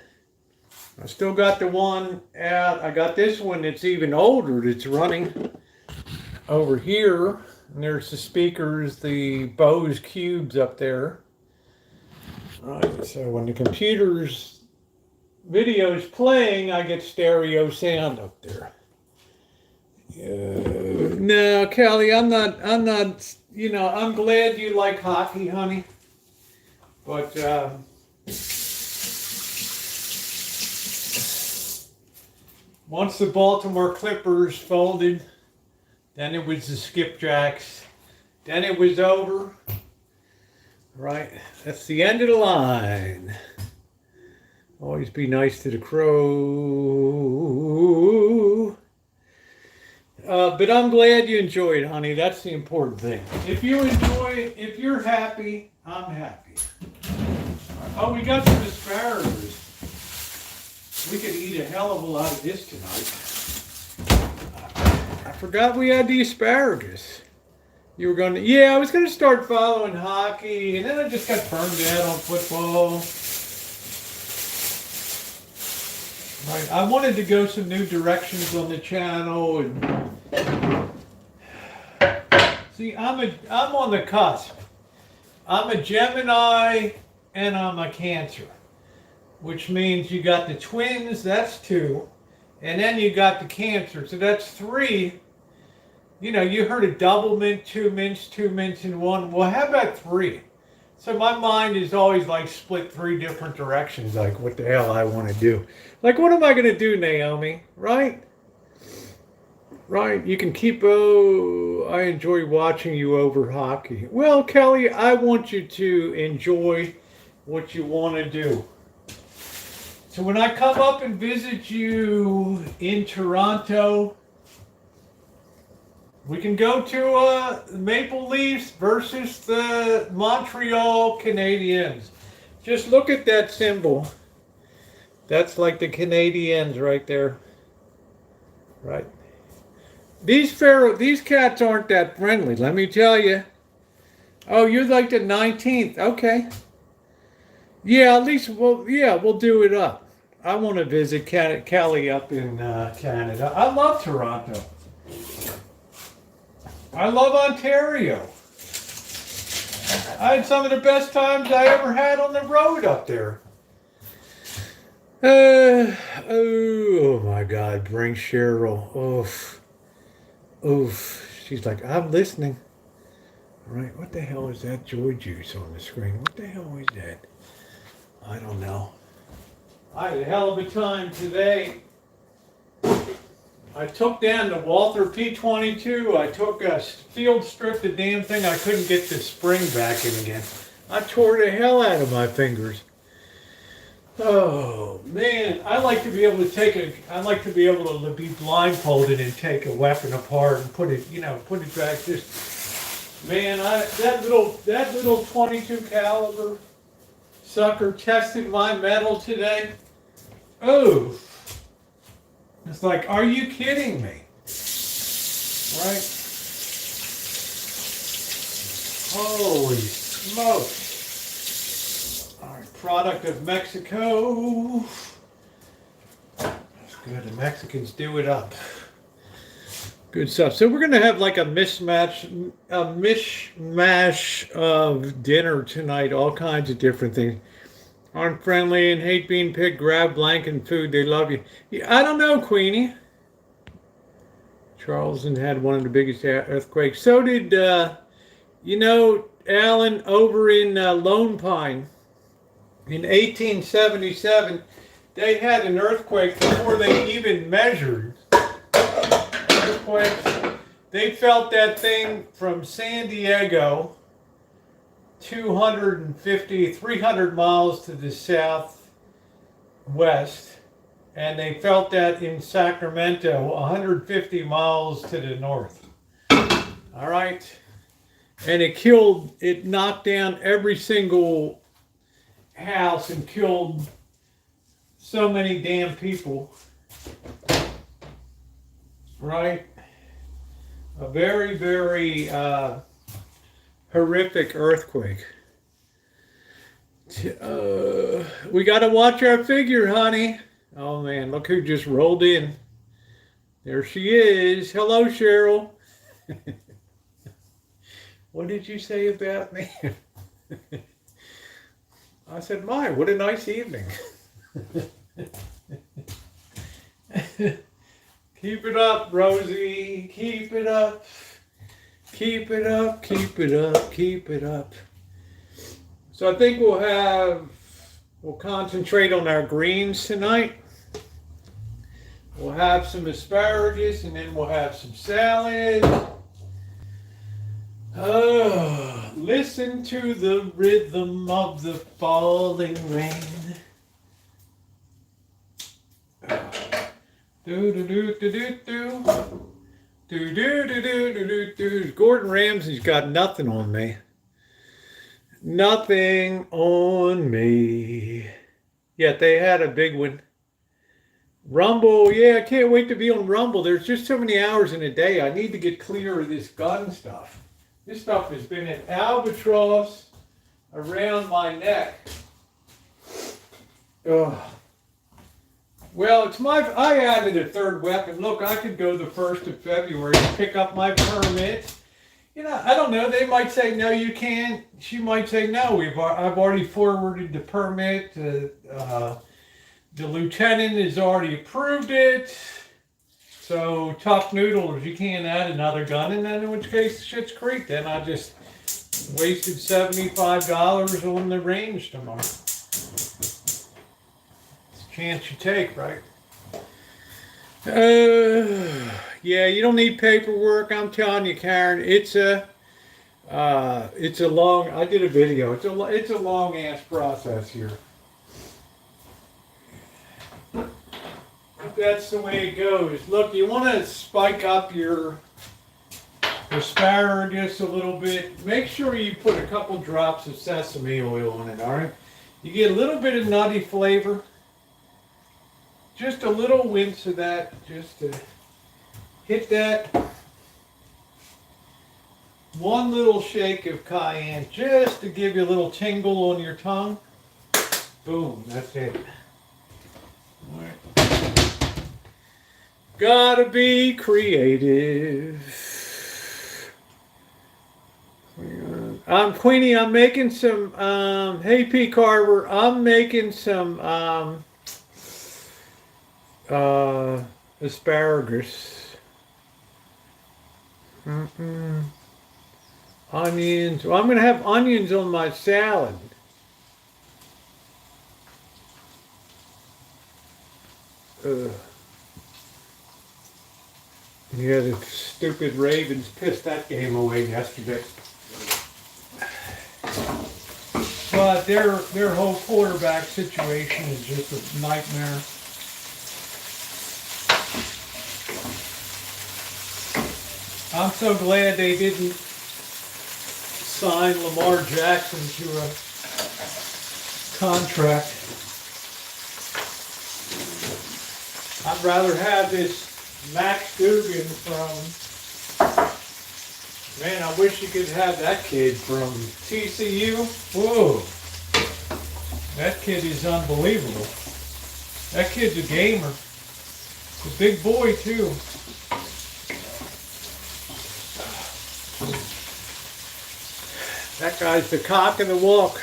I still got the one out. I got this one that's even older that's running over here. And there's the speakers, the Bose Cubes up there. All right, so when the computer's video's playing, I get stereo sound up there. No, Kelly, I'm not, you know, I'm glad you like hockey, honey. But, once the Baltimore Clippers folded, then it was the Skipjacks. Then it was over. Right, that's the end of the line. Always be nice to the crow. But I'm glad you enjoyed, honey. That's the important thing. If you enjoy, if you're happy, I'm happy. Oh, we got some asparagus. We could eat a hell of a lot of this tonight. I forgot we had the asparagus. You were going to, yeah, I was going to start following hockey, and then I just got burned out on football. Right. I wanted to go some new directions on the channel, and see, I'm on the cusp. I'm a Gemini and I'm a Cancer, which means you got the twins, that's 2, and then you got the Cancer, so that's 3. You know, you heard of double mint, 2 mints, 2 mints in one. Well, how about 3? So my mind is always like split 3 different directions, like what the hell I want to do. Like, what am I going to do, Naomi? Right? Right. You can keep, oh, I enjoy watching you over hockey. Well, Kelly, I want you to enjoy what you want to do. So when I come up and visit you in Toronto, we can go to Maple Leafs versus the Montreal Canadiens. Just look at that symbol. That's like the Canadiens right there. Right. These cats aren't that friendly, let me tell you. Oh, you're like the 19th. Okay. Yeah, at least we'll do it up. I want to visit Kelly up in Canada. I love Toronto. I love Ontario. I had some of the best times I ever had on the road up there. Oh my God, bring Cheryl. Oof. Oof. She's like, I'm listening. All right, what the hell is that joy juice on the screen? What the hell is that? I don't know. I had a hell of a time today. I took down the Walther P22. I took a field strip, the damn thing. I couldn't get the spring back in again. I tore the hell out of my fingers. Oh man, I like to be able to be blindfolded and take a weapon apart and put it back. Just man, that little 22 caliber sucker tested my metal today. Oh. It's like, are you kidding me? Right? Holy smokes. All right, product of Mexico. That's good. The Mexicans do it up. Good stuff. So we're going to have like a mishmash of dinner tonight. All kinds of different things. Aren't friendly and hate being picked, grab blanket and food. They love you. I don't know, Queenie. Charleston had one of the biggest earthquakes. So did, Alan, over in Lone Pine. In 1877, they had an earthquake before they even measured earthquakes. They felt that thing from San Diego 300 miles to the southwest, and they felt that in Sacramento 150 miles to the north. All right, and it knocked down every single house and killed so many damn people. Right, a very, very horrific earthquake. We got to watch our figure, honey. Oh man, look who just rolled in. There she is. Hello, Cheryl. What did you say about me? I said, my, what a nice evening. Keep it up, Rosie. Keep it up. Keep it up, keep it up, keep it up. So I think we'll concentrate on our greens tonight. We'll have some asparagus and then we'll have some salad. Oh, listen to the rhythm of the falling rain. Do do do do do do. Gordon Ramsay's got nothing on me. Nothing on me. Yet they had a big one. Rumble, yeah, I can't wait to be on Rumble. There's just so many hours in a day. I need to get clear of this gun stuff. This stuff has been an albatross around my neck. Ugh. Well, I added a third weapon. Look, I could go the 1st of February and pick up my permit. You know, I don't know. They might say, no, you can't. She might say, no, I've already forwarded the permit. The lieutenant has already approved it. So, tough noodles, you can't add another gun. And then in which case, shit's creek. Then I just wasted $75 on the range tomorrow. It's a chance you take, right? Yeah, you don't need paperwork. I'm telling you, Karen, it's a long. I did a video. It's a long ass process here. That's the way it goes. Look, you want to spike up your asparagus a little bit. Make sure you put a couple drops of sesame oil in it. All right, you get a little bit of nutty flavor. Just a little wince of that, just to hit that. One little shake of cayenne, just to give you a little tingle on your tongue. Boom, that's it. All right. Gotta be creative. Queenie, I'm making some, hey P. Carver, I'm making some, asparagus. Onions. Well, I'm going to have onions on my salad. Yeah, the stupid Ravens pissed that game away yesterday. But their whole quarterback situation is just a nightmare. I'm so glad they didn't sign Lamar Jackson to a contract. I'd rather have this Max Dugan from, man, I wish you could have that kid from TCU. Whoa, that kid is unbelievable. That kid's a gamer. He's a big boy too. That guy's the cock in the walk.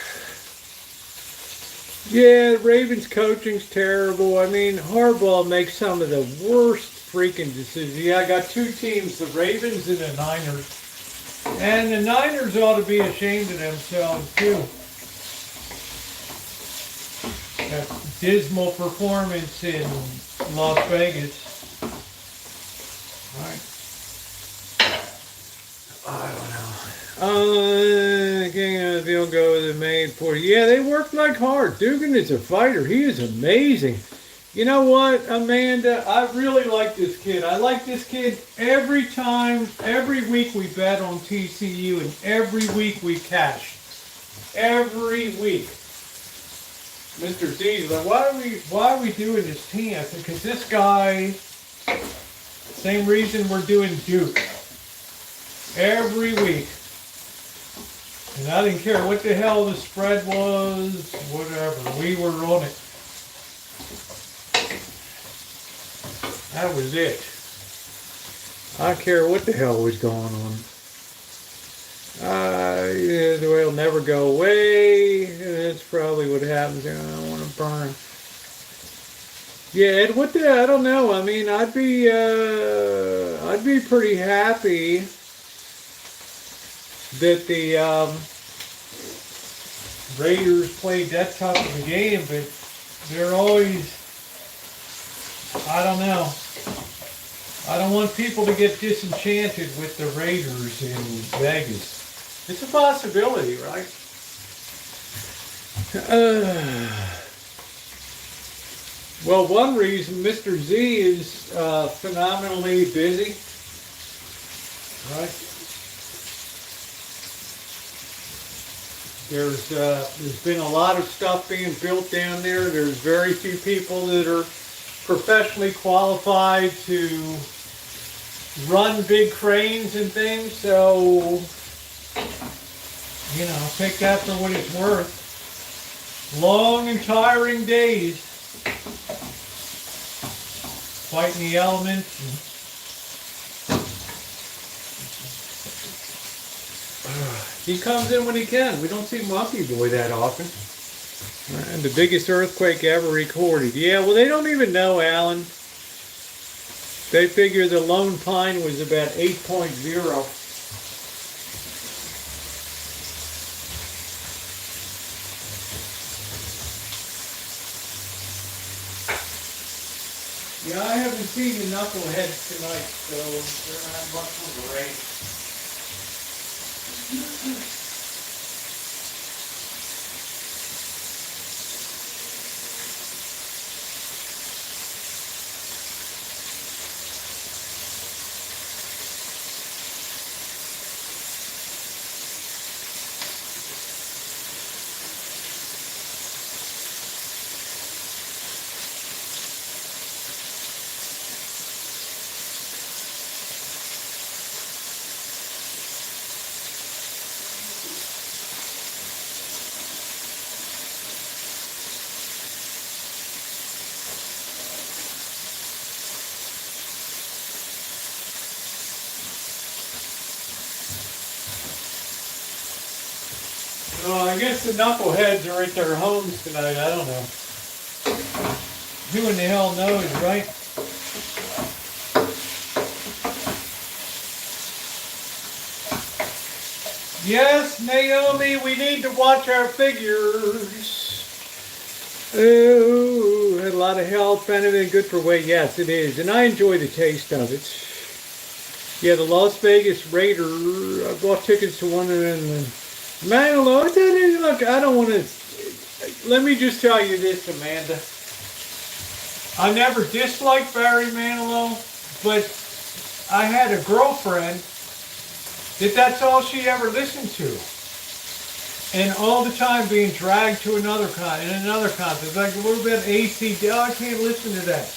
Yeah, Ravens coaching's terrible. I mean, Harbaugh makes some of the worst freaking decisions. Yeah, I got two teams, the Ravens and the Niners. And the Niners ought to be ashamed of themselves, too. That dismal performance in Las Vegas. All right. I don't know. They'll go with the main for. Yeah, they work like hard. Dugan is a fighter. He is amazing. You know what, Amanda? I really like this kid. I like this kid every time, every week we bet on TCU, and every week we cash. Every week. Mr. Z's like, why are we doing this team? I said, because this guy, same reason we're doing Duke. Every week. And I didn't care what the hell the spread was, whatever. We were on it. That was it. I don't care what the hell was going on. Yeah, the oil will never go away. That's probably what happens. I don't want to burn. Yeah, I don't know. I mean, I'd be pretty happy that the Raiders played that tough of a game, but they're always, I don't know. I don't want people to get disenchanted with the Raiders in Vegas. It's a possibility, right? Well, one reason Mr. Z is phenomenally busy, right? There's been a lot of stuff being built down there. There's very few people that are professionally qualified to run big cranes and things, so, you know, take that for what it's worth. Long and tiring days. fighting the elements. He comes in when he can. We don't see Monkey Boy that often. And the biggest earthquake ever recorded. Yeah, well, they don't even know, Alan. They figure the Lone Pine was about 8.0. Yeah, I haven't seen the knuckleheads tonight, so they're not much of a race. Well, I guess the knuckleheads are at their homes tonight. I don't know. Who in the hell knows, right? Yes, Naomi, we need to watch our figures. Oh, had a lot of health benefit, good for weight. Yes, it is, and I enjoy the taste of it. Yeah, the Las Vegas Raider. I bought tickets to one of them. Man, look, I don't want to. Let me just tell you this, Amanda. I never disliked Barry Manilow, but I had a girlfriend that's all she ever listened to. And all the time being dragged to another concert. Like, what about ACD? Oh, I can't listen to that.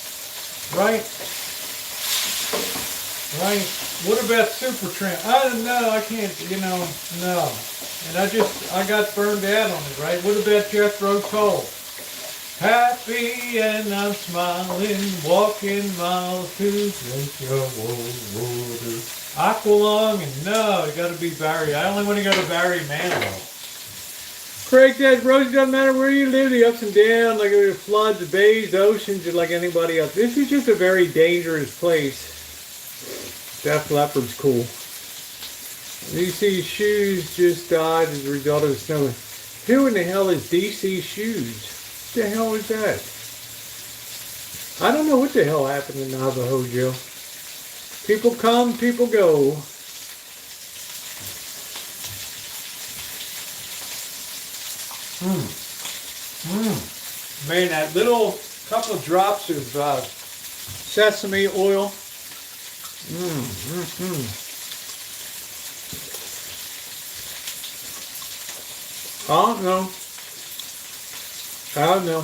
Right? Right? What about Supertramp? I don't know, I can't, no. And I got burned out on it, right? What about Jethro Tull? Happy and I'm smiling, walking miles to drink your water. Aqualung, and no, it got to be Barry. I only want to go to Barry Manilow. Craig says, Rosie, doesn't matter where you live, the ups and downs, like the floods, the bays, the oceans, just like anybody else. This is just a very dangerous place. Def Leppard's cool. DC Shoes just died as a result of the snow. Who in the hell is DC Shoes? What the hell is that? I don't know what the hell happened in Navajo, Joe. People come, people go. Man, that little couple of drops of sesame oil. I don't know.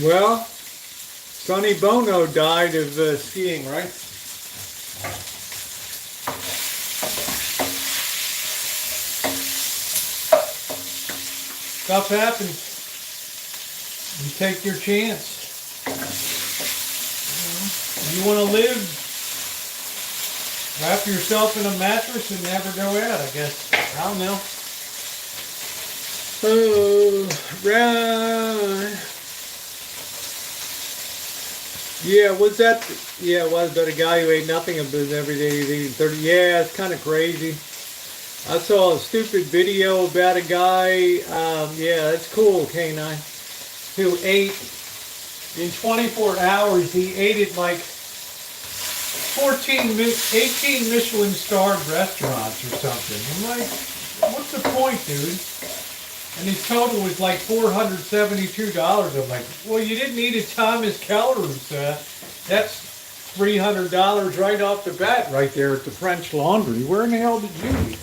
Well, Sonny Bono died of skiing, right? Stuff happens. You take your chance. You want to live, wrap yourself in a mattress and never go out, I guess. I don't know. Oh, right. Yeah, was that? Yeah, was that a guy who ate nothing of his every day? He's eating 30. Yeah, it's kind of crazy. I saw a stupid video about a guy. Yeah, that's cool, K9. Who ate in 24 hours? He ate at like 18 Michelin-starred restaurants or something. I'm like, what's the point, dude? And his total was like $472. I'm like, well, you didn't eat at Thomas Keller's. That's $300 right off the bat right there at the French Laundry. Where in the hell did you eat?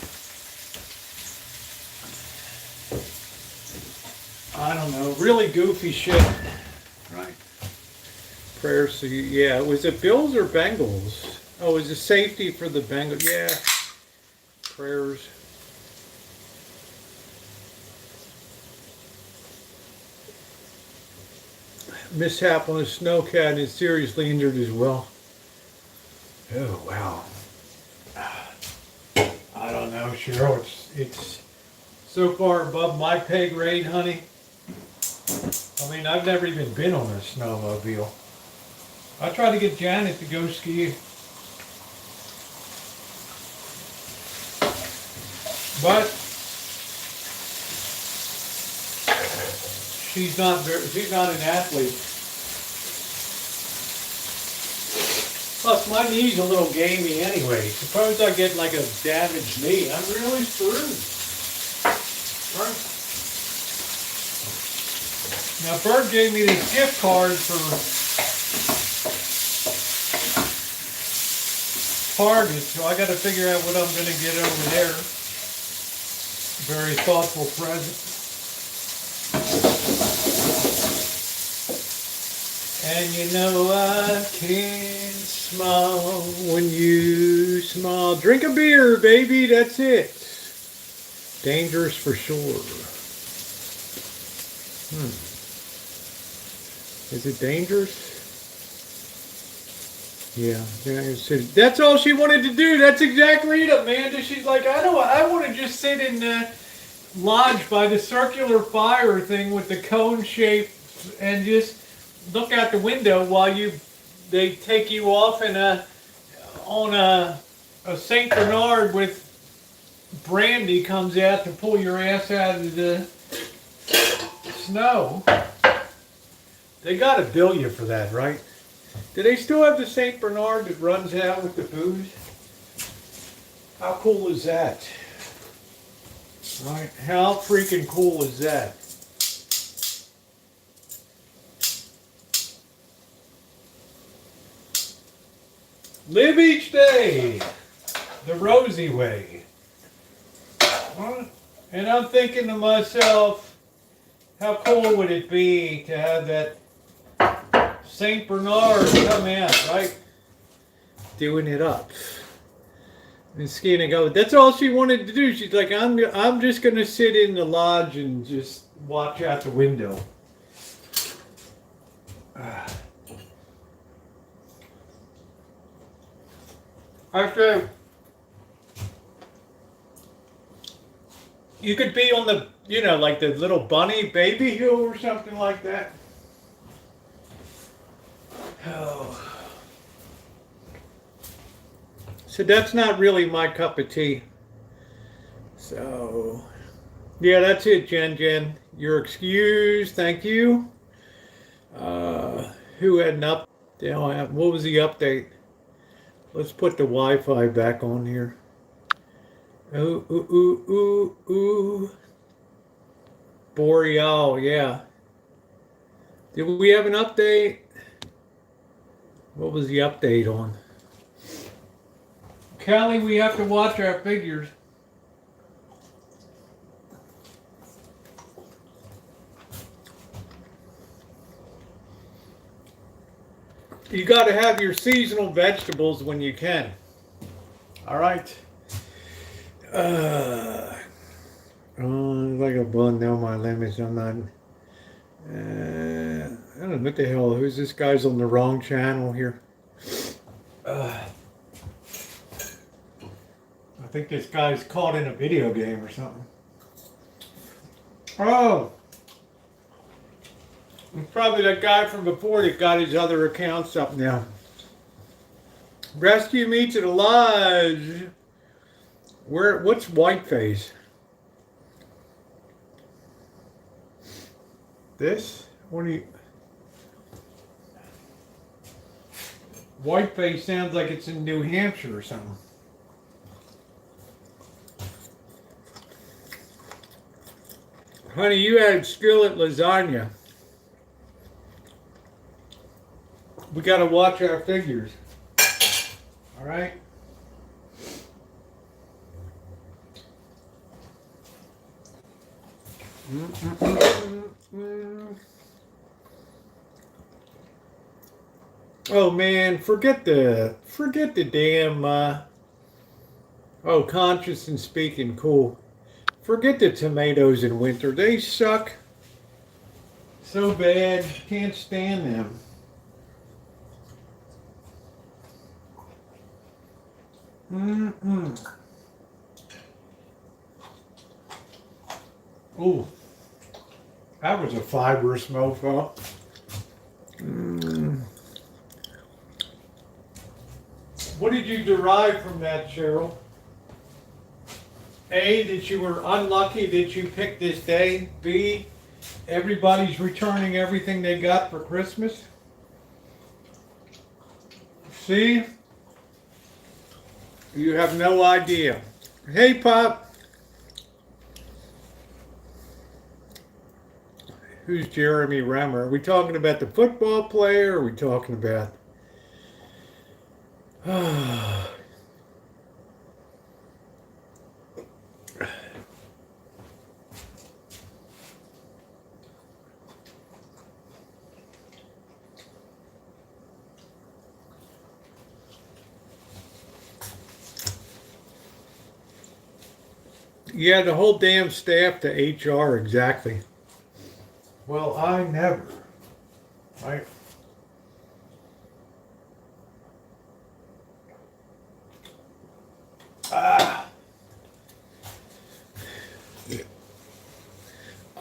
I don't know. Really goofy shit. Right. Prayers to you. Yeah, was it Bills or Bengals? Oh, it was a safety for the Bengals. Yeah. Prayers. mishap on a snowcat and is seriously injured as well. Oh wow. I don't know, Cheryl. It's so far above my pay grade, honey. I mean, I've never even been on a snowmobile. I tried to get Janet to go ski, but she's not an athlete. Plus, my knee's a little gamey anyway. Suppose I get like a damaged knee, I'm really screwed. Right? Now, Bert gave me this gift card for Target, so I got to figure out what I'm going to get over there. Very thoughtful present. And you know I can smile when you smile. Drink a beer, baby, that's it. Dangerous for sure. Is it dangerous? Yeah, that's all she wanted to do. That's exactly it, Amanda. She's like, I want to just sit in the lodge by the circular fire thing with the cone shape and just look out the window while they take you off on a Saint Bernard with brandy comes out to pull your ass out of the snow. They gotta bill you for that, right? Do they still have the Saint Bernard that runs out with the booze? How cool is that? Right? How freaking cool is that? Live each day the rosy way. And I'm thinking to myself, how cool would it be to have that Saint Bernard come out, right? Doing it up. And skiing and go. That's all she wanted to do. She's like, I'm just gonna sit in the lodge and just watch out the window. I said, you could be on the, like the little bunny baby hill or something like that. Oh. So that's not really my cup of tea. So, yeah, that's it, Jen. You're excused. Thank you. Who had an update? What was the update? Let's put the Wi-Fi back on here. Ooh, ooh, ooh, ooh, ooh. Boreal, yeah. Did we have an update? What was the update on? Callie, we have to watch our figures. You got to have your seasonal vegetables when you can. All right. Like a bun down my limits. I'm not. I don't know what the hell. Who's this guy's on the wrong channel here? I think this guy's caught in a video game or something. Oh. It's probably that guy from before that got his other accounts up now. Rescue me to the lodge. What's Whiteface? This? What do you... Whiteface sounds like it's in New Hampshire or something. Honey, you had skillet lasagna. We got to watch our figures. All right? Oh man, forget the damn conscious and speaking, cool. Forget the tomatoes in winter. They suck So bad, can't stand them. Ooh, that was a fibrous mofo. What did you derive from that, Cheryl? A, that you were unlucky that you picked this day. B, everybody's returning everything they got for Christmas. C, you have no idea. Hey, Pop. Who's Jeremy Remmer? Are we talking about the football player? Or are we talking about... Yeah, the whole damn staff to HR, exactly. Well, I never. Right?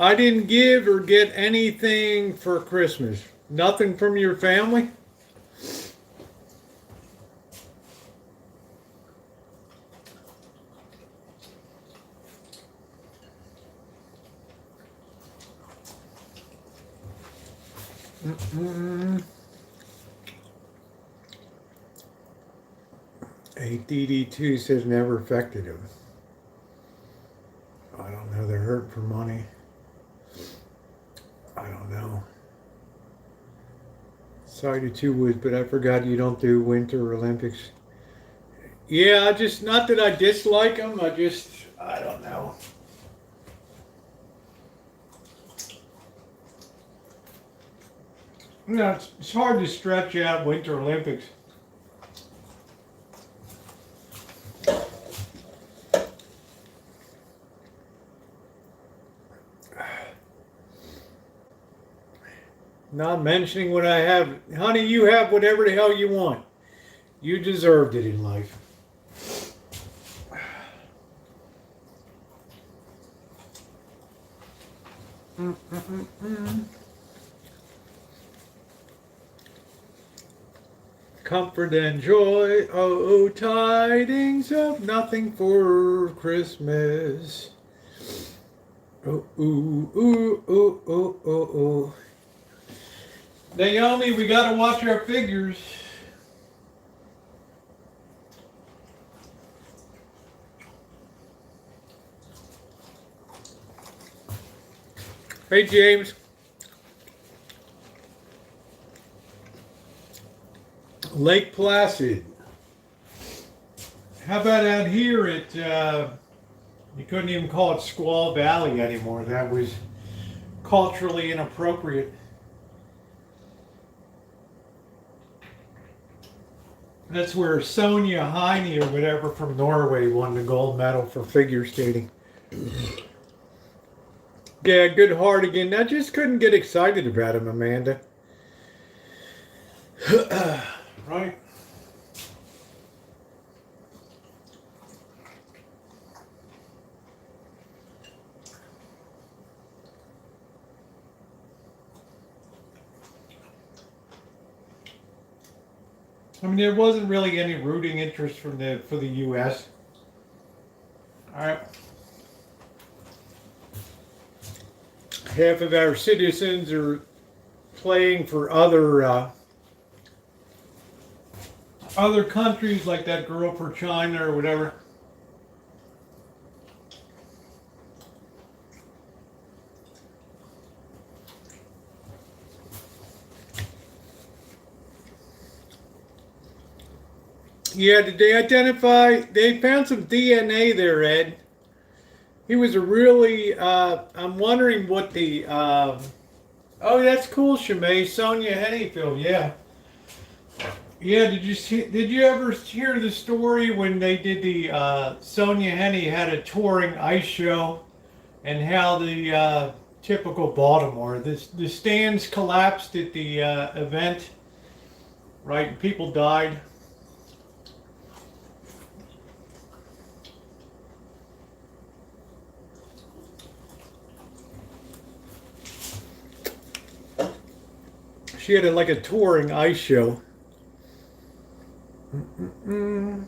I didn't give or get anything for Christmas. Nothing from your family? ADD2 says never affected him. I don't know. They're hurt for money. I don't know. Sorry to Two Woods, but I forgot you don't do Winter Olympics. Yeah, I just, not that I dislike them, I don't know. You know, it's hard to stretch out Winter Olympics. Not mentioning what I have. Honey, you have whatever the hell you want. You deserved it in life. Comfort and joy, oh, tidings of nothing for Christmas. Oh, ooh, ooh, ooh, ooh, ooh, ooh. Naomi, we gotta watch our figures. Hey, James. Lake Placid. How about out here at, you couldn't even call it Squaw Valley anymore. That was culturally inappropriate. That's where Sonia Heine or whatever from Norway won the gold medal for figure skating. Yeah, good heart again. I just couldn't get excited about him, Amanda. Right? I mean, there wasn't really any rooting interest for the U.S. All right. Half of our citizens are playing for other countries, like that girl for China or whatever. Yeah, did they identify? They found some DNA there, Ed. He was a really. I'm wondering what the. Oh, that's cool, Shimei. Sonia Hennifield. Yeah. Yeah. Did you ever hear the story when they did the Sonia Henny had a touring ice show, and how the Typical Baltimore. The stands collapsed at the event, right? People died. She had like a touring ice show. Mm-mm-mm.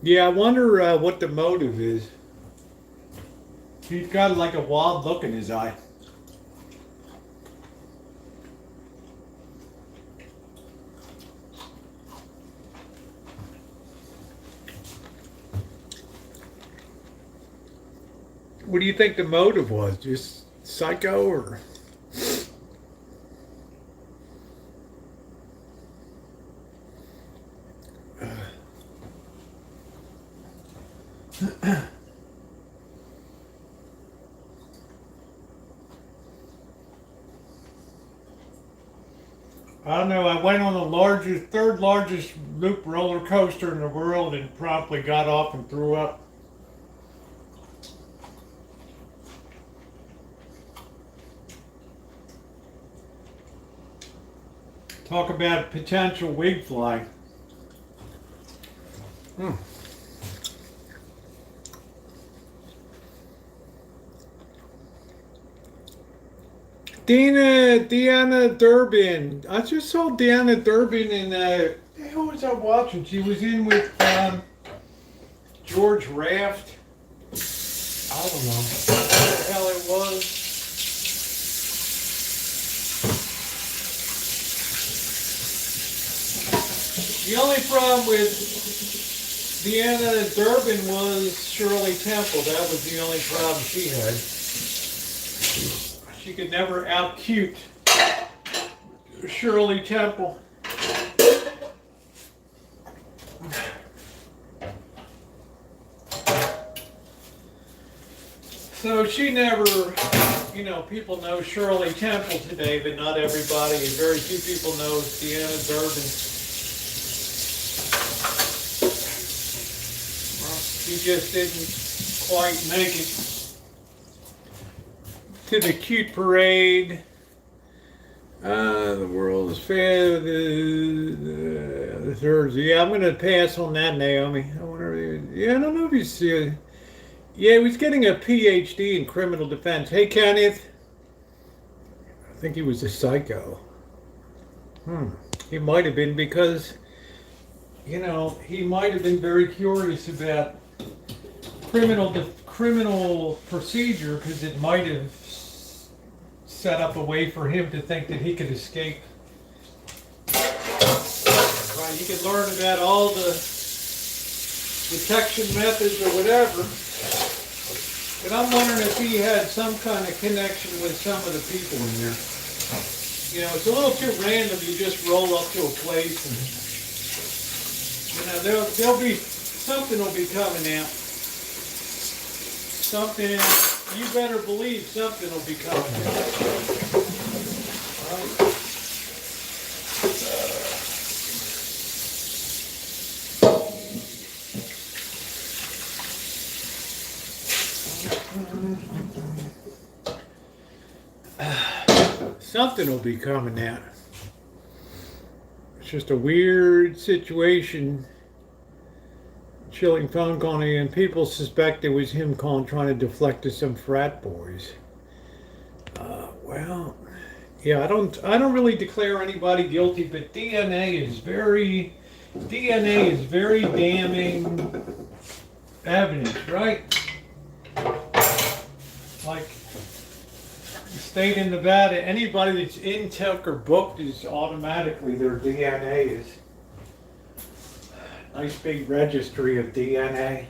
Yeah, I wonder what the motive is. He's got like a wild look in his eye. What do you think the motive was? Just psycho or? I don't know. I went on the third largest loop roller coaster in the world and promptly got off and threw up. Talk about potential wig fly. Mm. Deanna Durbin. I just saw Deanna Durbin in who was I watching? She was in with George Raft. I don't know what the hell it was. The only problem with Deanna Durbin was Shirley Temple. That was the only problem she had. She could never out-cute Shirley Temple. So she never, people know Shirley Temple today, but not everybody, and very few people know Deanna Durbin. He just didn't quite make it to the cute parade. The world is fair. The Thursday. Yeah, I'm going to pass on that, Naomi. I wonder. Yeah, I don't know if he's. Yeah, he was getting a PhD in criminal defense. Hey, Kenneth. I think he was a psycho. He might have been because, he might have been very curious about criminal procedure because it might have set up a way for him to think that he could escape. Right, he could learn about all the detection methods or whatever. But I'm wondering if he had some kind of connection with some of the people in there. It's a little too random. You just roll up to a place and there'll be something will be coming out. Something, you better believe something will be coming out. Something will be coming out. It's just a weird situation. Chilling phone call, and people suspect it was him trying to deflect to some frat boys. Well, yeah, I don't really declare anybody guilty, but DNA is very damning evidence, right? Like the state in Nevada, anybody that's in, took, or booked is automatically their DNA is. Nice big registry of DNA.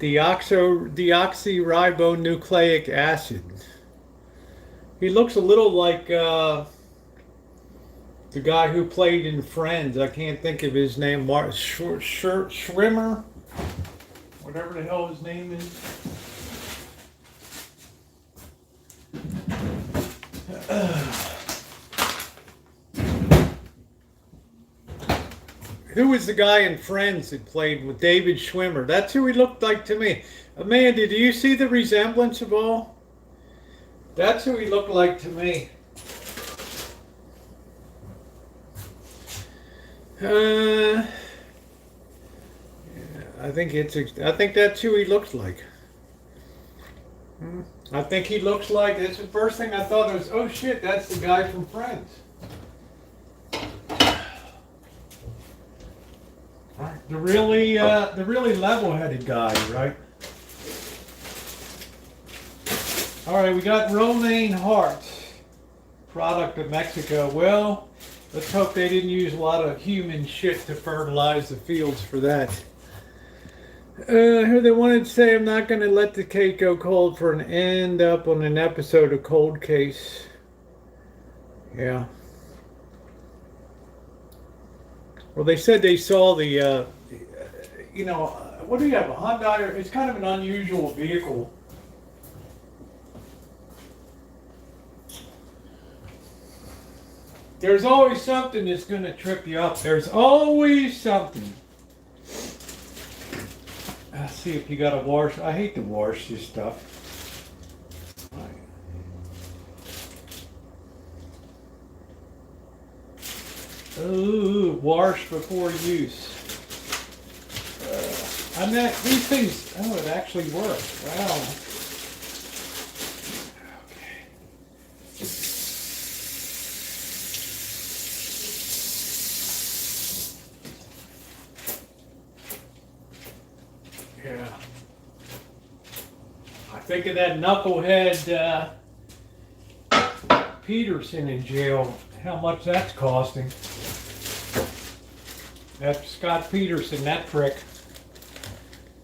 Deoxyribonucleic acid. He looks a little like the guy who played in Friends. I can't think of his name. Schwimmer? Whatever the hell his name is. Who was the guy in Friends that played with David Schwimmer? That's who he looked like to me. Amanda, do you see the resemblance of all? That's who he looked like to me. Yeah, I think that's who he looks like. I think he looks like. That's the first thing I thought was, oh shit, that's the guy from Friends. The really level-headed guy, right? All right, we got romaine hearts, product of Mexico. Well, let's hope they didn't use a lot of human shit to fertilize the fields for that. They wanted to say I'm not going to let the cake go cold for an end up on an episode of Cold Case. Yeah. Well, they said they saw the, what do you have, a Hyundai? It's kind of an unusual vehicle. There's always something that's going to trip you up. There's always something. Let's see if you got to wash. I hate to wash this stuff. Ooh, wash before use. These things, it actually works. Wow. Okay. Yeah. I think of that knucklehead Peterson in jail, how much that's costing. That's Scott Peterson, that prick.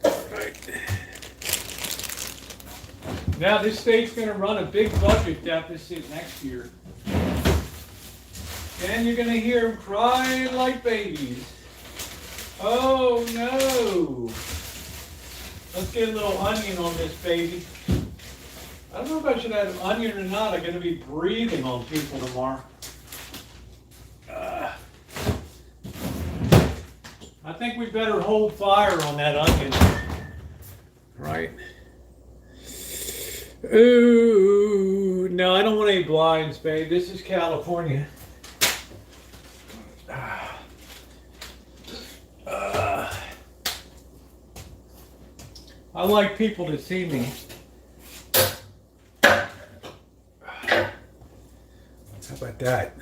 Right. Now this state's going to run a big budget deficit next year. And you're going to hear them crying like babies. Oh no! Let's get a little onion on this baby. I don't know if I should add onion or not. I'm going to be breathing on people tomorrow. I think we better hold fire on that onion. Right. Ooh, no, I don't want any blinds, babe. This is California. I like people to see me. How about that?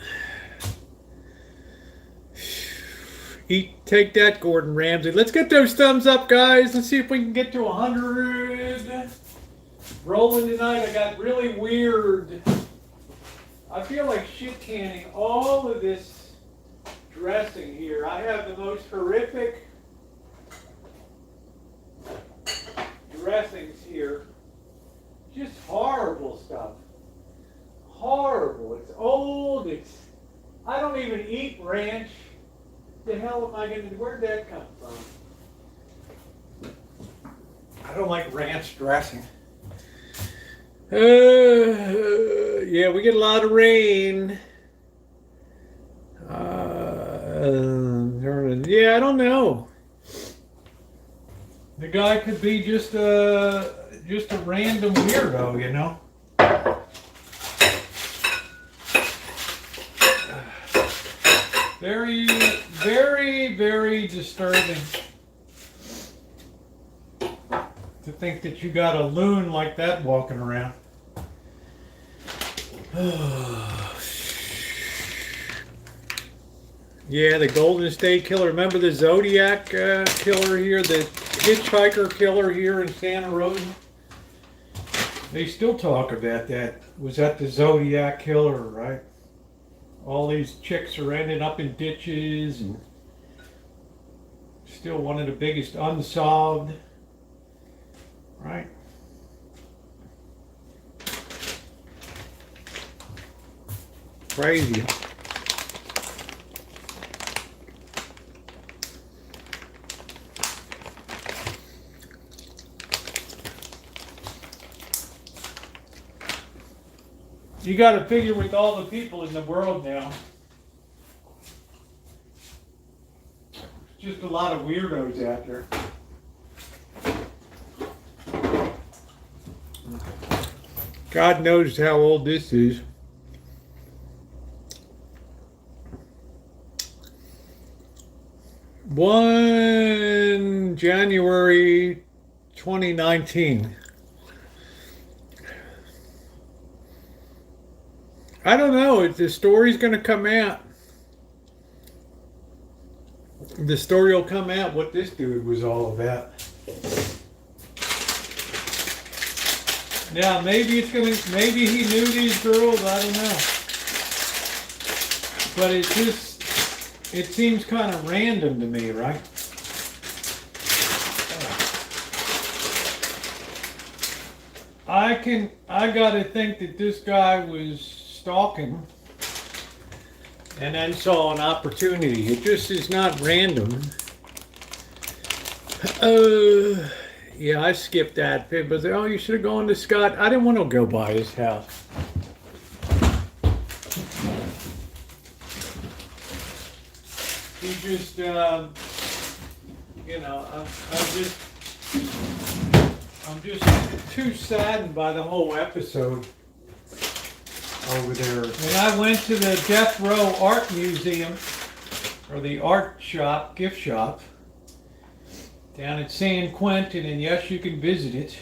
Take that, Gordon Ramsay. Let's get those thumbs up, guys. Let's see if we can get to 100. Rolling tonight. I got really weird. I feel like shit canning all of this dressing here. I have the most horrific dressings here. Just horrible stuff. Horrible. It's old. I don't even eat ranch. The hell am I going to do? Where'd that come from? I don't like ranch dressing. Yeah, we get a lot of rain. Yeah, I don't know. The guy could be just a random weirdo, you know. Very, very, very disturbing to think that you got a loon like that walking around. Yeah, the Golden State Killer. Remember the Zodiac killer here, the hitchhiker killer here in Santa Rosa? They still talk about that. Was that the Zodiac killer, right? All these chicks are ending up in ditches, and still one of the biggest unsolved, right? Crazy. You got to figure with all the people in the world now, just a lot of weirdos out there. God knows how old this is. January 2019. I don't know if the story's going to come out. The story will come out what this dude was all about. Now maybe he knew these girls, I don't know. But it seems kind of random to me, right? I gotta think that this guy was stalking and then saw an opportunity. It just is not random. Yeah, I skipped that bit, but oh, you should have gone to Scott. I didn't want to go by his house. He just, you know, I'm just too saddened by the whole episode over there. And I went to the Death Row Art Museum, or the art shop, gift shop, down at San Quentin, and yes, you can visit it.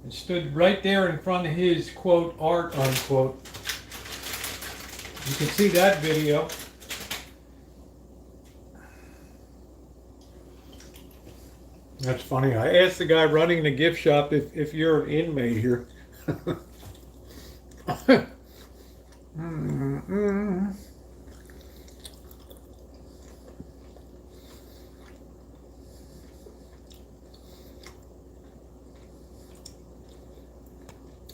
And stood right there in front of his, quote, art, unquote. You can see that video. That's funny. I asked the guy running the gift shop if you're an inmate here.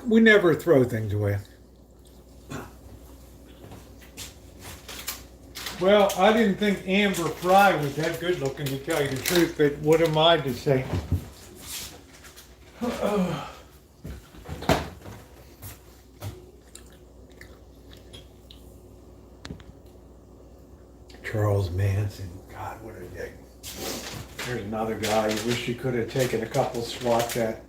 We never throw things away. Well, I didn't think Amber Fry was that good looking, to tell you the truth, but what am I to say? Charles Manson, God, what a dick. There's another guy you wish you could have taken a couple swats at.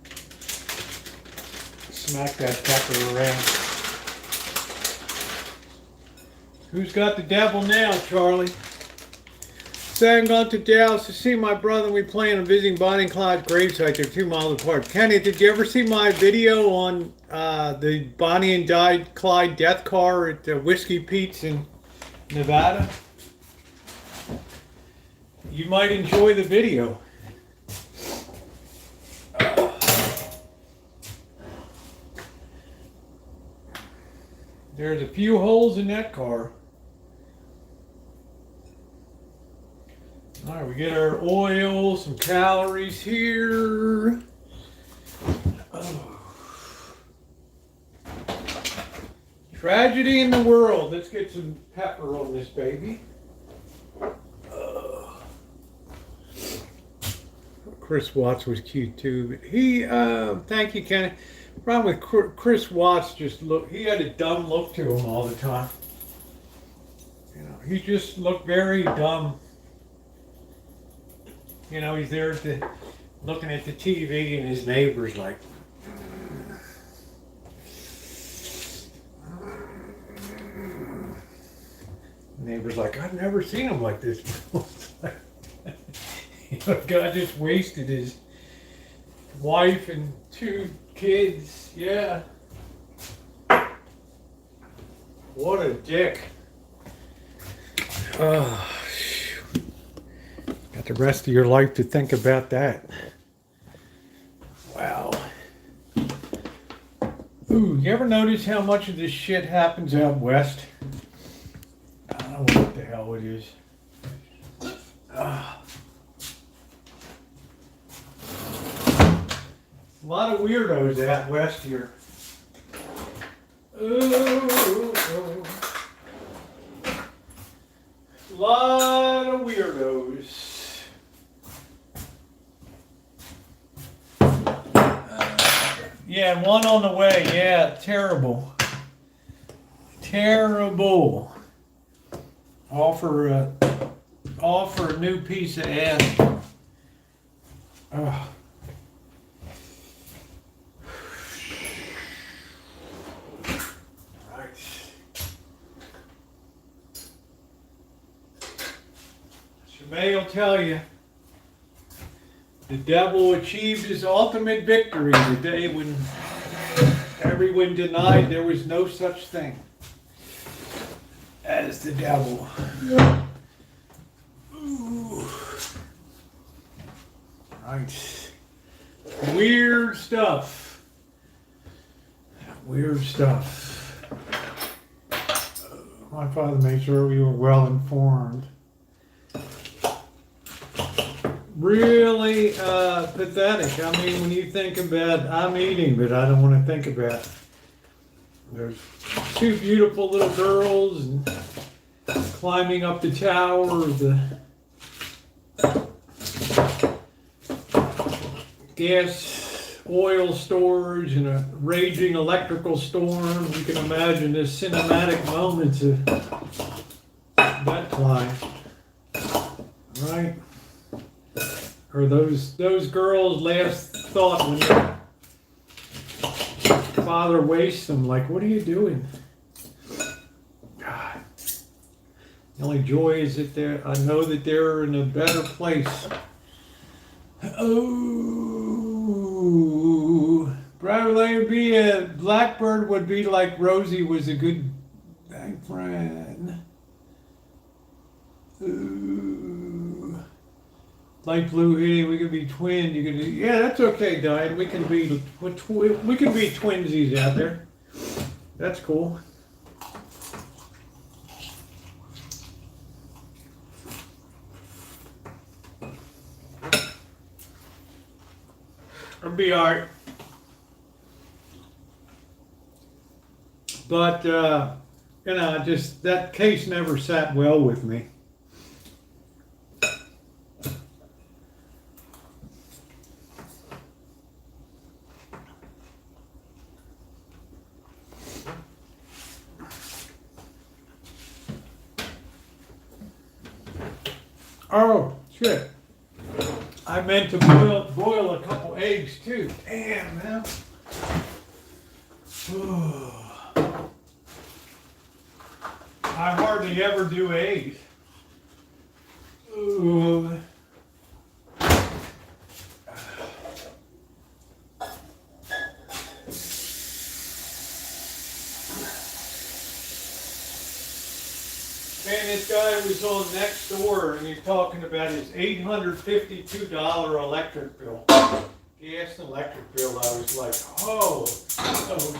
Smack that pepper around. Who's got the devil now, Charlie? So I'm going to Dallas to see my brother, and we plan on visiting Bonnie and Clyde's gravesite. They're 2 miles apart. Kenny, did you ever see my video on the Bonnie and Clyde death car at Whiskey Pete's in Nevada? You might enjoy the video. There's a few holes in that car. All right, we get our oil, some calories here. Oh. Tragedy in the world. Let's get some pepper on this baby. Chris Watts was cute too, but he, thank you, Kenny. Problem with Chris Watts, he had a dumb look to him all the time. You know, he just looked very dumb. You know, he's there looking at the TV, and his neighbor's like, neighbor's like, I've never seen him like this before. You know, God just wasted his wife and 2 kids. Yeah. What a dick. Oh, got the rest of your life to think about that. Wow. Ooh, you ever notice how much of this shit happens out west? I don't know what the hell it is. A lot of weirdos out west here. Ooh. A lot of weirdos. Yeah, one on the way. Yeah, terrible. Terrible. All for all for a new piece of ass. Ugh. Right. Shemay will tell you, the devil achieved his ultimate victory the day when everyone denied there was no such thing as the devil. Ooh. Right. Weird stuff. Weird stuff. My father made sure we were well informed. Really pathetic. I mean, when you think about, I'm eating, but I don't want to think about. There's two beautiful little girls and climbing up the tower of the gas oil storage and a raging electrical storm. You can imagine the cinematic moments of that climb, right? Or those girls' last thought when their father wastes them, like, what are you doing? God. The only joy is that I know that they're in a better place. Oh, probably be a blackbird would be like Rosie was a good friend. Ooh. Light blue here, we could be twins. You could, yeah, that's okay, Diane. We can be twinsies out there. That's cool. It'll be alright. But just that case never sat well with me. Oh, shit. I meant to boil a couple eggs too. Damn, man. I hardly ever do eggs. Ooh. Man, this guy was on Nextdoor and he's talking about his $852 electric bill. Gas and electric bill. I was like, oh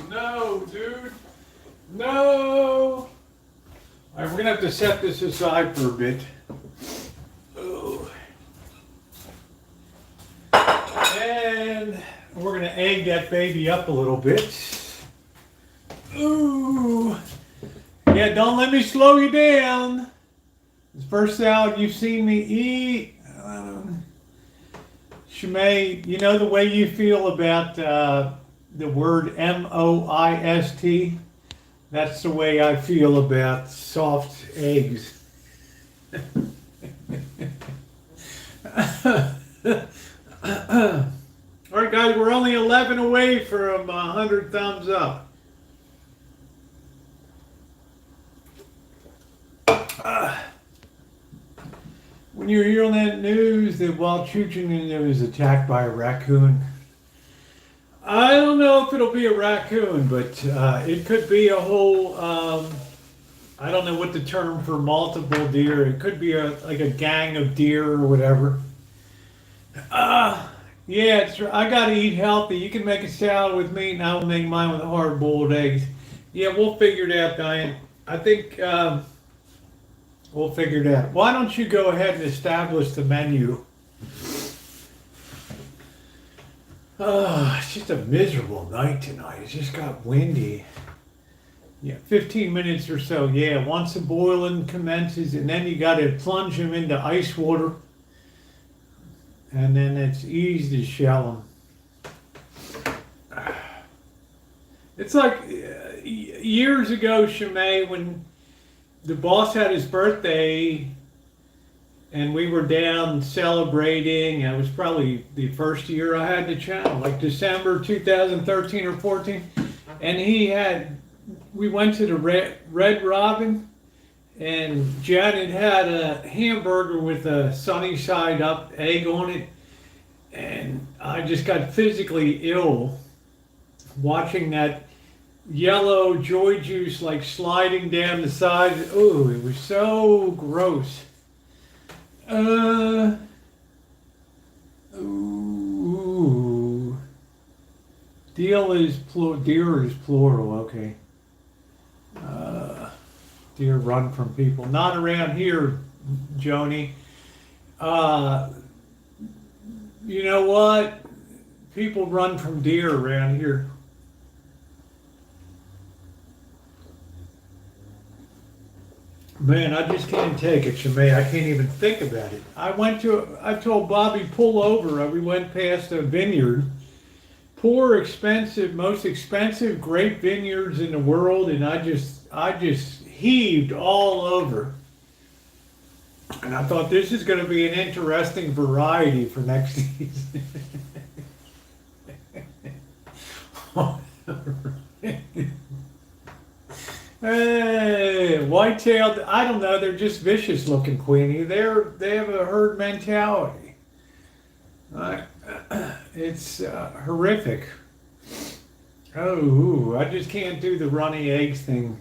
no, dude. No. All right, we're going to have to set this aside for a bit. Oh. And we're going to egg that baby up a little bit. Ooh. Yeah, don't let me slow you down. It's the first salad you've seen me eat. Shemay, you know the way you feel about the word M-O-I-S-T? That's the way I feel about soft eggs. All right, guys, we're only 11 away from 100 thumbs up. When you hear on that news that Walt Chuchin was attacked by a raccoon, I don't know if it'll be a raccoon, but it could be a whole, I don't know what the term for multiple deer, it could be like a gang of deer or whatever. Yeah, I gotta eat healthy. You can make a salad with meat and I'll make mine with hard-boiled eggs. Yeah, we'll figure it out, Diane. I think we'll figure it out. Why don't you go ahead and establish the menu? It's just a miserable night tonight. It just got windy. Yeah, 15 minutes or so. Yeah, once the boiling commences, and then you got to plunge them into ice water. And then it's easy to shell them. It's like years ago, Shemay, when the boss had his birthday, and we were down celebrating. It was probably the first year I had the channel, like December 2013 or 14. And we went to the Red Robin, and Janet had a hamburger with a sunny side up egg on it. And I just got physically ill watching that yellow joy juice like sliding down the side. Oh, it was so gross. Ooh. Deer is plural, okay. Deer run from people. Not around here, Joni. Uh, you know what? People run from deer around here. Man, I just can't take it, Shemay. I can't even think about it. I told Bobby, pull over. We went past a vineyard. Poor, expensive, most expensive grape vineyards in the world, and I just heaved all over. And I thought this is going to be an interesting variety for next season. Hey, white-tailed, I don't know, they're just vicious looking, Queenie. They have a herd mentality. It's horrific. Oh, I just can't do the runny eggs thing.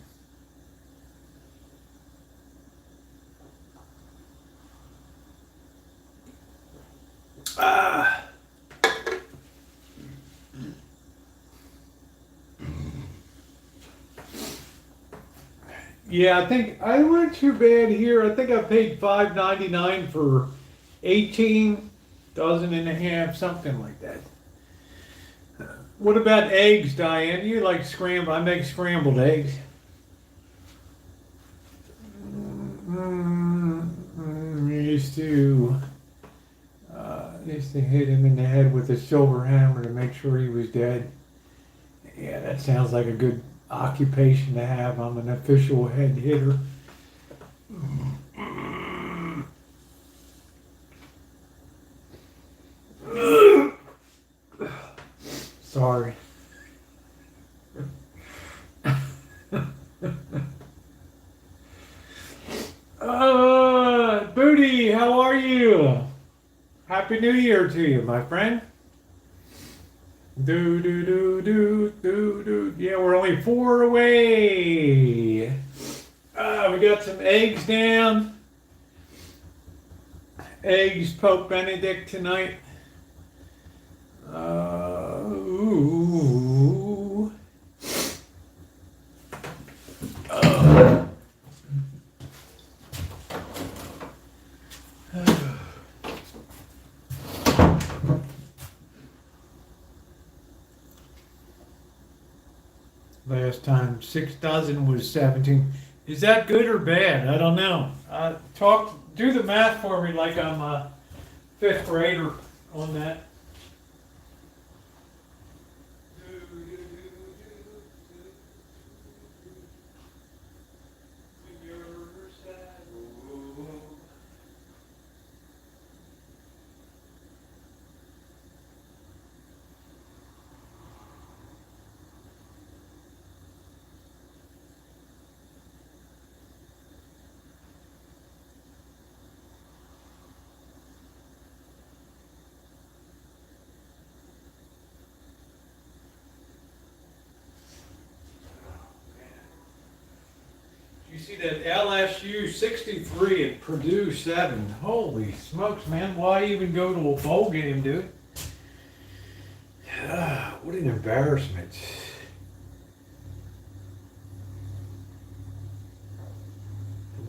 Ah. Yeah, I think I went too bad here. I think I paid $5.99 for 18 dozen and a half, something like that. What about eggs, Diane? You like scrambled? I make scrambled eggs. Used to hit him in the head with a silver hammer to make sure he was dead. Yeah, that sounds like a good occupation to have. I'm an official head hitter. Sorry. Booty, how are you? Happy New Year to you, my friend. Do do do do do do. Yeah, we're only 4 away. We got some eggs down. Eggs Pope Benedict tonight. Ooh. Last time 6 dozen was 17. Is that good or bad? I don't know. Do the math for me like I'm a 5th grader on that. You see that LSU 63 at Purdue 7. Holy smokes, man. Why even go to a bowl game, dude? What an embarrassment.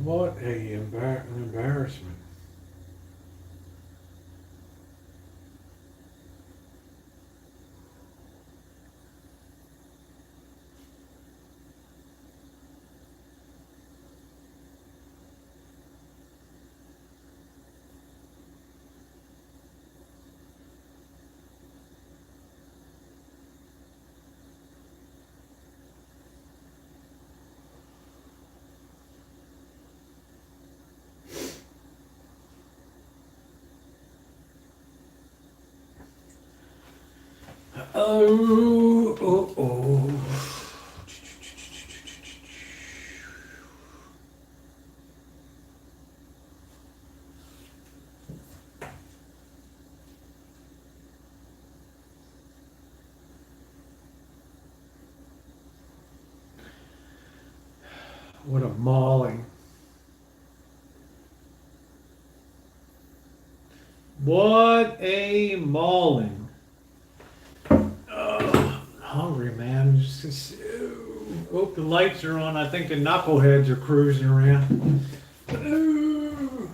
What an embarrassment. Oh, oh, oh. What a mauling. What a mauling. Oh, I'm hungry, man. Oh, the lights are on. I think the knuckleheads are cruising around. Ooh.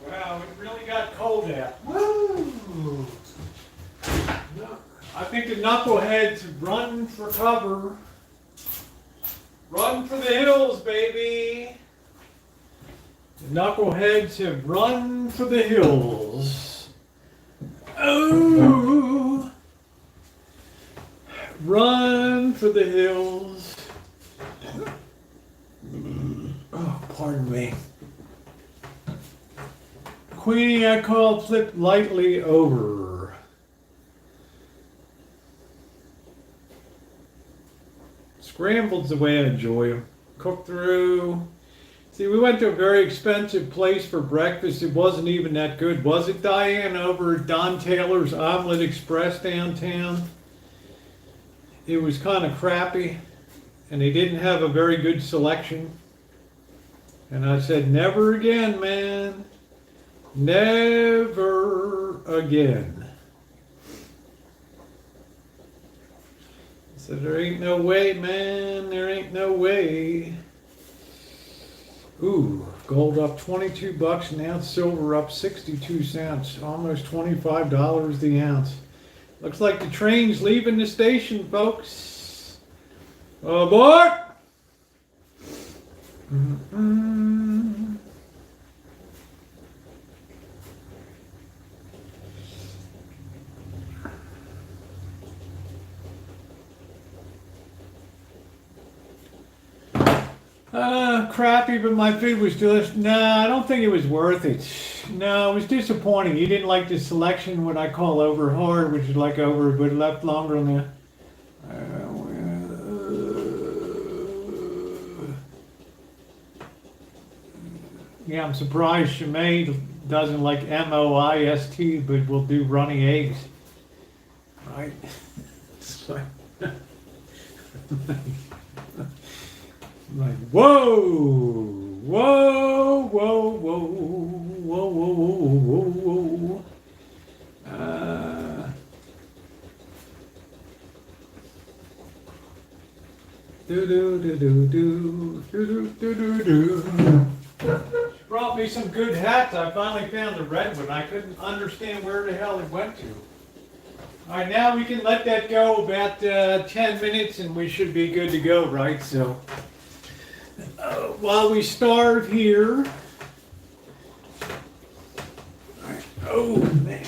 Wow, it really got cold out. Woo! I think the knuckleheads run for cover. Run for the hills, baby. The knuckleheads have run for the hills. Oh! Run for the hills. Oh, pardon me. Queenie, I call, flip lightly over. Scrambled's the way I enjoy them. Cook through. See, we went to a very expensive place for breakfast. It wasn't even that good. Was it, Diane, over at Don Taylor's Omelet Express downtown? It was kind of crappy, and they didn't have a very good selection. And I said, never again, man. Never again. I said, there ain't no way, man. There ain't no way. Ooh, gold up 22 bucks an ounce, silver up 62 cents, almost $25 the ounce. Looks like the train's leaving the station, folks. Oh, boy! Mm-mm. Crappy, but my food was delicious. No, I don't think it was worth it. No, it was disappointing. You didn't like the selection, what I call over hard, which is like over, but left longer on the. Yeah, I'm surprised Shemay doesn't like MOIST, but will do runny eggs. Right? It's like. Like, whoa, whoa, whoa, whoa, whoa, whoa, whoa, whoa, whoa. Do do do do do do do do do. She brought me some good hats. I finally found a red one. I couldn't understand where the hell it went to. All right, now we can let that go about 10 minutes, and we should be good to go, right? So. While we start here, right. Oh man.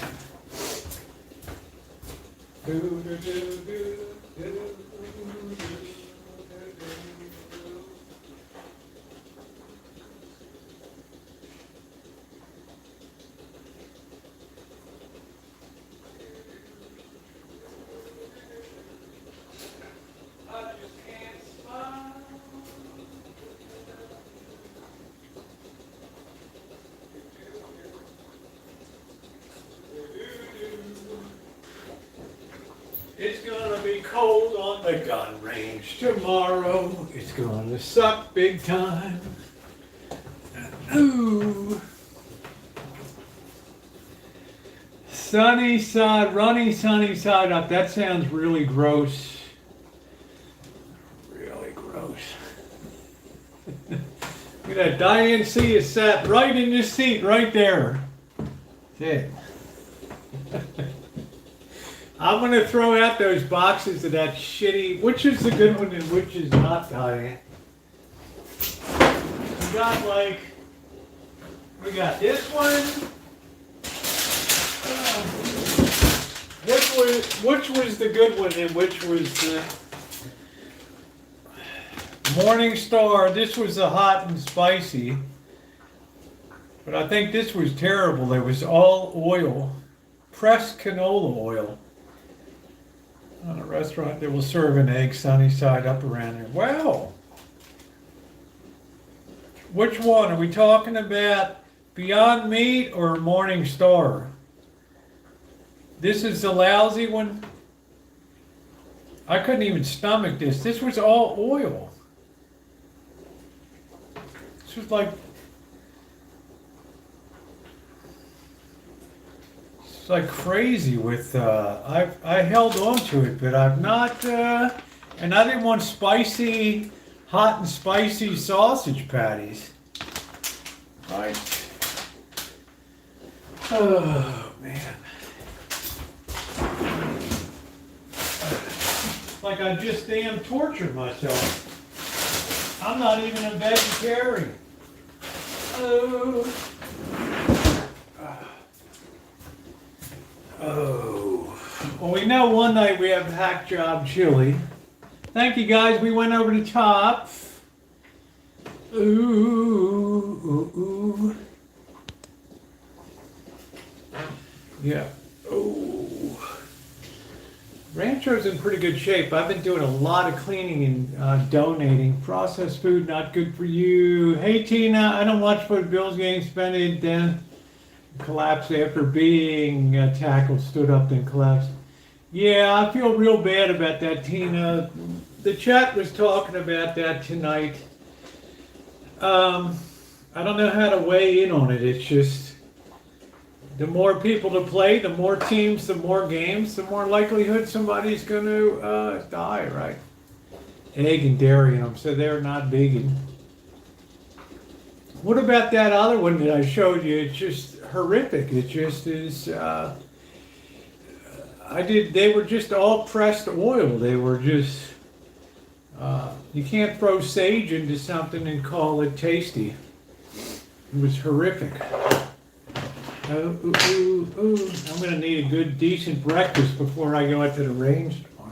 It's gonna be cold on the gun range tomorrow. It's gonna suck big time. Ooh. Sunny side, runny sunny side up. That sounds really gross. Really gross. Look at that. Diane C is sat right in this seat right there. That's it. I'm going to throw out those boxes of that shitty, which is the good one and which is not, Diane. You got like We got this one. Which was the good one and which was the Morning Star? This was the hot and spicy. But I think this was terrible. It was all oil. Pressed canola oil. On a restaurant that will serve an egg sunny side up around here. Wow. Which one? Are we talking about Beyond Meat or Morning Star? This is the lousy one. I couldn't even stomach this. This was all oil. This was like, it's like crazy with, I held on to it, but I've not, and I didn't want spicy, hot and spicy sausage patties. Right. Oh, man. Like I just damn tortured myself. I'm not even a vegetarian. Oh. Oh. Well, we know one night we have hack job chili. Thank you guys. We went over the top. Ooh, ooh, ooh. Yeah. Oh. Rancho's in pretty good shape. I've been doing a lot of cleaning and donating. Processed food, not good for you. Hey, Tina, I don't watch what Bills game spent it, then collapsed after being tackled, stood up, then collapsed. Yeah, I feel real bad about that, Tina. The chat was talking about that tonight. I don't know how to weigh in on it. It's just, the more people to play, the more teams, the more games, the more likelihood somebody's going to die, right? Egg and dairy in them, so they're not vegan. What about that other one that I showed you? It's just horrific. It just is, they were just all pressed oil. They were just, you can't throw sage into something and call it tasty. It was horrific. Oh, ooh, ooh, ooh. I'm going to need a good, decent breakfast before I go out to the range tomorrow.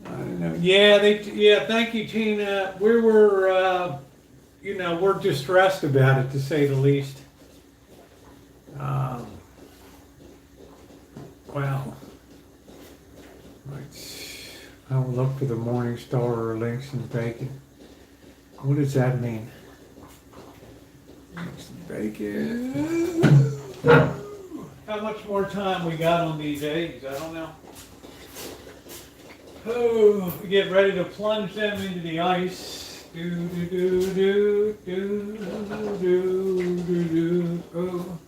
I don't know. Yeah, thank you, Tina. We were, we're distressed about it, to say the least. Wow. Right. I will look for the Morning Star or links and bacon. What does that mean? Links and bacon. How much more time we got on these eggs? I don't know. Oh, we get ready to plunge them into the ice. Do do do do do do do do. Oh.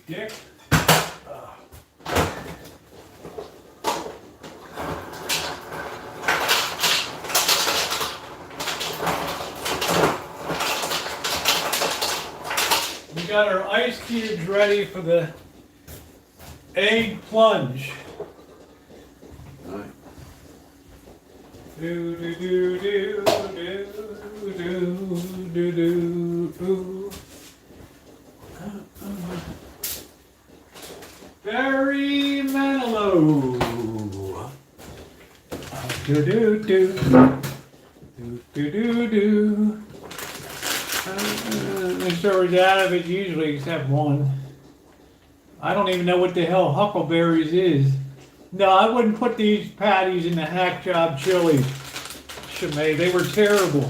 Dick. We got our ice cubes ready for the egg plunge. All right. Do do do do do do do do do. Very mellow. Do do do do do do do. Make sure we're out of it usually, except one. I don't even know what the hell huckleberries is. No, I wouldn't put these patties in the hack job chili. Shemay, they were terrible.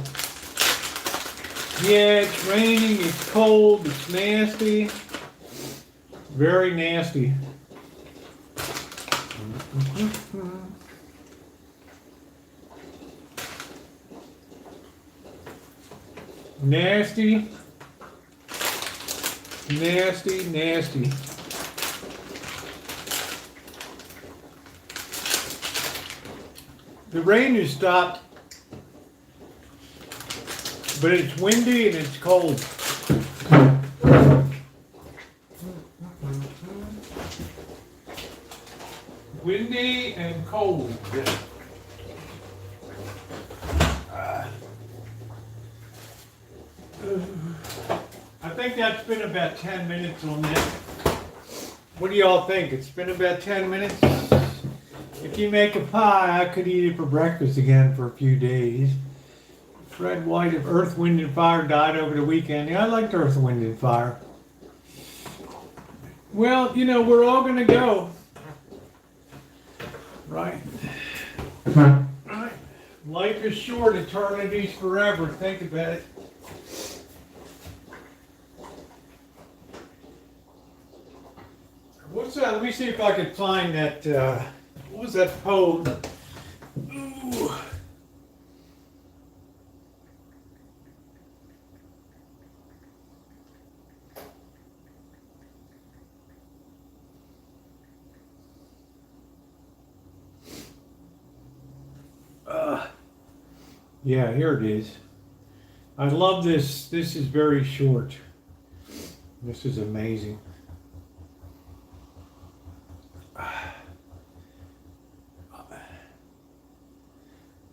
Yeah, it's raining, it's cold, it's nasty. Very nasty. Nasty. Nasty, nasty. The rain has stopped, but it's windy and it's cold. cold. I think that's been about 10 minutes on this. What do y'all think? It's been about 10 minutes? If you make a pie, I could eat it for breakfast again for a few days. Fred White of Earth, Wind and Fire died over the weekend. Yeah, I liked Earth, Wind and Fire. Well, you know, we're all going to go. Right? Right. Life is short, eternity's forever. Think about it. What's that? Let me see if I can find that. What was that poem? Ooh. Yeah, here it is. I love this. This is very short. This is amazing.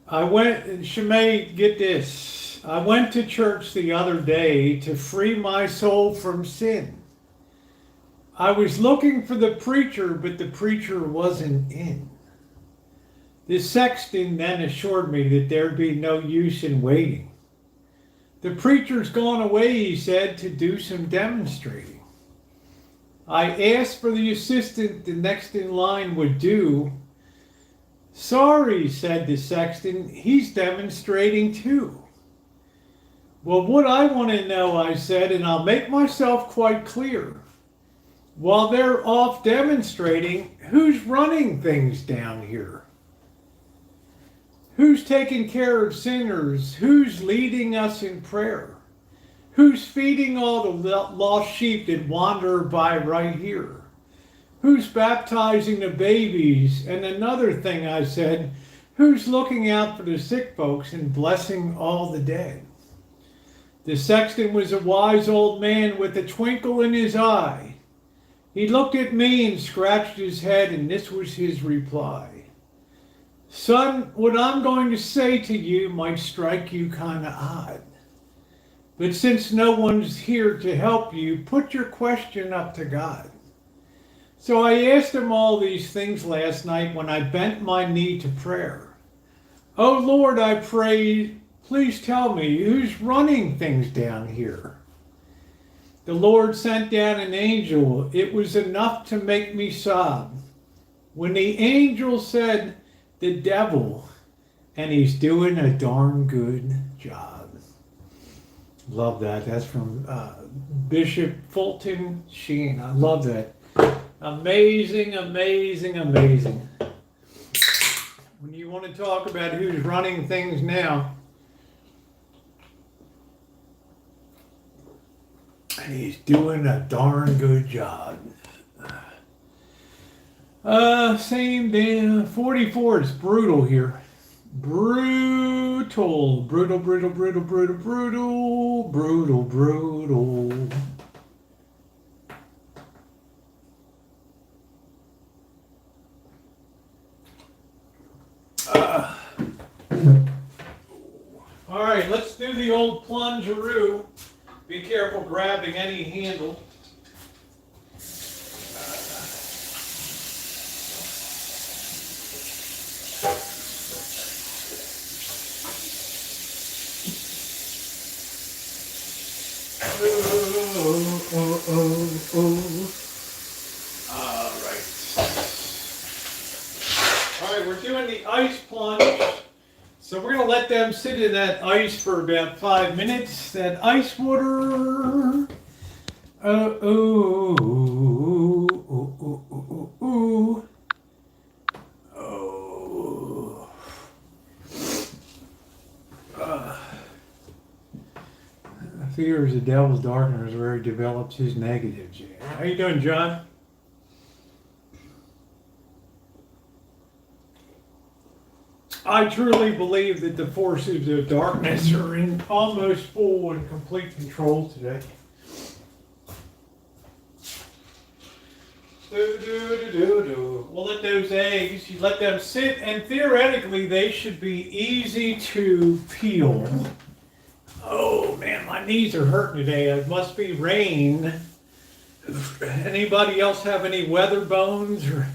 Shemay, get this. I went to church the other day to free my soul from sin. I was looking for the preacher, but the preacher wasn't in. The sexton then assured me that there'd be no use in waiting. The preacher's gone away, he said, to do some demonstrating. I asked for the assistant the next in line would do. Sorry, said the sexton, he's demonstrating too. Well, what I want to know, I said, and I'll make myself quite clear. While they're off demonstrating, who's running things down here? Who's taking care of sinners? Who's leading us in prayer? Who's feeding all the lost sheep that wander by right here? Who's baptizing the babies? And another thing I said, who's looking out for the sick folks and blessing all the dead? The sexton was a wise old man with a twinkle in his eye. He looked at me and scratched his head, and this was his reply. Son, what I'm going to say to you might strike you kind of odd. But since no one's here to help you, put your question up to God. So I asked him all these things last night when I bent my knee to prayer. Oh Lord, I pray, please tell me, who's running things down here? The Lord sent down an angel. It was enough to make me sob. When the angel said, the devil, and he's doing a darn good job. Love that. That's from Bishop Fulton Sheen. I love that. Amazing, amazing, amazing. When you want to talk about who's running things now, and he's doing a darn good job. Same day, 44, it's brutal here. Brutal, brutal, brutal, brutal, brutal, brutal, brutal, brutal. All right, let's do the old plungeroo. Be careful grabbing any handle. All right, we're doing the ice plunge. So we're going to let them sit in that ice for about 5 minutes. That ice water. Fear is the devil's darkness where he develops his negatives. How you doing, John? I truly believe that the forces of darkness are in almost full and complete control today. we'll let those eggs, you let them sit, and theoretically they should be easy to peel. Oh man, my knees are hurting today. It must be rain. Anybody else have any weather bones? Or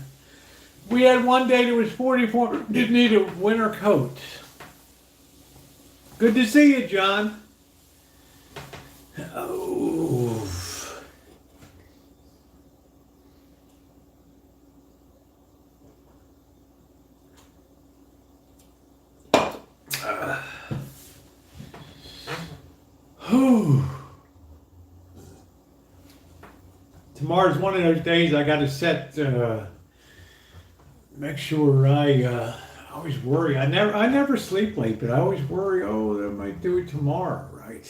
we had one day that was 44, didn't need a winter coat. Good to see you, John. Oh. Tomorrow's one of those days I got to set, make sure I always worry. I never sleep late, but I always worry, oh, I might do it tomorrow, right?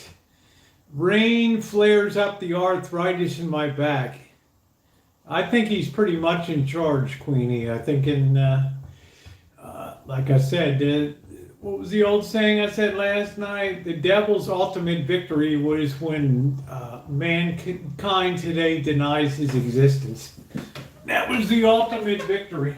Rain flares up the arthritis in my back. I think he's pretty much in charge, Queenie. I think like I said, what was the old saying I said last night? The devil's ultimate victory was when mankind today denies his existence. That was the ultimate victory.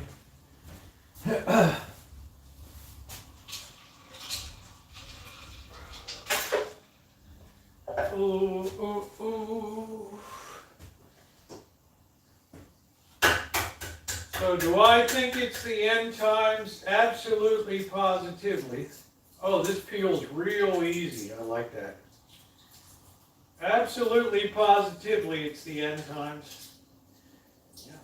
So do I think it's the end times? Absolutely, positively. Oh, this peels real easy. I like that. Absolutely, positively, it's the end times. Yeah.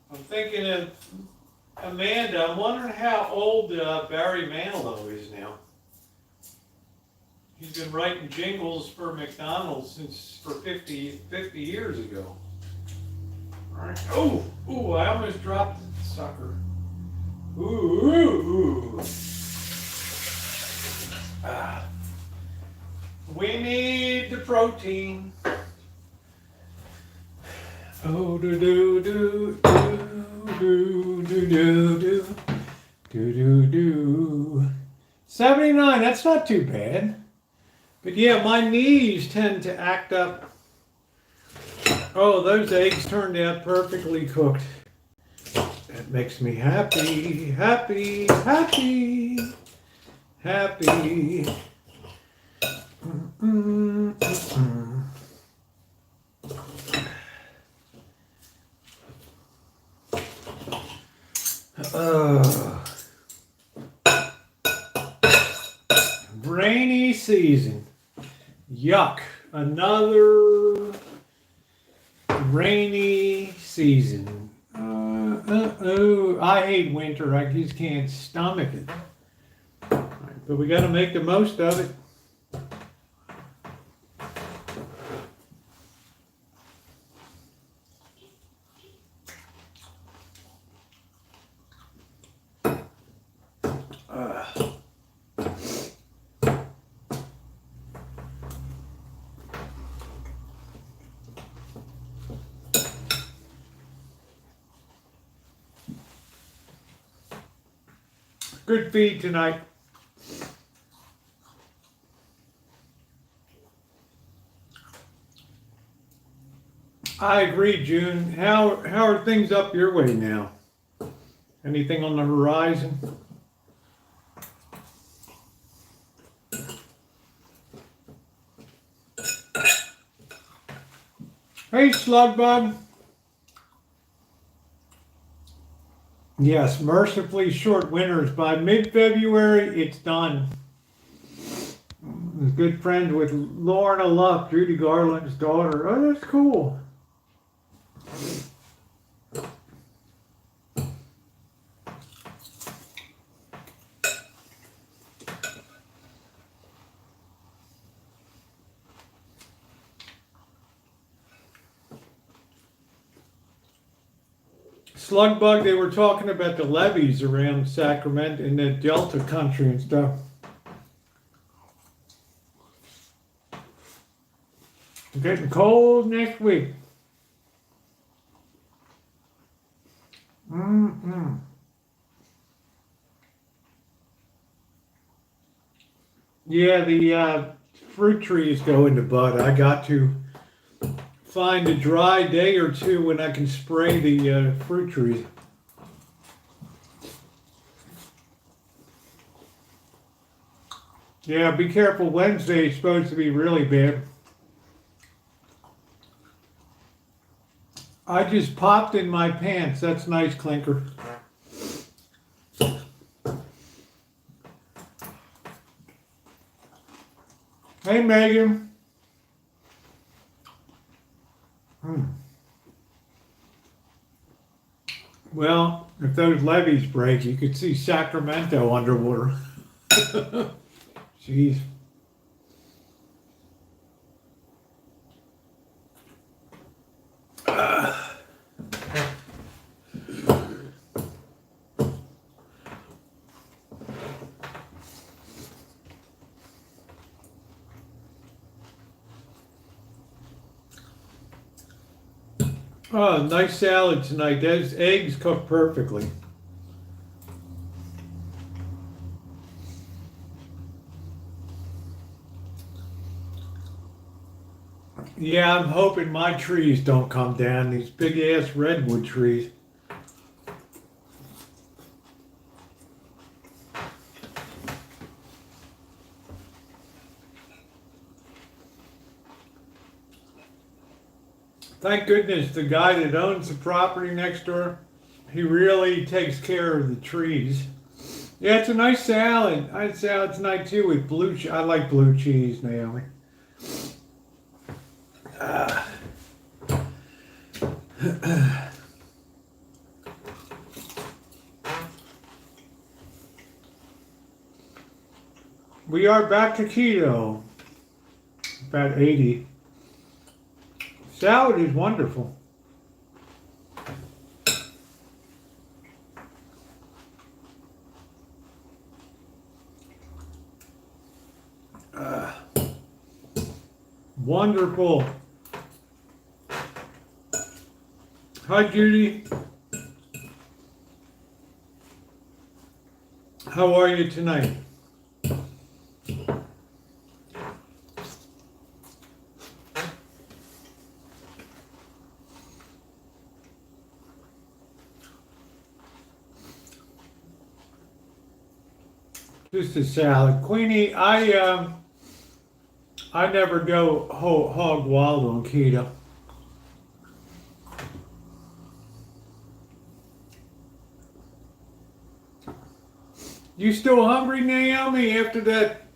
I'm thinking of Amanda. I'm wondering how old Barry Manilow is now. He's been writing jingles for McDonald's for 50 years ago. All right. Oh, I almost dropped the sucker. Ooh. We need the protein. Oh, do. 79, that's not too bad. But yeah, my knees tend to act up. Oh, those eggs turned out perfectly cooked. That makes me happy. Rainy season. Yuck. Another rainy season. I hate winter. I just can't stomach it. Right, but we got to make the most of it. Good feed tonight. I agree, June. How are things up your way now? Anything on the horizon? Hey, Slugbug. Yes, mercifully short winters. By mid-February, it's done. Good friends with Lorna Luck, Judy Garland's daughter. Oh, that's cool. Slugbug, they were talking about the levees around Sacramento in the Delta country and stuff. It's getting cold next week. Yeah, the fruit trees go into bud. I got to find a dry day or two when I can spray the fruit trees. Yeah, be careful. Wednesday is supposed to be really bad. I just popped in my pants. That's nice, Clinker. Hey, Megan. Well, if those levees break, you could see Sacramento underwater. Jeez. Oh, nice salad tonight. Those eggs cooked perfectly. Yeah, I'm hoping my trees don't come down, these big ass redwood trees. Thank goodness the guy that owns the property next door, he really takes care of the trees. Yeah, it's a nice salad. I had salad tonight too with blue cheese. I like blue cheese, Naomi. We are back to keto. About 80. Salad is wonderful. Wonderful. Hi, Judy. How are you tonight? Just a salad. Queenie, I never go hog wild on keto. You still hungry, Naomi, after that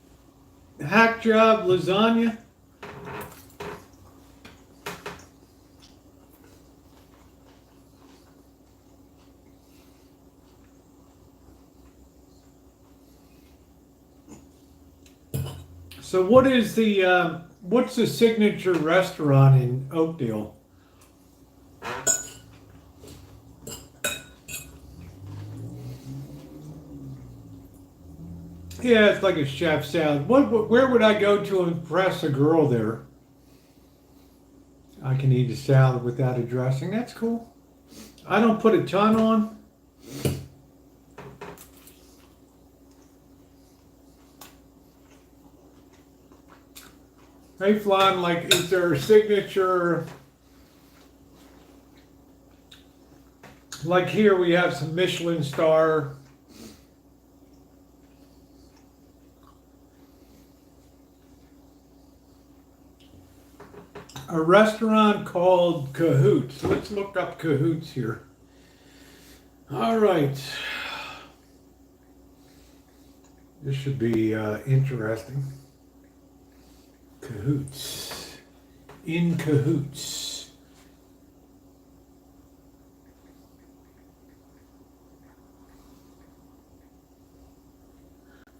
hack job lasagna? So what is the what's the signature restaurant in Oakdale? Yeah, it's like a chef salad. Where would I go to impress a girl there? I can eat a salad without a dressing. That's cool. I don't put a ton on. Hey, Flan, like, is there a signature? Like here we have some Michelin star. A restaurant called Cahoots. Let's look up Cahoots here. All right. This should be interesting. Cahoots. In Cahoots.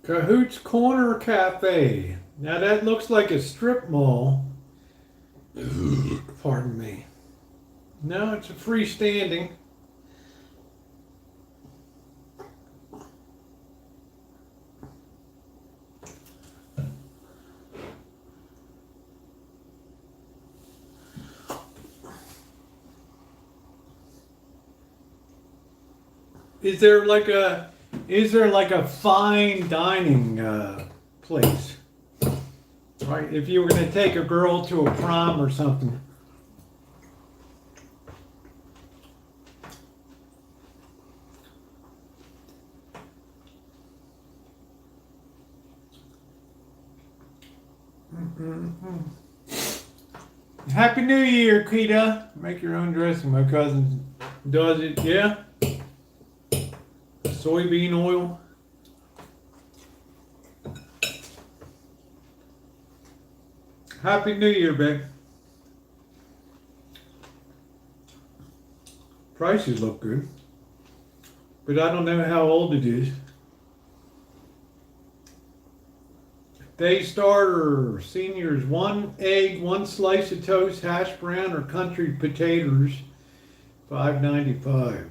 Cahoots Corner Cafe. Now that looks like a strip mall. Pardon me. No, it's a freestanding. Is there like a fine dining place? Right, if you were going to take a girl to a prom or something. Happy New Year, Kita. Make your own dressing. My cousin does it. Yeah. Soybean oil. Happy New Year, babe. Prices look good. But I don't know how old it is. Day starter, seniors, 1 egg, 1 slice of toast, hash brown or country potatoes, $5.95.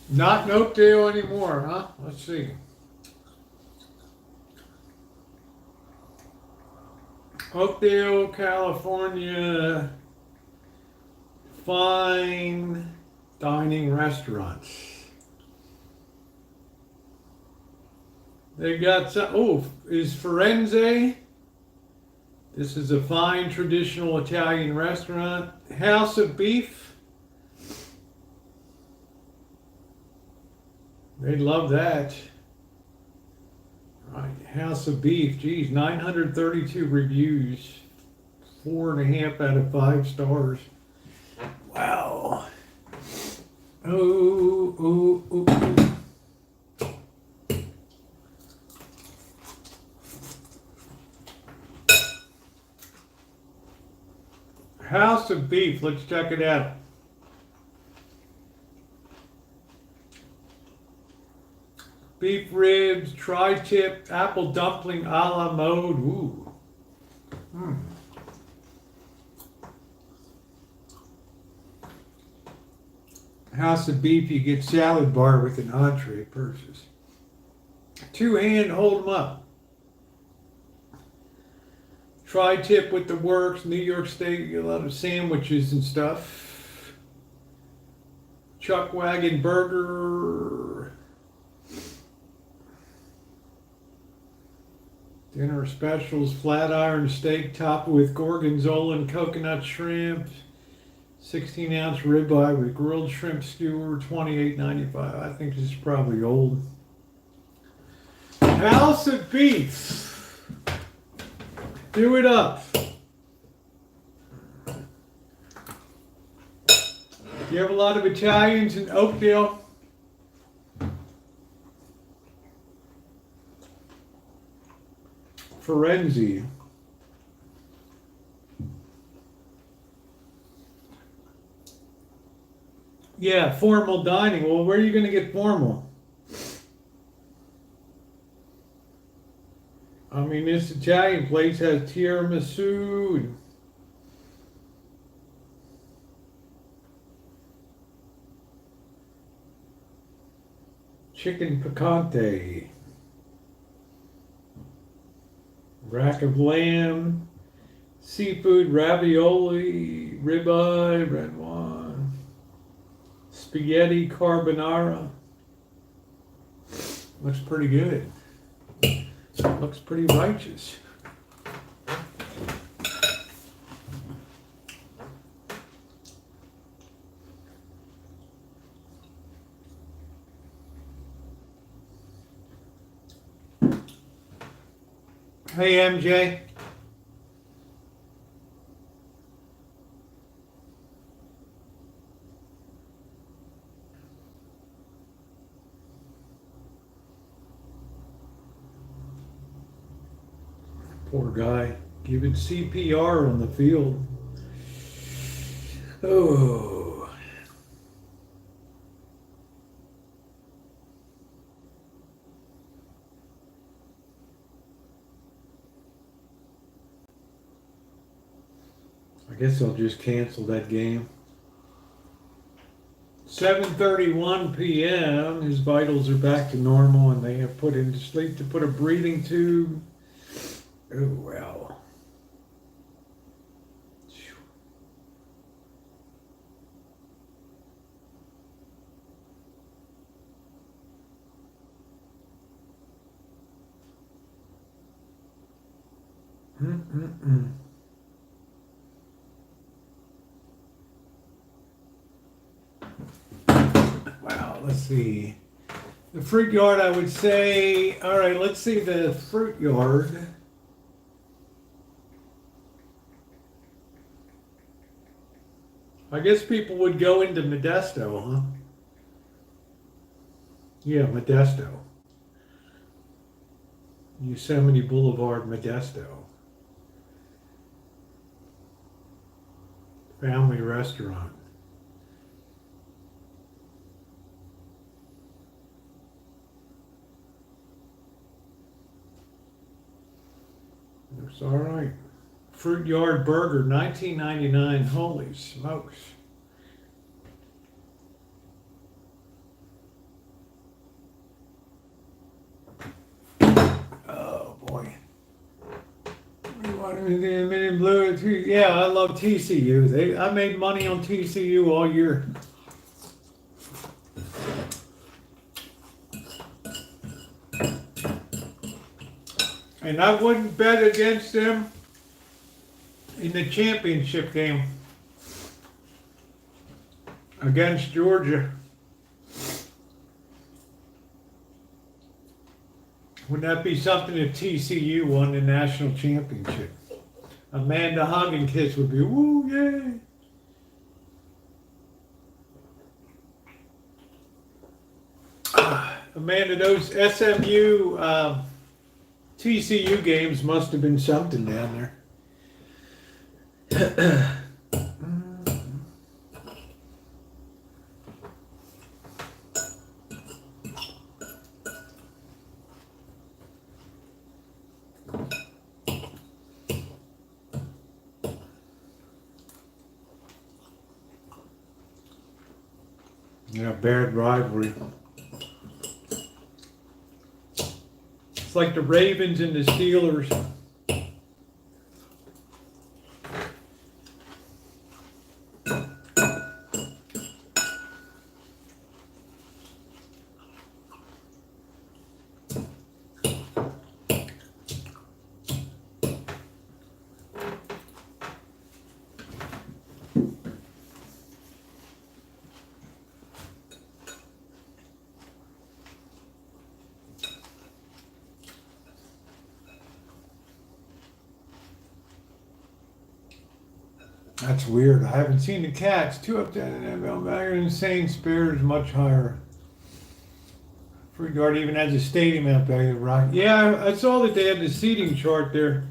Not in Oakdale anymore, huh? Let's see. Oakdale, California, fine dining restaurants. They got some, oh, is Firenze? This is a fine traditional Italian restaurant. House of Beef. They'd love that. Right, House of Beef. Geez, 932 reviews. 4.5 out of 5 stars. Wow. Oh. House of Beef. Let's check it out. Beef ribs, tri-tip, apple dumpling a la mode. Ooh. House of Beef, you get salad bar with an entree purchase. 2-hand, hold them up. Tri-tip with the works, New York State, a lot of sandwiches and stuff. Chuck Wagon burger. Dinner specials, flat iron steak topped with gorgonzola and coconut shrimp. 16-ounce ribeye with grilled shrimp skewer, $28.95. I think this is probably old. House of Beef. Do it up. You have a lot of Italians in Oakdale. Firenze. Yeah, formal dining. Well, where are you going to get formal? I mean, this Italian place has tiramisu. Chicken picante. Rack of lamb. Seafood ravioli. Ribeye. Red wine. Spaghetti carbonara. Looks pretty good. Looks pretty righteous. Hey, MJ. Poor guy. Giving CPR on the field. Oh. I guess I'll just cancel that game. 7:31 p.m. His vitals are back to normal, and they have put him to sleep to put a breathing tube. Oh wow. Mm-mm-mm. Wow, let's see. The fruit yard, I would say, all right, let's see the fruit yard. I guess people would go into Modesto, huh? Yeah, Modesto. Yosemite Boulevard, Modesto. Family restaurant. It's all right. Fruit Yard Burger, $19.99. Holy smokes. Oh boy. Blue. Yeah, I love TCU. I made money on TCU all year. And I wouldn't bet against them in the championship game against Georgia. Wouldn't that be something if TCU won the national championship? Amanda Hugginkiss would be, woo, yay. Amanda, those SMU TCU games must have been something down there. Yeah, bad rivalry. It's like the Ravens and the Steelers. That's weird. I haven't seen the Cats. 2 up there in NFL Magazine. Insane Spears much higher. Fruit Yard even has a stadium out there, right? Yeah, I saw that they had the seating chart there.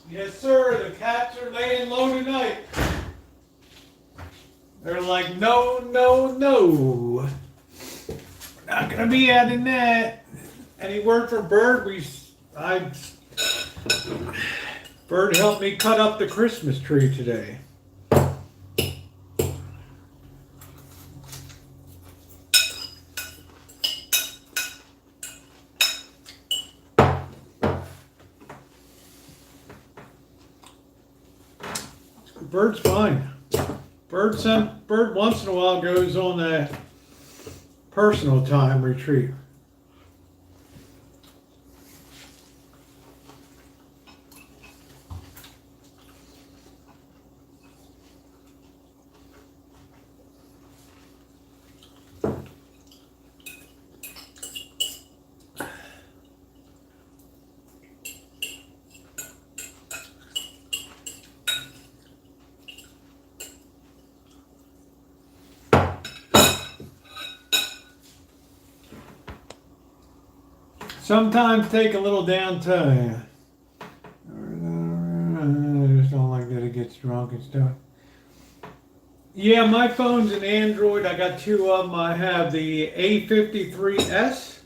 Yes, sir. The Cats are laying low tonight. They're like, no, no, no. We're not gonna be adding that. Any word from Bird? Bird helped me cut up the Christmas tree today. Bird's fine. Bird once in a while goes on a personal time retreat. Sometimes take a little downtime. I just don't like that it gets drunk and stuff. Yeah, my phone's an Android. I got two of them. I have the A53s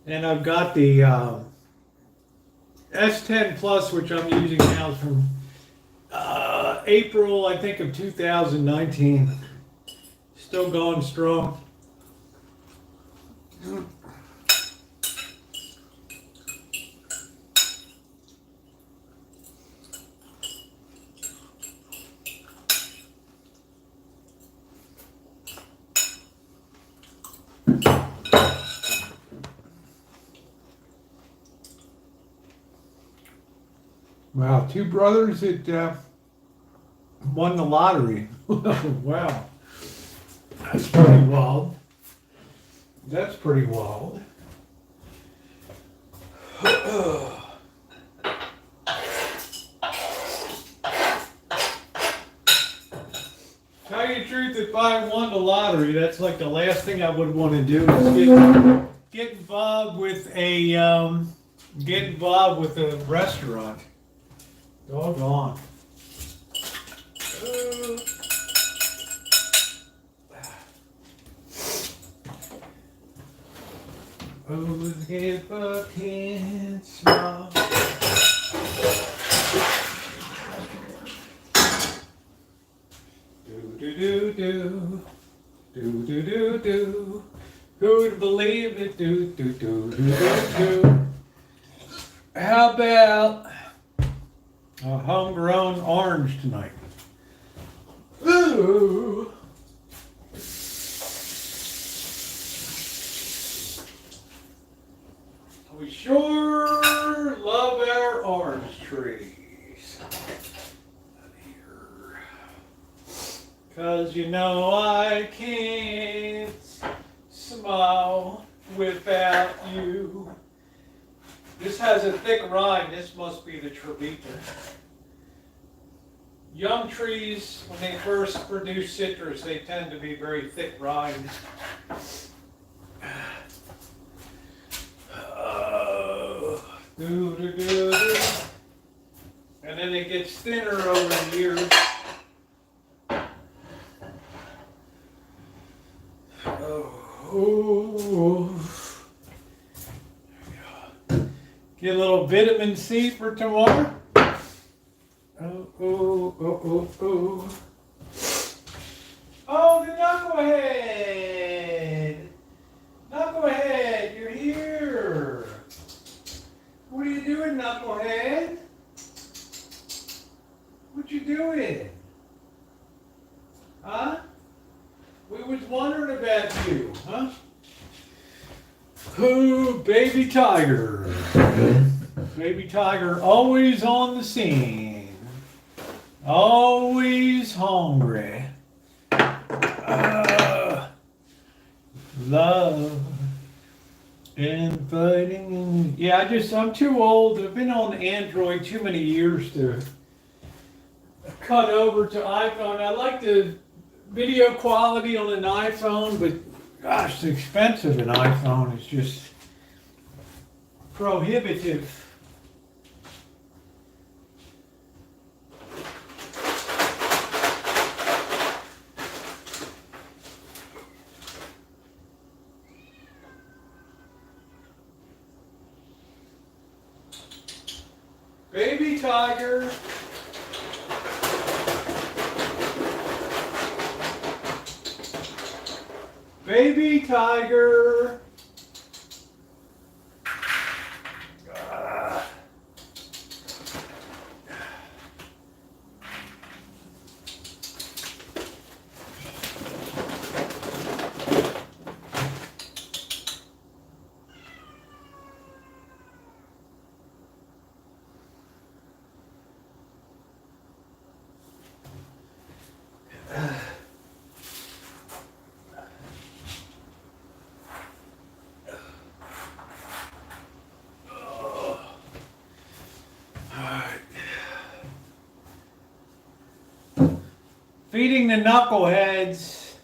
and I've got the S10 Plus, which I'm using now from April, I think, of 2019. Still going strong. Wow, two brothers that won the lottery. Wow, that's pretty wild. That's pretty wild. Tell you the truth, if I won the lottery, that's like the last thing I would want to do is get involved with a restaurant. Doggone. Oh, if I can't smile. Do. Who'd believe it? Do. How about a homegrown orange tonight? Ooh. We sure love our orange trees. Here. 'Cause you know I can't smile without you. This has a thick rind. This must be the Trevita. Young trees, when they first produce citrus, they tend to be very thick rind. And then it gets thinner over the years. Get a little vitamin C for tomorrow. Oh, the knucklehead! Knucklehead, you're here! What are you doing, knucklehead? What you doing? Huh? We was wondering about you, huh? Oh, baby tiger. Baby tiger always on the scene. Always hungry. Love and fighting. Yeah, I'm too old. I've been on Android too many years to cut over to iPhone. I like the video quality on an iPhone, but gosh, the expense of an iPhone is just prohibitive. Baby tiger. Baby tiger. Feeding the knuckleheads.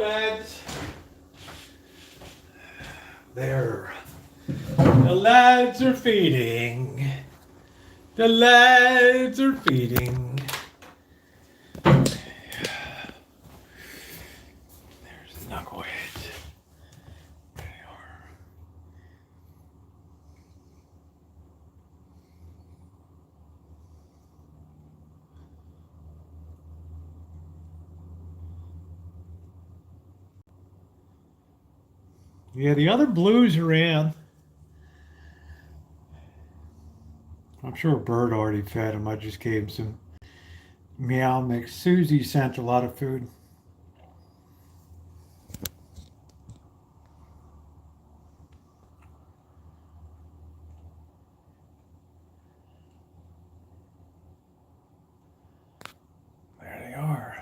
lads. There. The lads are feeding. The lads are feeding. There's the knuckleheads. There they are. Yeah, the other blues are in. I'm sure a bird already fed him. I just gave him some meow mix. Susie sent a lot of food. There they are.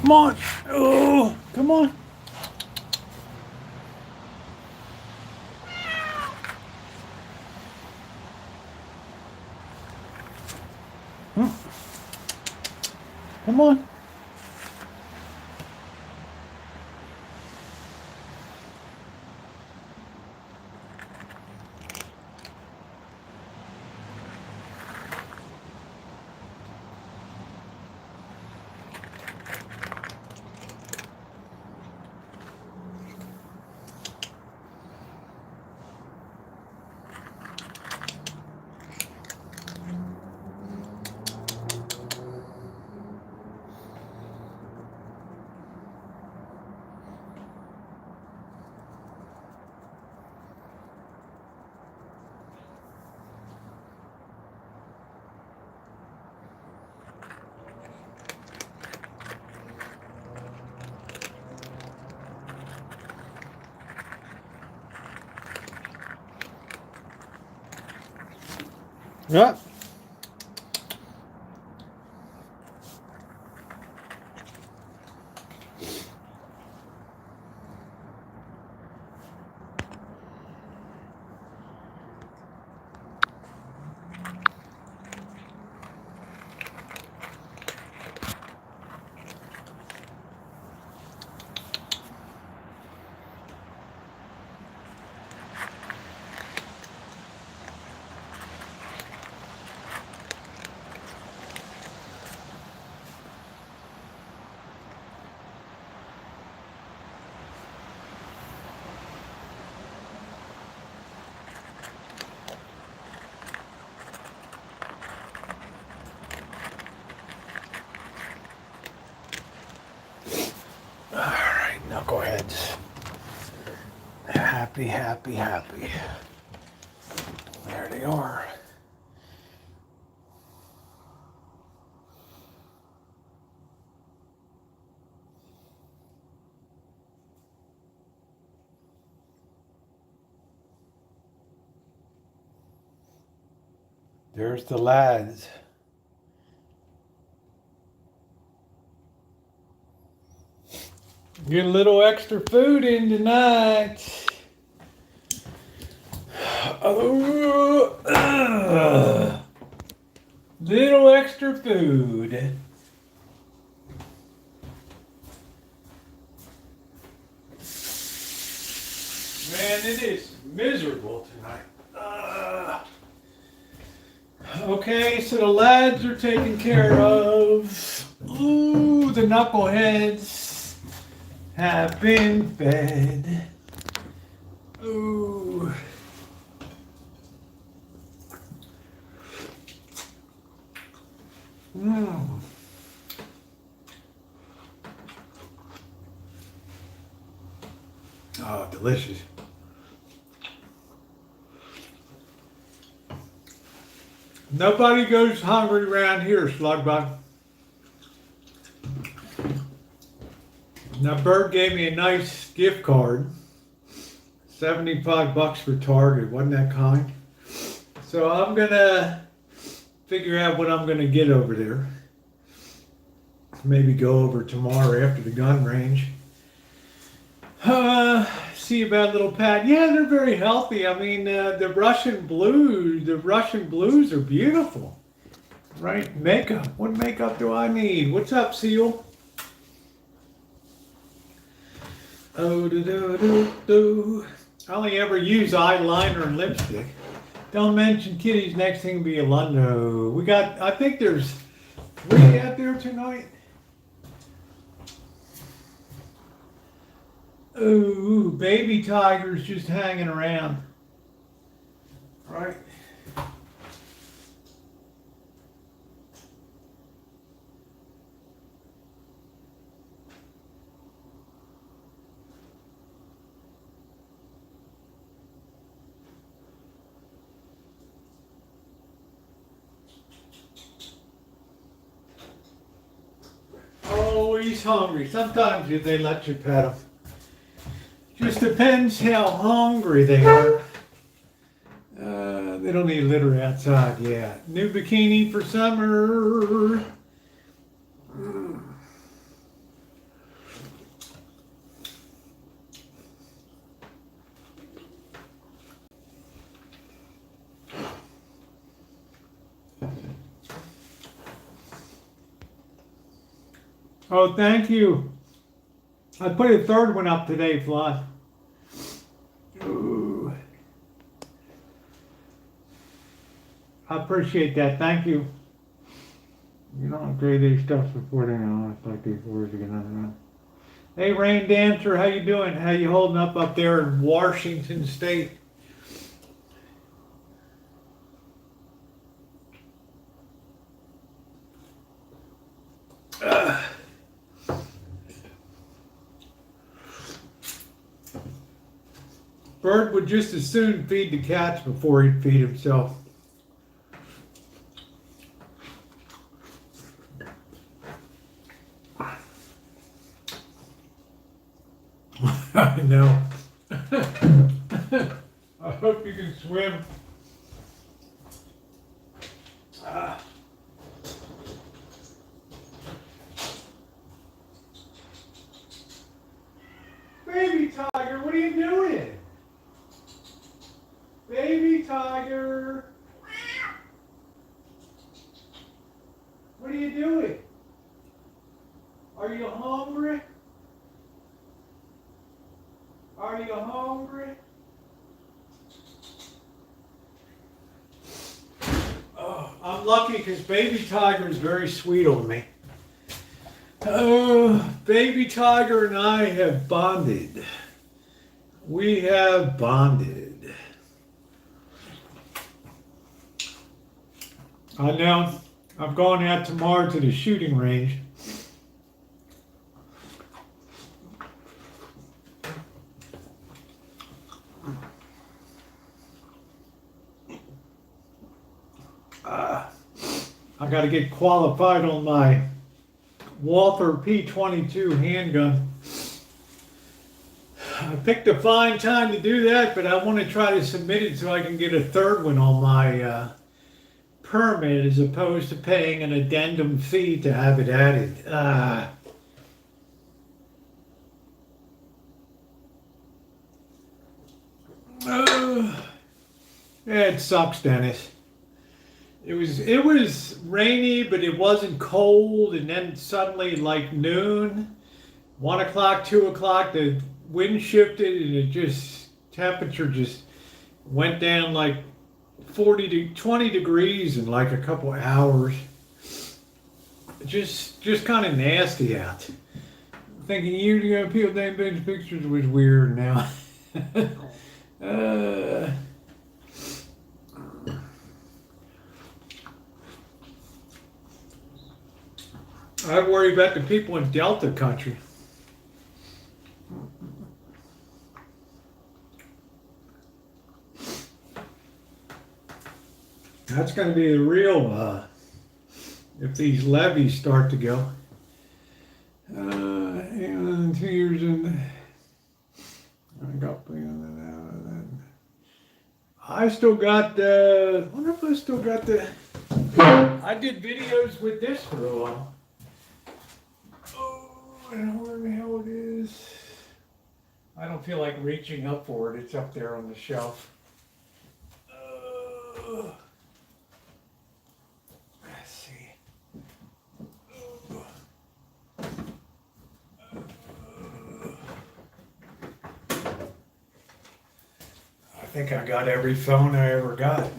Come on. Oh, come on. Come on. Yeah. All right, knuckleheads. Happy, happy, happy. There they are. There's the lads. Get a little extra food in tonight. Oh, little extra food. Man, it is miserable tonight. Okay, so the lads are taken care of. Ooh, the knuckleheads have been fed. Ooh. Mmm. Oh, delicious. Nobody goes hungry around here, Slugbug. Now, Bert gave me a nice gift card. $75 for Target. Wasn't that kind? So I'm going to figure out what I'm going to get over there. Maybe go over tomorrow after the gun range. See about little Pat. Yeah, they're very healthy. I mean, the Russian blues are beautiful. Right? Makeup. What makeup do I need? What's up, Seal? Oh, do do do do. I only ever use eyeliner and lipstick. Don't mention kitties. Next thing will be a Lundo. We got, I think there's 3 out there tonight. Ooh, baby tigers just hanging around. Right? Oh, he's hungry. Sometimes they let you pet him. Just depends how hungry they are. They don't need litter outside yet. New bikini for summer. Oh, thank you. I put a third one up today, Fly. Ooh. I appreciate that. Thank you. You don't agree these stuff before they know. It's like these words are gonna. Hey, Rain Dancer, how you doing? How you holding up there in Washington State? Bird would just as soon feed the cats before he'd feed himself. I know. I hope you can swim. Baby tiger, what are you doing? Baby tiger. What are you doing? Are you hungry? Are you hungry? Oh, I'm lucky because Baby Tiger is very sweet on me. Baby Tiger and I have bonded. We have bonded. I know. I'm going out tomorrow to the shooting range. I got to get qualified on my Walther P22 handgun. I picked a fine time to do that, but I want to try to submit it so I can get a third one on my permit as opposed to paying an addendum fee to have it added. It sucks, Dennis. It was rainy, but it wasn't cold, and then suddenly, like noon, 1 o'clock, 2 o'clock, the wind shifted, and it just temperature just went down like 40 to 20 degrees in like a couple hours. Just kind of nasty out. Thinking you got people damn binge pictures was weird now. I worry about the people in Delta country. That's going to be the real, if these levees start to go. And 2 years in, I still got the, I wonder if I still got the, I did videos with this for a while. I don't know where the hell it is. I don't feel like reaching up for it. It's up there on the shelf. Let's see. I think I got every phone I ever got.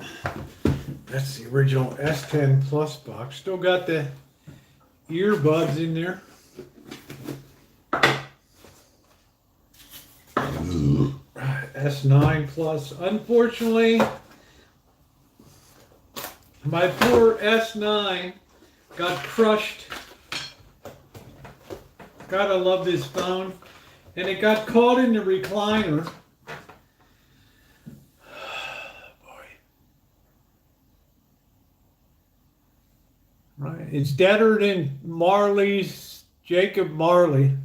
That's the original S10 Plus box. Still got the earbuds in there. S9 Plus. Unfortunately, my poor S9 got crushed. Gotta love this phone. And it got caught in the recliner. Right. It's deader than Marley's, Jacob Marley.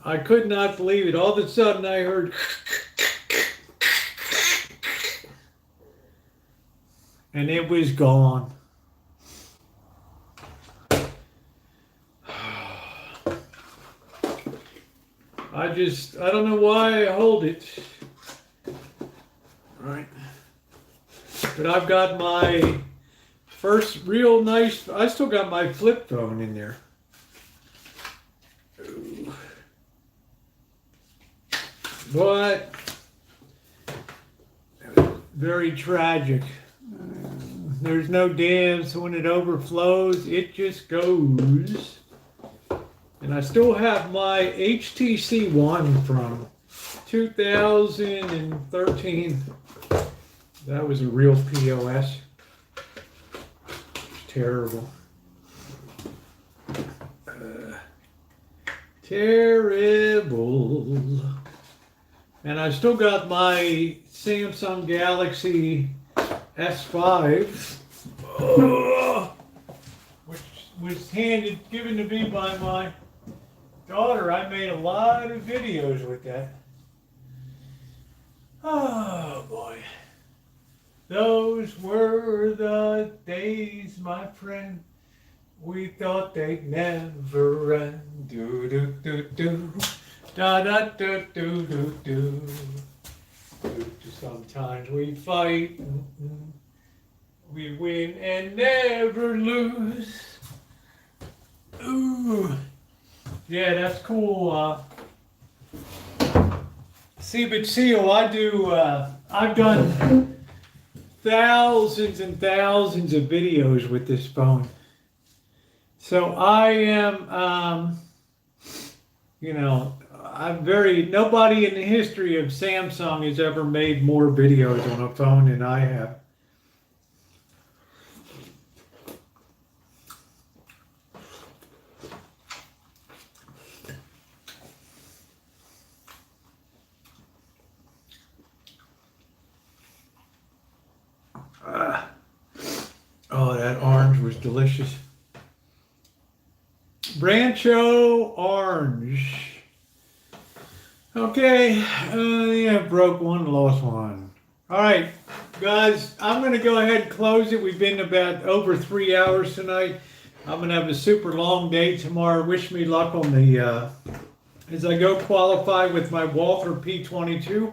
I could not believe it. All of a sudden I heard and it was gone. I don't know why I hold it. Right. But I've got my first real nice, I still got my flip phone in there. But very tragic. There's no dam, so when it overflows, it just goes. And I still have my HTC One from 2013. That was a real POS. Terrible. Terrible. And I still got my Samsung Galaxy S5, which was given to me by my daughter. I made a lot of videos with that. Oh boy. Those were the days, my friend. We thought they'd never end. Do do do do. Da da do do do do. Sometimes we fight. We win and never lose. Ooh. Yeah, that's cool. See, but Seal, I've done thousands and thousands of videos with this phone. So I am, nobody in the history of Samsung has ever made more videos on a phone than I have. Oh, that orange was delicious. Brancho orange. Okay, broke one, lost one. All right, guys, I'm going to go ahead and close it. We've been about over 3 hours tonight. I'm going to have a super long day tomorrow. Wish me luck on the as I go qualify with my Walther P22.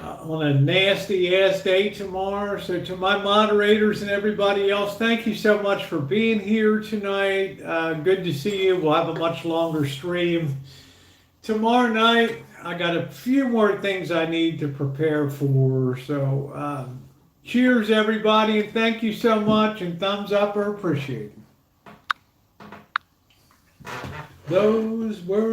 On a nasty ass day tomorrow. So to my moderators and everybody else, thank you so much for being here tonight. Good to see you. We'll have a much longer stream tomorrow night. I got a few more things I need to prepare for. So cheers everybody, and thank you so much, and thumbs up are appreciated. Those were